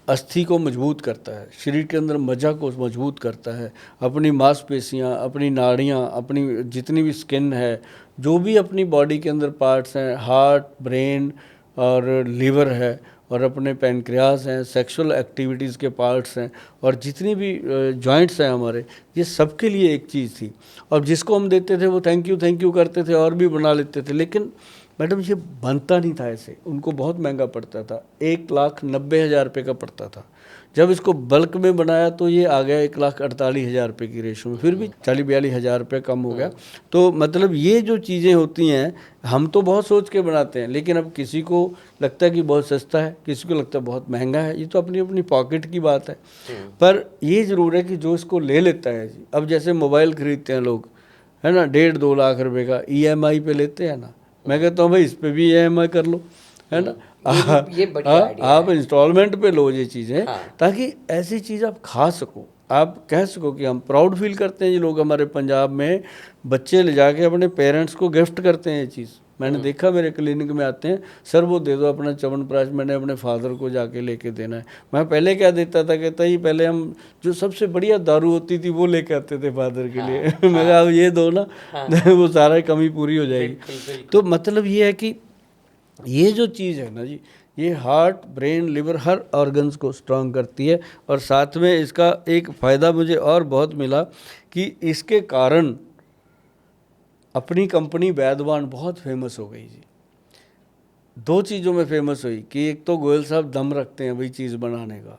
Speaker 2: अस्थि को मजबूत करता है, शरीर के अंदर मज्जा को मजबूत करता है, अपनी मांसपेशियाँ, अपनी नाड़ियाँ, अपनी जितनी भी स्किन है, जो भी अपनी बॉडी के अंदर पार्ट्स हैं, हार्ट, ब्रेन और लीवर है और अपने पैनक्रियास हैं, सेक्सुअल एक्टिविटीज़ के पार्ट्स हैं और जितनी भी जॉइंट्स हैं हमारे, ये सब के लिए एक चीज़ थी। और जिसको हम देते थे वो थैंक यू करते थे और भी बना लेते थे, लेकिन मैडम ये बनता नहीं था ऐसे, उनको बहुत महंगा पड़ता था, 1,90,000 रुपये का पड़ता था। जब इसको बल्क में बनाया तो ये आ गया 1,48,000 रुपये की रेशो में, फिर भी 40-42 हज़ार रुपये कम हो गया। तो मतलब ये जो चीज़ें होती हैं, हम तो बहुत सोच के बनाते हैं, लेकिन अब किसी को लगता है कि बहुत सस्ता है, किसी को लगता है बहुत महंगा है, ये तो अपनी अपनी पॉकेट की बात है। पर ये ज़रूर है कि जो इसको ले लेता है जी, अब जैसे मोबाइल खरीदते हैं लोग, है ना, 1.5-2 लाख रुपए का EMI पे लेते हैं ना, मैं कहता हूँ भाई इस पे भी EMI कर लो, है ना,
Speaker 1: ये बढ़िया आइडिया
Speaker 2: आप इंस्टॉलमेंट पे लो ये चीज़ें,
Speaker 1: हाँ।
Speaker 2: ताकि ऐसी चीज़ आप खा सको, आप कह सको कि हम प्राउड फील करते हैं। ये लोग हमारे पंजाब में बच्चे ले जाके अपने पेरेंट्स को गिफ्ट करते हैं ये चीज़, मैंने देखा, मेरे क्लिनिक में आते हैं, सर वो दे दो अपना च्यवनप्राश, मैंने अपने फादर को जाके लेके देना है। मैं पहले क्या देता था, कहता ही पहले हम जो सबसे बढ़िया दारू होती थी वो लेके आते थे फादर के लिए। मैं कहा अब ये दो ना, वो सारा कमी पूरी हो जाएगी। तो मतलब ये है कि ये जो चीज़ है ना जी, ये हार्ट, ब्रेन, लिवर, हर ऑर्गन्स को स्ट्रांग करती है। और साथ में इसका एक फ़ायदा मुझे और बहुत मिला कि इसके कारण अपनी कंपनी वैदवान बहुत फेमस हो गई जी। 2 चीज़ों में फेमस हुई कि एक तो गोयल साहब दम रखते हैं भाई चीज़ बनाने का,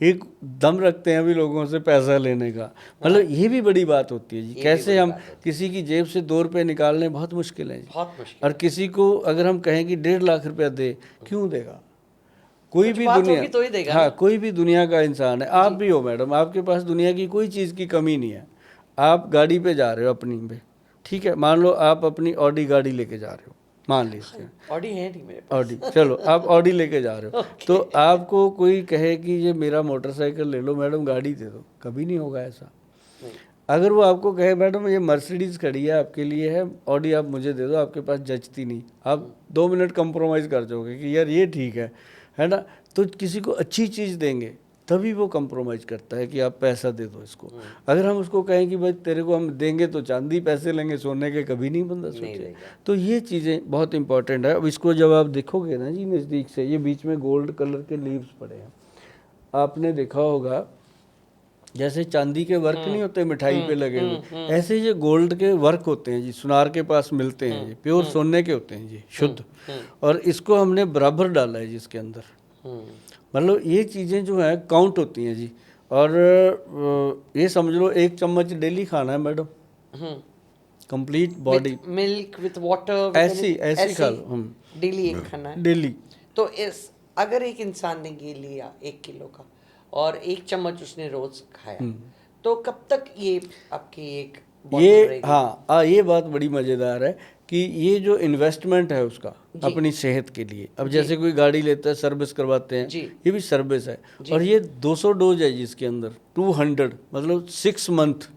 Speaker 2: एक दम रखते हैं अभी लोगों से पैसा लेने का। मतलब ये भी बड़ी बात होती है जी, कैसे हम किसी की जेब से 2 रुपये निकालने बहुत मुश्किल है जी,
Speaker 1: बहुत मुश्किल।
Speaker 2: और किसी को अगर हम कहें कि 1.5 लाख रुपया दे, क्यों देगा? कोई भी दुनिया,
Speaker 1: तो ही देगा।
Speaker 2: हाँ, कोई भी दुनिया का इंसान है, आप भी हो मैडम, आपके पास दुनिया की कोई चीज़ की कमी नहीं है। आप गाड़ी पे जा रहे हो अपनी पे, ठीक है, मान लो आप अपनी ऑडी गाड़ी लेके जा रहे हो, मान लीजिए
Speaker 1: ऑडी है नहीं मेरे पास।
Speaker 2: ऑडी, चलो आप ऑडी लेके जा रहे हो, तो आपको कोई कहे कि ये मेरा मोटरसाइकिल ले लो मैडम, गाड़ी दे दो, कभी नहीं होगा ऐसा। अगर वो आपको कहे मैडम ये मर्सिडीज़ खड़ी है आपके लिए है, ऑडी आप मुझे दे दो, आपके पास जचती नहीं, आप 2 मिनट कंप्रोमाइज़ कर जाओगे कि यार ये ठीक है ना। तो किसी को अच्छी चीज़ देंगे तभी वो कंप्रोमाइज़ करता है कि आप पैसा दे दो इसको। अगर हम उसको कहें कि भाई तेरे को हम देंगे तो चांदी पैसे लेंगे, सोने के कभी नहीं बंदा
Speaker 1: नहीं
Speaker 2: सोचे।
Speaker 1: लेगा।
Speaker 2: तो ये चीज़ें बहुत इंपॉर्टेंट है। अब इसको जब आप देखोगे ना जी नज़दीक से, ये बीच में गोल्ड कलर के लीव्स पड़े हैं, आपने देखा होगा जैसे चांदी के वर्क नहीं होते मिठाई पे लगे हुए, ऐसे ये गोल्ड के वर्क होते हैं जी, सुनार के पास मिलते हैं जी, प्योर सोने के होते हैं जी, शुद्ध। और इसको हमने बराबर डाला है जी इसके अंदर। मतलब ये चीज़ें जो हैं काउंट होती हैं जी। और ये समझ लो 1 चम्मच डेली खाना है madam, complete body.
Speaker 1: Milk with water
Speaker 2: ऐसी खा लो।
Speaker 1: डेली एक खाना है।
Speaker 2: डेली।
Speaker 1: तो इस अगर एक इंसान ने ये लिया 1 किलो का और 1 चम्मच उसने रोज खाया, तो कब तक ये आपकी एक bottle
Speaker 2: ये
Speaker 1: रहेगी?
Speaker 2: हाँ ये बात बड़ी मज़ेदार है कि ये जो इन्वेस्टमेंट है उसका अपनी सेहत के लिए, अब जैसे कोई गाड़ी लेता है सर्विस करवाते हैं,
Speaker 1: जी।
Speaker 2: ये भी सर्विस है। और ये 200 डोज है जिसके अंदर 200, मतलब 6 month.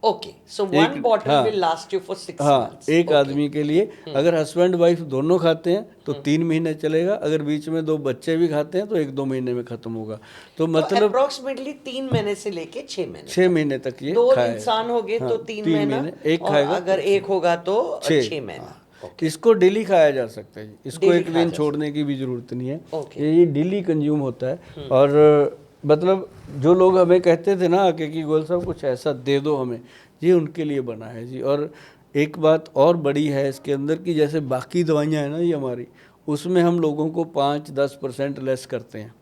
Speaker 1: Okay, so one bottle will last you for 6
Speaker 2: हाँ,
Speaker 1: मंथ्स।
Speaker 2: एक आदमी के लिए। अगर हस्बैंड वाइफ दोनों खाते हैं तो 3 महीने चलेगा, अगर बीच में 2 बच्चे भी खाते हैं तो 1-2 महीने में खत्म होगा। तो मतलब
Speaker 1: अप्रोक्सीमेटली 3 महीने से लेके 6 महीने
Speaker 2: 6 महीने तक ये
Speaker 1: 2
Speaker 2: खाएगा।
Speaker 1: इंसान हो गए तो
Speaker 2: हाँ,
Speaker 1: 3
Speaker 2: तीन
Speaker 1: महीना,
Speaker 2: महीने, एक
Speaker 1: और
Speaker 2: खाएगा
Speaker 1: अगर
Speaker 2: तो
Speaker 1: एक होगा तो 6 महीना।
Speaker 2: हाँ। इसको डेली खाया जा सकता है, इसको
Speaker 1: Daily
Speaker 2: एक
Speaker 1: खाया
Speaker 2: दिन
Speaker 1: जा
Speaker 2: छोड़ने की भी जरूरत नहीं है।
Speaker 1: Okay.
Speaker 2: ये डेली कंज्यूम होता है। और मतलब जो लोग हमें कहते थे ना आके कि गोयल साहब कुछ ऐसा दे दो हमें, ये उनके लिए बना है जी। और एक बात और बड़ी है इसके अंदर कि जैसे बाकी दवाइयाँ हैं ना ये हमारी, उसमें हम लोगों को 5-10% लेस करते हैं,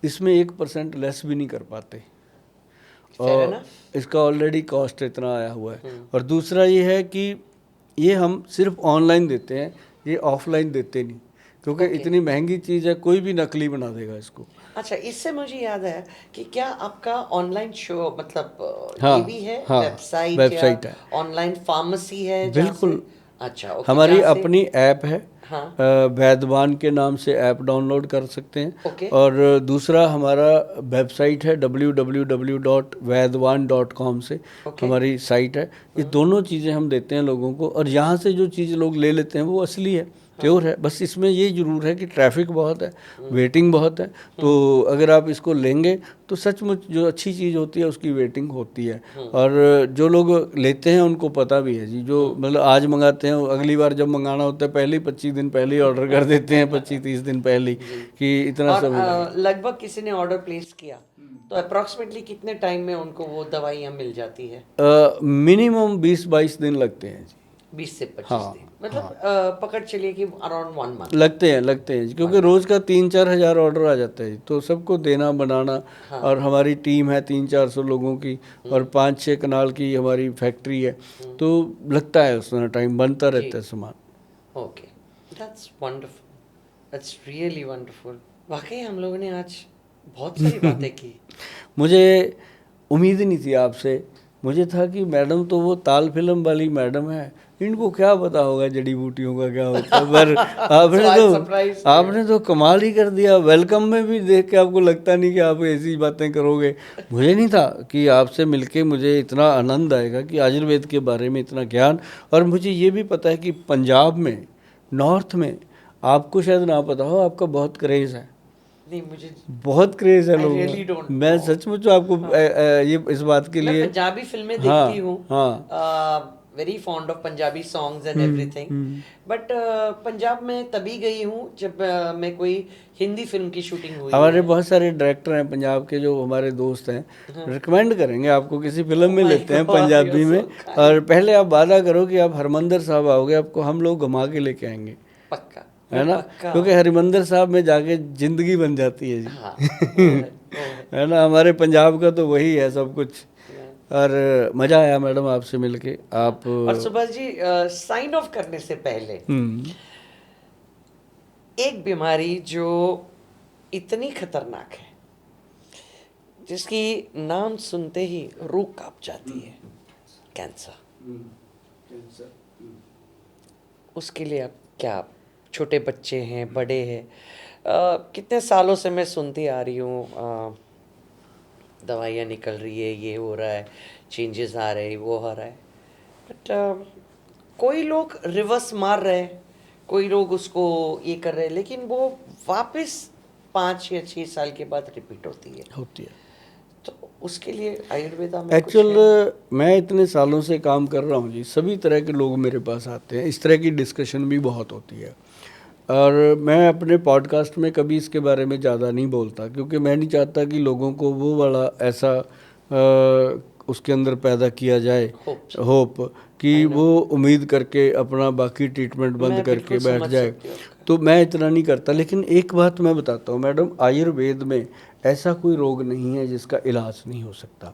Speaker 2: इसमें 1% लेस भी नहीं कर पाते। और इसका ऑलरेडी कॉस्ट इतना आया हुआ है। और दूसरा ये है कि ये हम सिर्फ ऑनलाइन देते हैं, ये ऑफलाइन देते नहीं, क्योंकि इतनी महंगी चीज़ है, कोई भी नकली बना देगा इसको।
Speaker 1: अच्छा, इससे मुझे याद है कि क्या आपका ऑनलाइन शो मतलब
Speaker 2: हाँ,
Speaker 1: ये भी है,
Speaker 2: हाँ,
Speaker 1: वेबसाइट
Speaker 2: है,
Speaker 1: ऑनलाइन फार्मेसी है जहाँ
Speaker 2: बिल्कुल।
Speaker 1: से? अच्छा, ओके,
Speaker 2: हमारी
Speaker 1: जहाँ से?
Speaker 2: अपनी ऐप है,
Speaker 1: हाँ,
Speaker 2: वैदवान के नाम से ऐप डाउनलोड कर सकते हैं।
Speaker 1: ओके।
Speaker 2: और दूसरा हमारा वेबसाइट है www.vaidwan.com से हमारी साइट है। ये दोनों चीज़ें हम देते हैं लोगों को, और यहाँ से जो चीज़ लोग ले लेते हैं वो असली है, प्योर है। बस इसमें ये जरूर है कि ट्रैफिक बहुत है, वेटिंग बहुत है। तो अगर आप इसको लेंगे तो सचमुच जो अच्छी चीज़ होती है उसकी वेटिंग होती है। और जो लोग लेते हैं उनको पता भी है जी, जो मतलब आज मंगाते हैं अगली बार जब मंगाना होता है पहले 25 दिन पहले ही ऑर्डर कर देते हैं, 25-30 दिन पहले कि इतना
Speaker 1: और
Speaker 2: समय
Speaker 1: लगभग किसी ने ऑर्डर प्लेस किया तो अप्रोक्सीमेटली कितने टाइम में उनको वो दवाइयाँ मिल जाती है?
Speaker 2: मिनिमम 20-22 दिन लगते हैं जी।
Speaker 1: 20 से 25
Speaker 2: हाँ,
Speaker 1: दिन, मतलब पकड़ चलिए कि अराउंड 1 मंथ
Speaker 2: लगते हैं जी, क्योंकि रोज़ का 3-4 हज़ार ऑर्डर आ जाता है जी, तो सबको देना बनाना। और हमारी टीम है 300-400 लोगों की, और 5-6 कनाल की हमारी फैक्ट्री है, तो लगता है उसमें टाइम, बनता रहता है सामान।
Speaker 1: Okay, that's wonderful, that's really wonderful. वाकई हम लोगों ने आज बहुत सारी बातें की।
Speaker 2: मुझे उम्मीद नहीं थी आपसे, मुझे था कि मैडम तो वो ताल फिल्म वाली मैडम है, इनको क्या पता होगा जड़ी बूटियों का क्या होता है। पर आपने तो कमाल ही कर दिया। वेलकम में भी देख के आपको लगता नहीं कि आप ऐसी बातें करोगे। मुझे नहीं था कि आपसे मिलके मुझे इतना आनंद आएगा कि आयुर्वेद के बारे में इतना ज्ञान। और मुझे ये भी पता है कि पंजाब में, नॉर्थ में, आपको शायद ना पता हो, आपका बहुत क्रेज़ है।
Speaker 1: नहीं, मुझे
Speaker 2: बहुत क्रेज है लोगों
Speaker 1: really
Speaker 2: का।
Speaker 1: don't
Speaker 2: मैं सचमुच आपको ये इस बात के लिए,
Speaker 1: मैं पंजाबी फिल्में देखती हूँ,
Speaker 2: हाँ,
Speaker 1: very fond of Punjabi songs and everything, but Punjab में तभी गई हूँ जब मैं कोई हिंदी फिल्म की शूटिंग हुई
Speaker 2: हमारे
Speaker 1: है।
Speaker 2: बहुत सारे डायरेक्टर हैं पंजाब के जो हमारे दोस्त हैं, रिकमेंड करेंगे आपको, किसी फिल्म में लेते हैं पंजाबी में। और पहले आप वादा करो कि आप हरमंदर साहब आओगे, आपको हम लोग घुमा के लेके आएंगे,
Speaker 1: पक्का,
Speaker 2: है ना, क्योंकि हरिमंदर साहब में जाके जिंदगी बन जाती है जी।
Speaker 1: हाँ, वो है।
Speaker 2: है ना, हमारे पंजाब का तो वही है सब कुछ। और मज़ा आया मैडम आपसे मिलके। आप
Speaker 1: और सुभाष जी, साइन ऑफ करने से पहले एक बीमारी जो इतनी खतरनाक है, जिसकी नाम सुनते ही रूह कांप जाती है, कैंसर। उसके लिए आप क्या, छोटे बच्चे हैं, बड़े हैं, कितने सालों से मैं सुनती आ रही हूँ, दवाइयाँ निकल रही है, ये हो रहा है, चेंजेस आ रहे हैं, वो हो रहा है, बट कोई लोग रिवर्स मार रहे हैं, कोई लोग उसको ये कर रहे हैं, लेकिन वो वापस 5 या 6 साल के बाद रिपीट होती है, तो उसके लिए आयुर्वेदा में कुछ
Speaker 2: एक्चुअल
Speaker 1: है?
Speaker 2: मैं इतने सालों से काम कर रहा हूँ जी, सभी तरह के लोग मेरे पास आते हैं, इस तरह की डिस्कशन भी बहुत होती है। और मैं अपने पॉडकास्ट में कभी इसके बारे में ज़्यादा नहीं बोलता, क्योंकि मैं नहीं चाहता कि लोगों को वो वाला ऐसा उसके अंदर पैदा किया जाए होप कि वो उम्मीद करके अपना बाकी ट्रीटमेंट बंद
Speaker 1: मैं
Speaker 2: करके
Speaker 1: बिल्कुल
Speaker 2: बैठ
Speaker 1: समझ
Speaker 2: जाए।
Speaker 1: सकती हूँ आपका।
Speaker 2: तो मैं इतना नहीं करता। लेकिन एक बात मैं बताता हूँ मैडम, आयुर्वेद में ऐसा कोई रोग नहीं है जिसका इलाज नहीं हो सकता।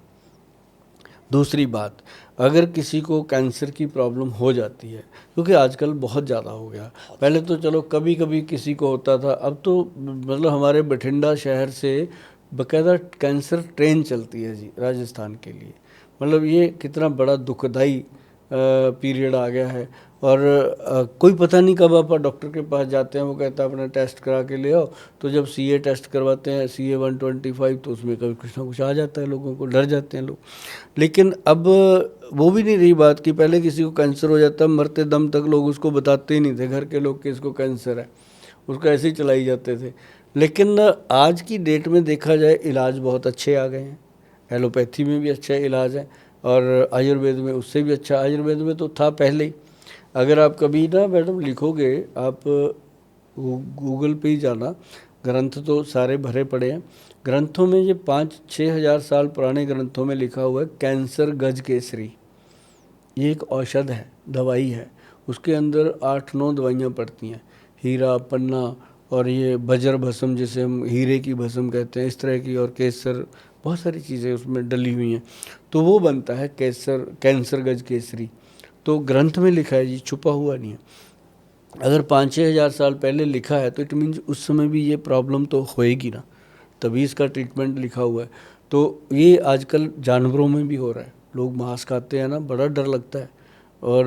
Speaker 2: दूसरी बात, अगर किसी को कैंसर की प्रॉब्लम हो जाती है, क्योंकि आजकल बहुत ज़्यादा हो गया, पहले तो चलो कभी कभी किसी को होता था, अब तो मतलब हमारे बठिंडा शहर से बकायदा कैंसर ट्रेन चलती है जी राजस्थान के लिए। मतलब ये कितना बड़ा दुखदाई पीरियड आ गया है। और कोई पता नहीं कब आप डॉक्टर के पास जाते हैं, वो कहता है अपना टेस्ट करा के ले आओ। तो जब CA टेस्ट करवाते हैं, CA 125, तो उसमें कभी कुछ ना कुछ आ जाता है, लोगों को डर जाते हैं लोग। लेकिन अब वो भी नहीं रही बात कि पहले किसी को कैंसर हो जाता, मरते दम तक लोग उसको बताते ही नहीं थे, घर के लोग कि इसको कैंसर है, उसको ऐसे ही चलाई जाते थे। लेकिन आज की डेट में देखा जाए, इलाज बहुत अच्छे आ गए हैं। एलोपैथी में भी अच्छा इलाज है और आयुर्वेद में उससे भी अच्छा। आयुर्वेद में तो था पहले ही। अगर आप कभी ना मैडम लिखोगे, आप गूगल पे ही जाना, ग्रंथ तो सारे भरे पड़े हैं। ग्रंथों में ये 5-6 हज़ार साल पुराने ग्रंथों में लिखा हुआ है कैंसर गज केसरी। ये एक औषध है, दवाई है। उसके अंदर 8-9 दवाइयाँ पड़ती हैं, हीरा, पन्ना और ये वज्र भस्म, जिसे हम हीरे की भस्म कहते हैं, इस तरह की, और केसर, बहुत सारी चीज़ें उसमें डली हुई हैं। तो वो बनता है कैंसर गज केसरी। तो ग्रंथ में लिखा है जी, छुपा हुआ नहीं है। अगर 5-6 हज़ार साल पहले लिखा है तो इट मीन्स उस समय भी ये प्रॉब्लम तो होएगी ना, तभी इसका ट्रीटमेंट लिखा हुआ है। तो ये आजकल जानवरों में भी हो रहा है। लोग मांस खाते हैं ना, बड़ा डर लगता है। और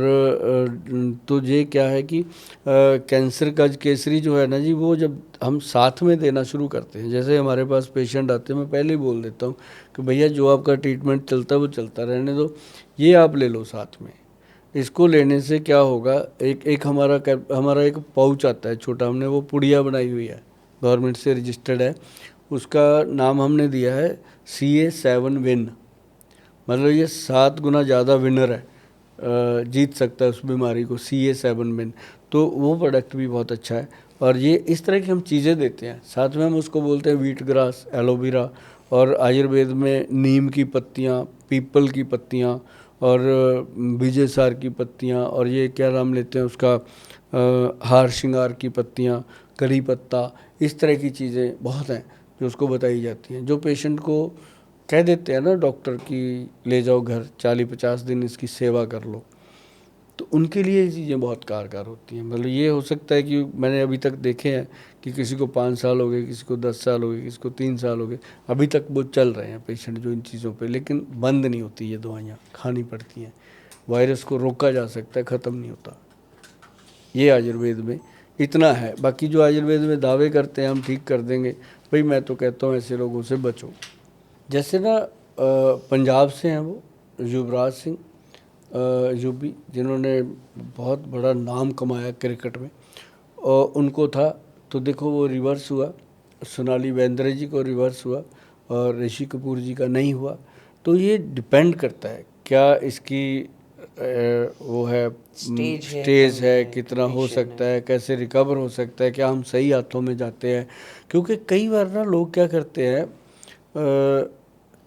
Speaker 2: तो ये क्या है कि कैंसर का केसरी जो है ना जी, वो जब हम साथ में देना शुरू करते हैं, जैसे हमारे पास पेशेंट आते हैं, मैं पहले ही बोल देता हूँ कि भैया जो आपका ट्रीटमेंट चलता है वो चलता रहने दो, ये आप ले लो साथ में। इसको लेने से क्या होगा, एक हमारा एक पाउच आता है छोटा, हमने वो पुड़िया बनाई हुई है, गवर्नमेंट से रजिस्टर्ड है। उसका नाम हमने दिया है CA7 विन। मतलब ये 7 गुना ज़्यादा विनर है, जीत सकता है उस बीमारी को, CA7 विन। तो वो प्रोडक्ट भी बहुत अच्छा है। और ये इस तरह की हम चीज़ें देते हैं, साथ में हम उसको बोलते हैं व्हीट ग्रास, एलोवेरा, और आयुर्वेद में नीम की पत्तियाँ, पीपल की पत्तियाँ, और विजय सार की पत्तियाँ, और ये क्या नाम लेते हैं उसका, हार श्रृंगार की पत्तियाँ, करी पत्ता, इस तरह की चीज़ें बहुत हैं जो उसको बताई जाती हैं। जो पेशेंट को कह देते हैं ना डॉक्टर कि ले जाओ घर, 40-50 दिन इसकी सेवा कर लो, तो उनके लिए ये चीज़ें बहुत कारगर होती हैं। मतलब ये हो सकता है कि मैंने अभी तक देखे हैं कि किसी को 5 साल हो गए, किसी को 10 साल हो गए, किसी को 3 साल हो गए, अभी तक वो चल रहे हैं पेशेंट जो इन चीज़ों पे। लेकिन बंद नहीं होती ये दवाइयाँ, खानी पड़ती हैं। वायरस को रोका जा सकता है, ख़त्म नहीं होता। ये आयुर्वेद में इतना है। बाकी जो आयुर्वेद में दावे करते हैं हम ठीक कर देंगे, भाई मैं तो कहता हूँ ऐसे लोगों से बचो। जैसे ना पंजाब से हैं वो युवराज सिंह यूबी, जिन्होंने बहुत बड़ा नाम कमाया क्रिकेट में, और उनको था, तो देखो वो रिवर्स हुआ, सोनाली बेंद्रे जी को रिवर्स हुआ और ऋषि कपूर जी का नहीं हुआ। तो ये डिपेंड करता है क्या इसकी वो है, स्टेज है, कितना हो सकता है, कैसे रिकवर हो सकता है, क्या हम सही हाथों में जाते हैं। क्योंकि कई बार ना लोग क्या करते हैं,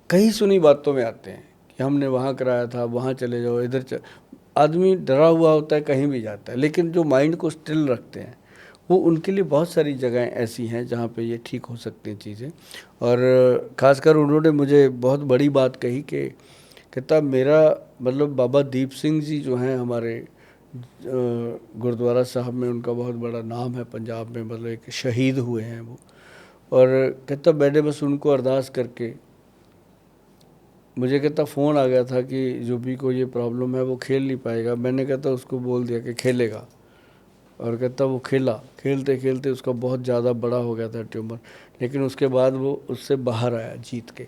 Speaker 2: कई सुनी बातों में आते हैं कि हमने वहाँ कराया था, वहाँ चले जाओ, आदमी डरा हुआ होता है, कहीं भी जाता है। लेकिन जो माइंड को स्टिल रखते हैं, वो उनके लिए बहुत सारी जगहें ऐसी हैं जहाँ पे ये ठीक हो सकती हैं चीज़ें। और ख़ासकर उन्होंने मुझे बहुत बड़ी बात कही कि कहता मेरा मतलब बाबा दीप सिंह जी जो हैं हमारे गुरुद्वारा साहब में, उनका बहुत बड़ा नाम है पंजाब में, मतलब एक शहीद हुए हैं वो। और कहता मैंने बस उनको अरदास करके, मुझे कहता फ़ोन आ गया था कि यूबी को ये प्रॉब्लम है, वो खेल नहीं पाएगा। मैंने कहता उसको बोल दिया कि खेलेगा, और कहता वो खेला, खेलते खेलते उसका बहुत ज़्यादा बड़ा हो गया था ट्यूमर, लेकिन उसके बाद वो उससे बाहर आया जीत के।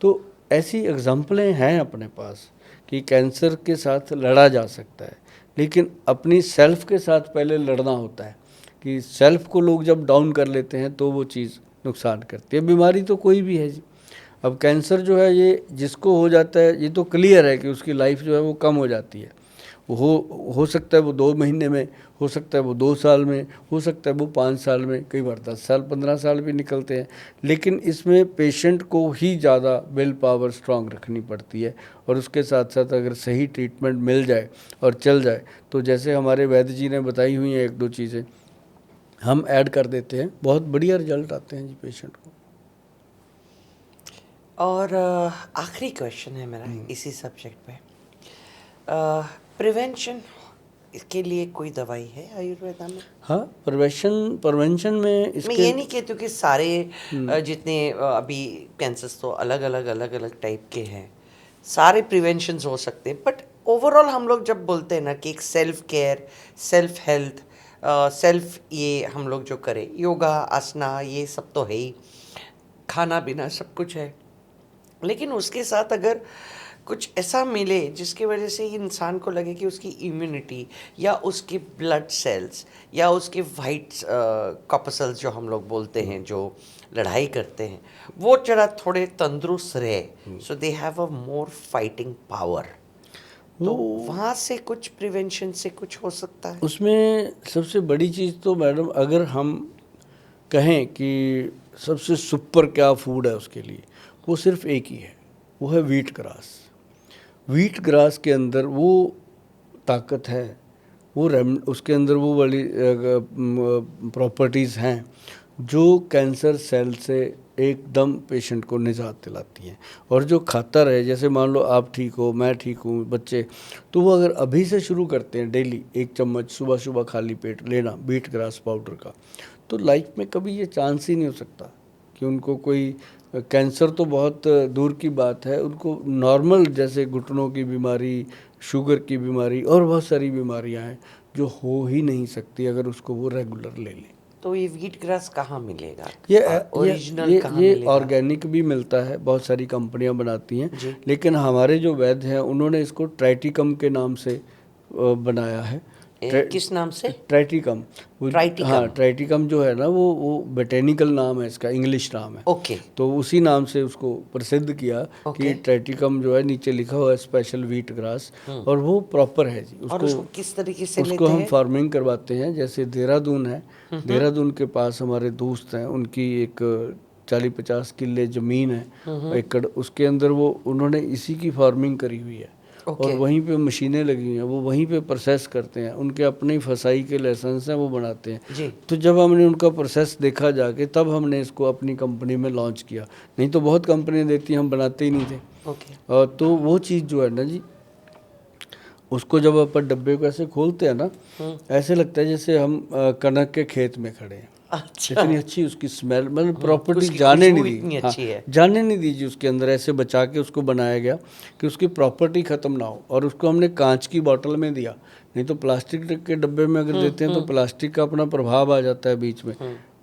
Speaker 2: तो ऐसी एग्जाम्पलें हैं अपने पास कि कैंसर के साथ लड़ा जा सकता है, लेकिन अपनी सेल्फ के साथ पहले लड़ना होता है। कि सेल्फ को लोग जब डाउन कर लेते हैं तो वो चीज़ नुकसान करती है। बीमारी तो कोई भी है जी। अब कैंसर जो है ये जिसको हो जाता है ये तो क्लियर है कि उसकी लाइफ जो है वो कम हो जाती है। हो सकता है वो 2 महीने में, हो सकता है वो 2 साल में, हो सकता है वो 5 साल में, कई बार 10 साल 15 साल भी निकलते हैं। लेकिन इसमें पेशेंट को ही ज़्यादा विल पावर स्ट्रांग रखनी पड़ती है और उसके साथ साथ अगर सही ट्रीटमेंट मिल जाए और चल जाए तो जैसे हमारे वैद्य जी ने बताई हुई हैं 1-2 चीज़ें हम ऐड कर देते हैं, बहुत बढ़िया रिजल्ट आते हैं जी पेशेंट को।
Speaker 1: और आखिरी क्वेश्चन है मेरा इसी सब्जेक्ट पे, प्रिवेंशन इसके लिए कोई दवाई है आयुर्वेदा में?
Speaker 2: हाँ, प्रिवेंशन में
Speaker 1: मैं
Speaker 2: इसके
Speaker 1: ये नहीं कहती हूँ कि सारे जितने अभी कैंसर्स तो अलग अलग टाइप के हैं, सारे प्रिवेंशंस हो सकते हैं, बट ओवरऑल हम लोग जब बोलते हैं ना कि एक self care, self health, self ये हम लोग जो करें, योगा आसना ये सब तो है ही, खाना पीना सब कुछ है, लेकिन उसके साथ अगर कुछ ऐसा मिले जिसकी वजह से इंसान को लगे कि उसकी इम्यूनिटी या उसके ब्लड सेल्स या उसके वाइट कॉर्पसल्स जो हम लोग बोलते हैं जो लड़ाई करते हैं वो जरा थोड़े तंदुरुस्त रहे, so they have a more fighting power, तो वहाँ से कुछ प्रिवेंशन से कुछ हो सकता है?
Speaker 2: उसमें सबसे बड़ी चीज़ तो मैडम अगर हम कहें कि सबसे सुपर क्या फूड है उसके लिए, वो सिर्फ एक ही है, वो है व्हीट ग्रास। व्हीट ग्रास के अंदर वो ताकत है, वो उसके अंदर वो वाली प्रॉपर्टीज़ हैं जो कैंसर सेल से एकदम पेशेंट को निजात दिलाती हैं। और जो खाता रहे, जैसे मान लो आप ठीक हो, मैं ठीक हूँ, बच्चे, तो वो अगर अभी से शुरू करते हैं डेली 1 चम्मच सुबह सुबह खाली पेट लेना व्हीट ग्रास पाउडर का, तो लाइफ में कभी ये चांस ही नहीं हो सकता कि उनको कोई कैंसर तो बहुत दूर की बात है, उनको नॉर्मल जैसे घुटनों की बीमारी, शुगर की बीमारी और बहुत सारी बीमारियां हैं जो हो ही नहीं सकती अगर उसको वो रेगुलर ले लें।
Speaker 1: तो ये व्हीट ग्रास कहाँ मिलेगा?
Speaker 2: ये
Speaker 1: ओरिजिनल कहाँ मिलेगा?
Speaker 2: ऑर्गेनिक भी मिलता है, बहुत सारी कंपनियां बनाती हैं,
Speaker 1: जी।
Speaker 2: लेकिन हमारे जो वैद्य हैं उन्होंने इसको ट्राइटिकम के नाम से बनाया है।
Speaker 1: किस नाम से?
Speaker 2: ट्राइटिकम।
Speaker 1: ट्राइटिकम?
Speaker 2: हाँ, ट्राइटिकम जो है ना वो बोटेनिकल नाम है, इसका इंग्लिश नाम है।
Speaker 1: ओके।
Speaker 2: तो उसी नाम से उसको प्रसिद्ध किया कि ट्राइटिकम जो है, नीचे लिखा हुआ है स्पेशल व्हीट ग्रास, और वो प्रॉपर है जी।
Speaker 1: और उसको किस तरीके से
Speaker 2: उसको
Speaker 1: लेते
Speaker 2: हम
Speaker 1: हैं?
Speaker 2: फार्मिंग करवाते हैं, जैसे देहरादून है, देहरादून के पास हमारे दोस्त हैं, उनकी एक 40-50 किले ज़मीन है एकड़, उसके अंदर वो उन्होंने इसी की फार्मिंग करी हुई है। और वहीं पे मशीनें लगी हुई हैं, वो वहीं पे प्रोसेस करते हैं, उनके अपने ही फसाई के लाइसेंस हैं, वो बनाते हैं
Speaker 1: जी।
Speaker 2: तो जब हमने उनका प्रोसेस देखा जाके, तब हमने इसको अपनी कंपनी में लॉन्च किया। नहीं तो बहुत कंपनियां देती, हम बनाते ही नहीं थे।
Speaker 1: ओके।
Speaker 2: तो वो चीज़ जो है ना जी, उसको जब अपन डब्बे को ऐसे खोलते हैं ना, ऐसे लगता है जैसे हम कनक के खेत में खड़े हैं।
Speaker 1: अच्छा।
Speaker 2: इतनी अच्छी उसकी स्मेल, मतलब प्रॉपर्टी
Speaker 1: उसकी
Speaker 2: जाने
Speaker 1: खुशबू
Speaker 2: नहीं दी।
Speaker 1: इतनी
Speaker 2: हाँ,
Speaker 1: अच्छी है।
Speaker 2: जाने नहीं दी जी उसके अंदर, ऐसे बचा के उसको बनाया गया कि उसकी प्रॉपर्टी ख़त्म ना हो। और उसको हमने कांच की बोतल में दिया, नहीं तो प्लास्टिक के डब्बे में अगर देते हैं तो प्लास्टिक का अपना प्रभाव आ जाता है बीच में।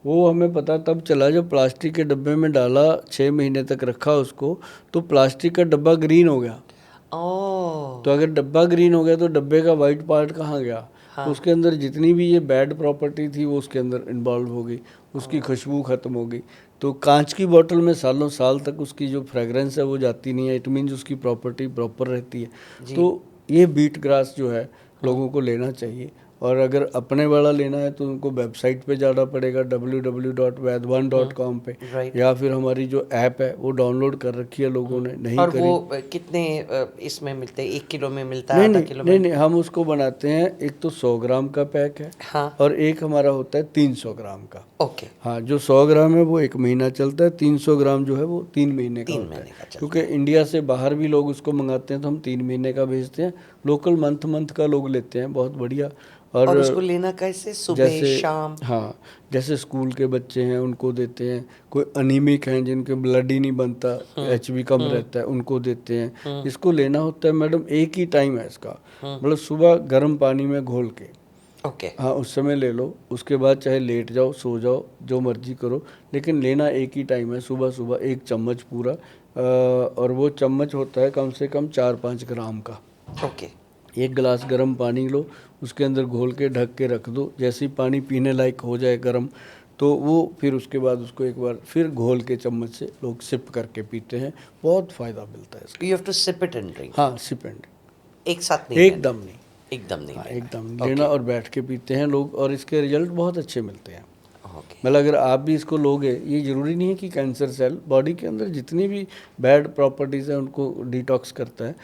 Speaker 2: वो हमें पता तब चला जब प्लास्टिक के डब्बे में डाला, 6 महीने तक रखा उसको, तो प्लास्टिक का डब्बा ग्रीन हो गया। तो अगर डब्बा ग्रीन हो गया तो डब्बे का वाइट पार्ट कहाँ गया? तो उसके अंदर जितनी भी ये बैड प्रॉपर्टी थी वो उसके अंदर इन्वॉल्व हो गई, उसकी खुशबू खत्म हो गई। तो कांच की बोतल में सालों साल तक उसकी जो फ्रेगरेंस है वो जाती नहीं है, इट मीन्स उसकी प्रॉपर्टी प्रॉपर रहती है। तो ये बीट ग्रास जो है लोगों को लेना चाहिए। और अगर अपने वाला लेना है तो उनको वेबसाइट पे जाना पड़ेगा www.vaidwan.com पे, या फिर हमारी जो ऐप है वो डाउनलोड कर रखी है लोगों ने, नहीं
Speaker 1: और
Speaker 2: करी।
Speaker 1: वो कितने इसमें मिलते हैं? 1 किलो में मिलता है, आधा किलो में?
Speaker 2: नहीं, हम उसको बनाते हैं, एक तो 100 ग्राम का पैक है।
Speaker 1: हाँ।
Speaker 2: और एक हमारा होता है 300 ग्राम का।
Speaker 1: ओके।
Speaker 2: हाँ, जो 100 ग्राम है वो 1 महीना चलता है, 300 ग्राम जो है वो 3 महीने का होता है। क्योंकि इंडिया से बाहर भी लोग उसको मंगाते हैं तो हम 3 महीने का भेजते हैं, लोकल मंथ का लोग लेते हैं, बहुत बढ़िया।
Speaker 1: और उसको लेना कैसे? सुबह शाम?
Speaker 2: हाँ, जैसे स्कूल के बच्चे हैं उनको देते हैं, कोई अनीमिक हैं जिनके ब्लड ही नहीं बनता, HB कम रहता है, उनको देते हैं। इसको लेना होता है मैडम, एक ही टाइम है इसका, मतलब सुबह गर्म पानी में घोल के,
Speaker 1: ओके।
Speaker 2: हाँ उस समय ले लो, उसके बाद चाहे लेट जाओ, सो जाओ, जो मर्जी करो, लेकिन लेना एक ही टाइम है, सुबह सुबह 1 चम्मच पूरा। और वो चम्मच होता है कम से कम 4-5 ग्राम का।
Speaker 1: ओके।
Speaker 2: 1 गिलास गर्म पानी लो, उसके अंदर घोल के ढक के रख दो, जैसे ही पानी पीने लायक हो जाए गर्म, तो वो फिर उसके बाद उसको एक बार फिर घोल के चम्मच से लोग सिप करके पीते हैं, बहुत फ़ायदा मिलता है इसका।
Speaker 1: You have to sip it and drink.
Speaker 2: हाँ, सिप एंड
Speaker 1: एक साथ नहीं लेना।
Speaker 2: एकदम नहीं,
Speaker 1: एकदम नहीं
Speaker 2: हाँ
Speaker 1: लेना।
Speaker 2: एकदम लेना और बैठ के पीते हैं लोग, और इसके रिजल्ट बहुत अच्छे मिलते हैं।
Speaker 1: ओके।
Speaker 2: मतलब अगर आप भी इसको लोगे, ये ज़रूरी नहीं है कि कैंसर सेल, बॉडी के अंदर जितनी भी बैड प्रॉपर्टीज़ हैं उनको डिटॉक्स करता है,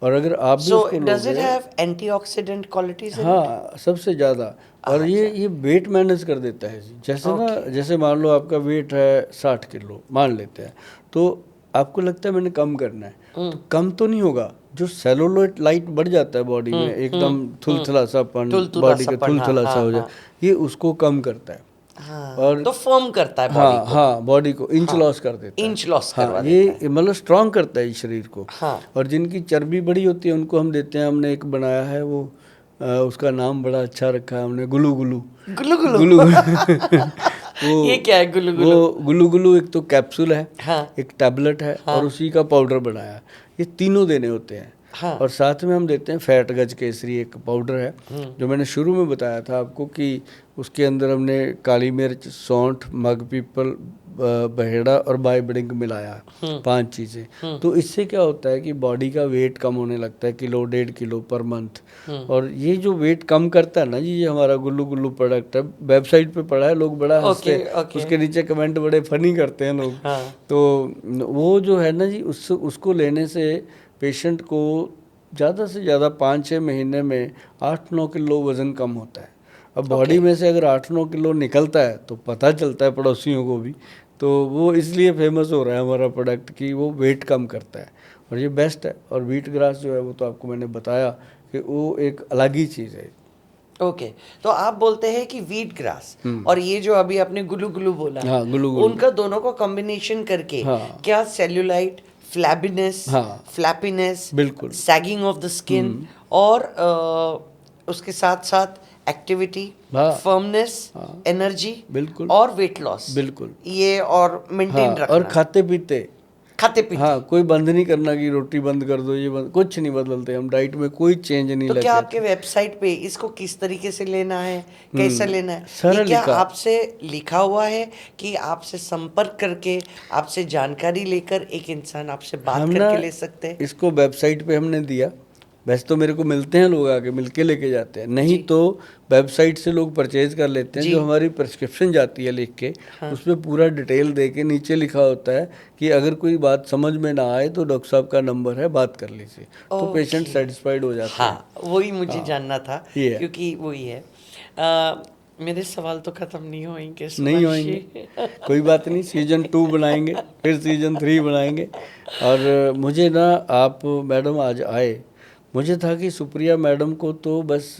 Speaker 2: और अगर आप भी
Speaker 1: सो
Speaker 2: उसको
Speaker 1: डज इट
Speaker 2: लोगे,
Speaker 1: हैव एंटीऑक्सीडेंट क्वालिटीज?
Speaker 2: हाँ सबसे ज़्यादा। और ये वेट मैनेज कर देता है जी। जैसे ना, जैसे मान लो आपका वेट है 60 किलो मान लेते हैं, तो आपको लगता है मैंने कम करना है, तो कम तो नहीं होगा, जो सेलुलोइड लाइट बढ़ जाता है बॉडी में, एकदम थुलथुला सापन, बॉडी का थुलथुला सा हो जाए, ये उसको कम करता है।
Speaker 1: हाँ,
Speaker 2: और
Speaker 1: तो फर्म करता है बॉडी
Speaker 2: हाँ
Speaker 1: को।
Speaker 2: हाँ, बॉडी को इंच लॉस कर देता है,
Speaker 1: इंच लॉस करवा
Speaker 2: हाँ,
Speaker 1: देता
Speaker 2: ये मतलब स्ट्रांग करता है इस शरीर को।
Speaker 1: हाँ।
Speaker 2: और जिनकी चर्बी बड़ी होती है उनको हम देते हैं, हमने एक बनाया है वो, उसका नाम बड़ा अच्छा रखा है हमने, गुलू गुलू।
Speaker 1: गुलू गुलू।
Speaker 2: गुलू वो
Speaker 1: ये क्या है गुलू गुलू?
Speaker 2: वो गुलू गुलू एक तो कैप्सूल है,
Speaker 1: हाँ।
Speaker 2: एक टैबलेट है, और उसी का पाउडर बनाया है। ये तीनों देने होते हैं।
Speaker 1: हाँ।
Speaker 2: और साथ में हम देते हैं फैट गज केसरी, एक पाउडर है जो मैंने शुरू में बताया था आपको, कि उसके अंदर हमने काली मिर्च, सौंठ, मग पीपल, बहेड़ा और बाइबडिंग मिलाया है, 5 चीज़ें। तो इससे क्या होता है कि बॉडी का वेट कम होने लगता है, किलो 1.5 किलो पर मंथ। और ये जो वेट कम करता है ना जी, ये हमारा गुल्लू गुल्लू प्रोडक्ट है, वेबसाइट पे पड़ा है, लोग बड़ा हंसते हैं, उसके नीचे कमेंट बड़े फनी करते हैं लोग। तो वो जो है ना जी, उसको लेने से पेशेंट को ज़्यादा से ज़्यादा 5-6 महीने में 8-9 किलो वज़न कम होता है। अब बॉडी में से अगर 8-9 किलो निकलता है तो पता चलता है पड़ोसियों को भी, तो वो इसलिए फेमस हो रहा है हमारा प्रोडक्ट कि वो वेट कम करता है, और ये बेस्ट है। और व्हीट ग्रास जो है वो तो आपको मैंने बताया कि वो एक अलग ही चीज़ है।
Speaker 1: ओके, तो आप बोलते हैं कि व्हीट ग्रास और ये जो अभी आपने गुलू गुलू बोला,
Speaker 2: हाँ, गुलू गुलू,
Speaker 1: उनका दोनों को कॉम्बिनेशन करके
Speaker 2: हाँ,
Speaker 1: क्या सेल्यूलाइट, फ्लैबीनेस,
Speaker 2: हाँ,
Speaker 1: फ्लैपीनेस,
Speaker 2: बिल्कुल,
Speaker 1: सैगिंग ऑफ द स्किन, और उसके साथ साथ एक्टिविटी,
Speaker 2: हाँ,
Speaker 1: फर्मनेस, एनर्जी,
Speaker 2: बिल्कुल,
Speaker 1: और वेट लॉस,
Speaker 2: बिल्कुल,
Speaker 1: ये और मेंटेन
Speaker 2: हाँ,
Speaker 1: रखना,
Speaker 2: और खाते पीते,
Speaker 1: खाते पीते।
Speaker 2: हाँ, कोई बंद नहीं करना कि रोटी बंद कर दो, ये बंद, कुछ नहीं बदलते हम, डाइट में कोई चेंज नहीं
Speaker 1: तो
Speaker 2: लेके
Speaker 1: क्या
Speaker 2: आते।
Speaker 1: आपके वेबसाइट पे इसको किस तरीके से लेना है, कैसे लेना है,
Speaker 2: सारा
Speaker 1: ये क्या
Speaker 2: लिखा।
Speaker 1: आपसे लिखा हुआ है कि आपसे संपर्क करके, आपसे जानकारी लेकर एक इंसान आपसे बात
Speaker 2: हम
Speaker 1: करके
Speaker 2: ना
Speaker 1: ले सकते हैं?
Speaker 2: इसको वेबसाइट पे हमने दिया, वैसे तो मेरे को मिलते हैं लोग आके मिलके लेके जाते हैं, नहीं तो वेबसाइट से लोग परचेज कर लेते हैं। जो हमारी प्रिस्क्रिप्शन जाती है लिख के, उसमें पूरा डिटेल दे के नीचे लिखा होता है कि अगर कोई बात समझ में ना आए तो डॉक्टर साहब का नंबर है, बात कर लीजिए, तो पेशेंट सेटिस्फाइड हो जाता है।
Speaker 1: हाँ, वही मुझे जानना था,
Speaker 2: ये है।
Speaker 1: क्योंकि वही है। मेरे सवाल तो खत्म नहीं होंगे,
Speaker 2: नहीं होंगे, कोई बात नहीं, सीजन 2 बनाएंगे, फिर सीजन 3 बनाएंगे। और मुझे ना, आप मैडम आज आए, मुझे था कि सुप्रिया मैडम को तो बस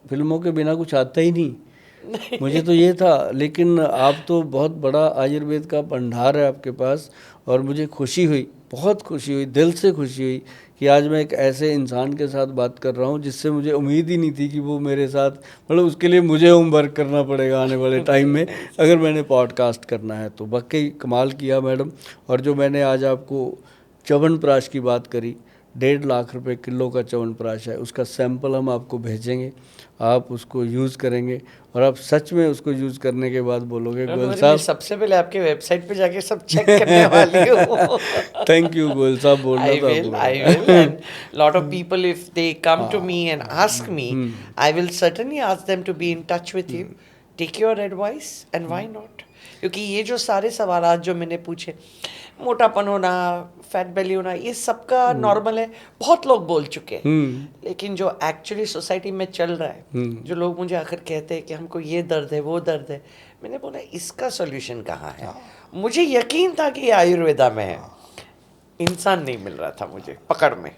Speaker 2: फिल्मों के बिना कुछ आता ही नहीं, मुझे तो ये था। लेकिन आप तो बहुत बड़ा आयुर्वेद का भंडार है आपके पास, और मुझे खुशी हुई, बहुत खुशी हुई, दिल से खुशी हुई कि आज मैं एक ऐसे इंसान के साथ बात कर रहा हूँ जिससे मुझे उम्मीद ही नहीं थी कि वो मेरे साथ, मतलब उसके लिए मुझे होमवर्क करना पड़ेगा आने वाले टाइम में अगर मैंने पॉडकास्ट करना है तो। वाकई कमाल किया मैडम। और जो मैंने आज आपको च्यवनप्राश की बात करी, 1.5 लाख रुपए किलो का च्यवनप्राश है, उसका सैंपल हम आपको भेजेंगे, आप उसको यूज़ करेंगे और आप सच में उसको यूज़ करने के बाद बोलोगे गोयल साहब,
Speaker 1: सबसे पहले आपके वेबसाइट पे जाके सब चेक करने वाली हूँ।
Speaker 2: थैंक यू गोयल साहब बोलना
Speaker 1: I
Speaker 2: था
Speaker 1: will,
Speaker 2: आपको।
Speaker 1: I will. And lot of people, if they come to me and ask me, I will certainly ask them to be in touch with you. Take your advice, and why not? क्योंकि ये जो सारे सवालात जो मैंने पूछे, मोटापन होना, fat बेली होना, ये सबका नॉर्मल है, बहुत लोग बोल चुके हैं। लेकिन जो एक्चुअली सोसाइटी में चल रहा है, जो लोग मुझे आकर कहते हैं कि हमको ये दर्द है, वो दर्द है, मैंने बोला इसका सॉल्यूशन कहाँ है? मुझे यकीन था कि ये आयुर्वेदा में है, इंसान नहीं मिल रहा था मुझे पकड़ में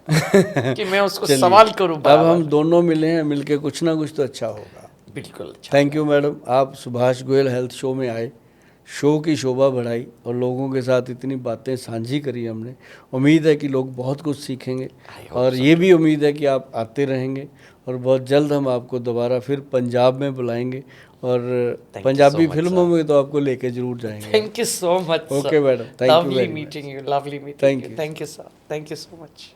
Speaker 1: कि मैं उसको सवाल करूं।
Speaker 2: अब हम दोनों मिले हैं, मिलके कुछ ना कुछ तो अच्छा होगा।
Speaker 1: बिल्कुल अच्छा।
Speaker 2: थैंक यू मैडम, आप सुभाष गोयल हेल्थ शो में आए, शो की शोभा बढ़ाई और लोगों के साथ इतनी बातें साझी करी हमने। उम्मीद है कि लोग बहुत कुछ सीखेंगे, और ये भी उम्मीद है कि आप आते रहेंगे, और बहुत जल्द हम आपको दोबारा फिर पंजाब में बुलाएंगे, और पंजाबी फिल्मों में तो आपको लेके जरूर जाएंगे।
Speaker 1: Thank you so much.
Speaker 2: Okay madam, thank you,
Speaker 1: lovely meeting you, lovely meeting you, thank you sir, thank you so much.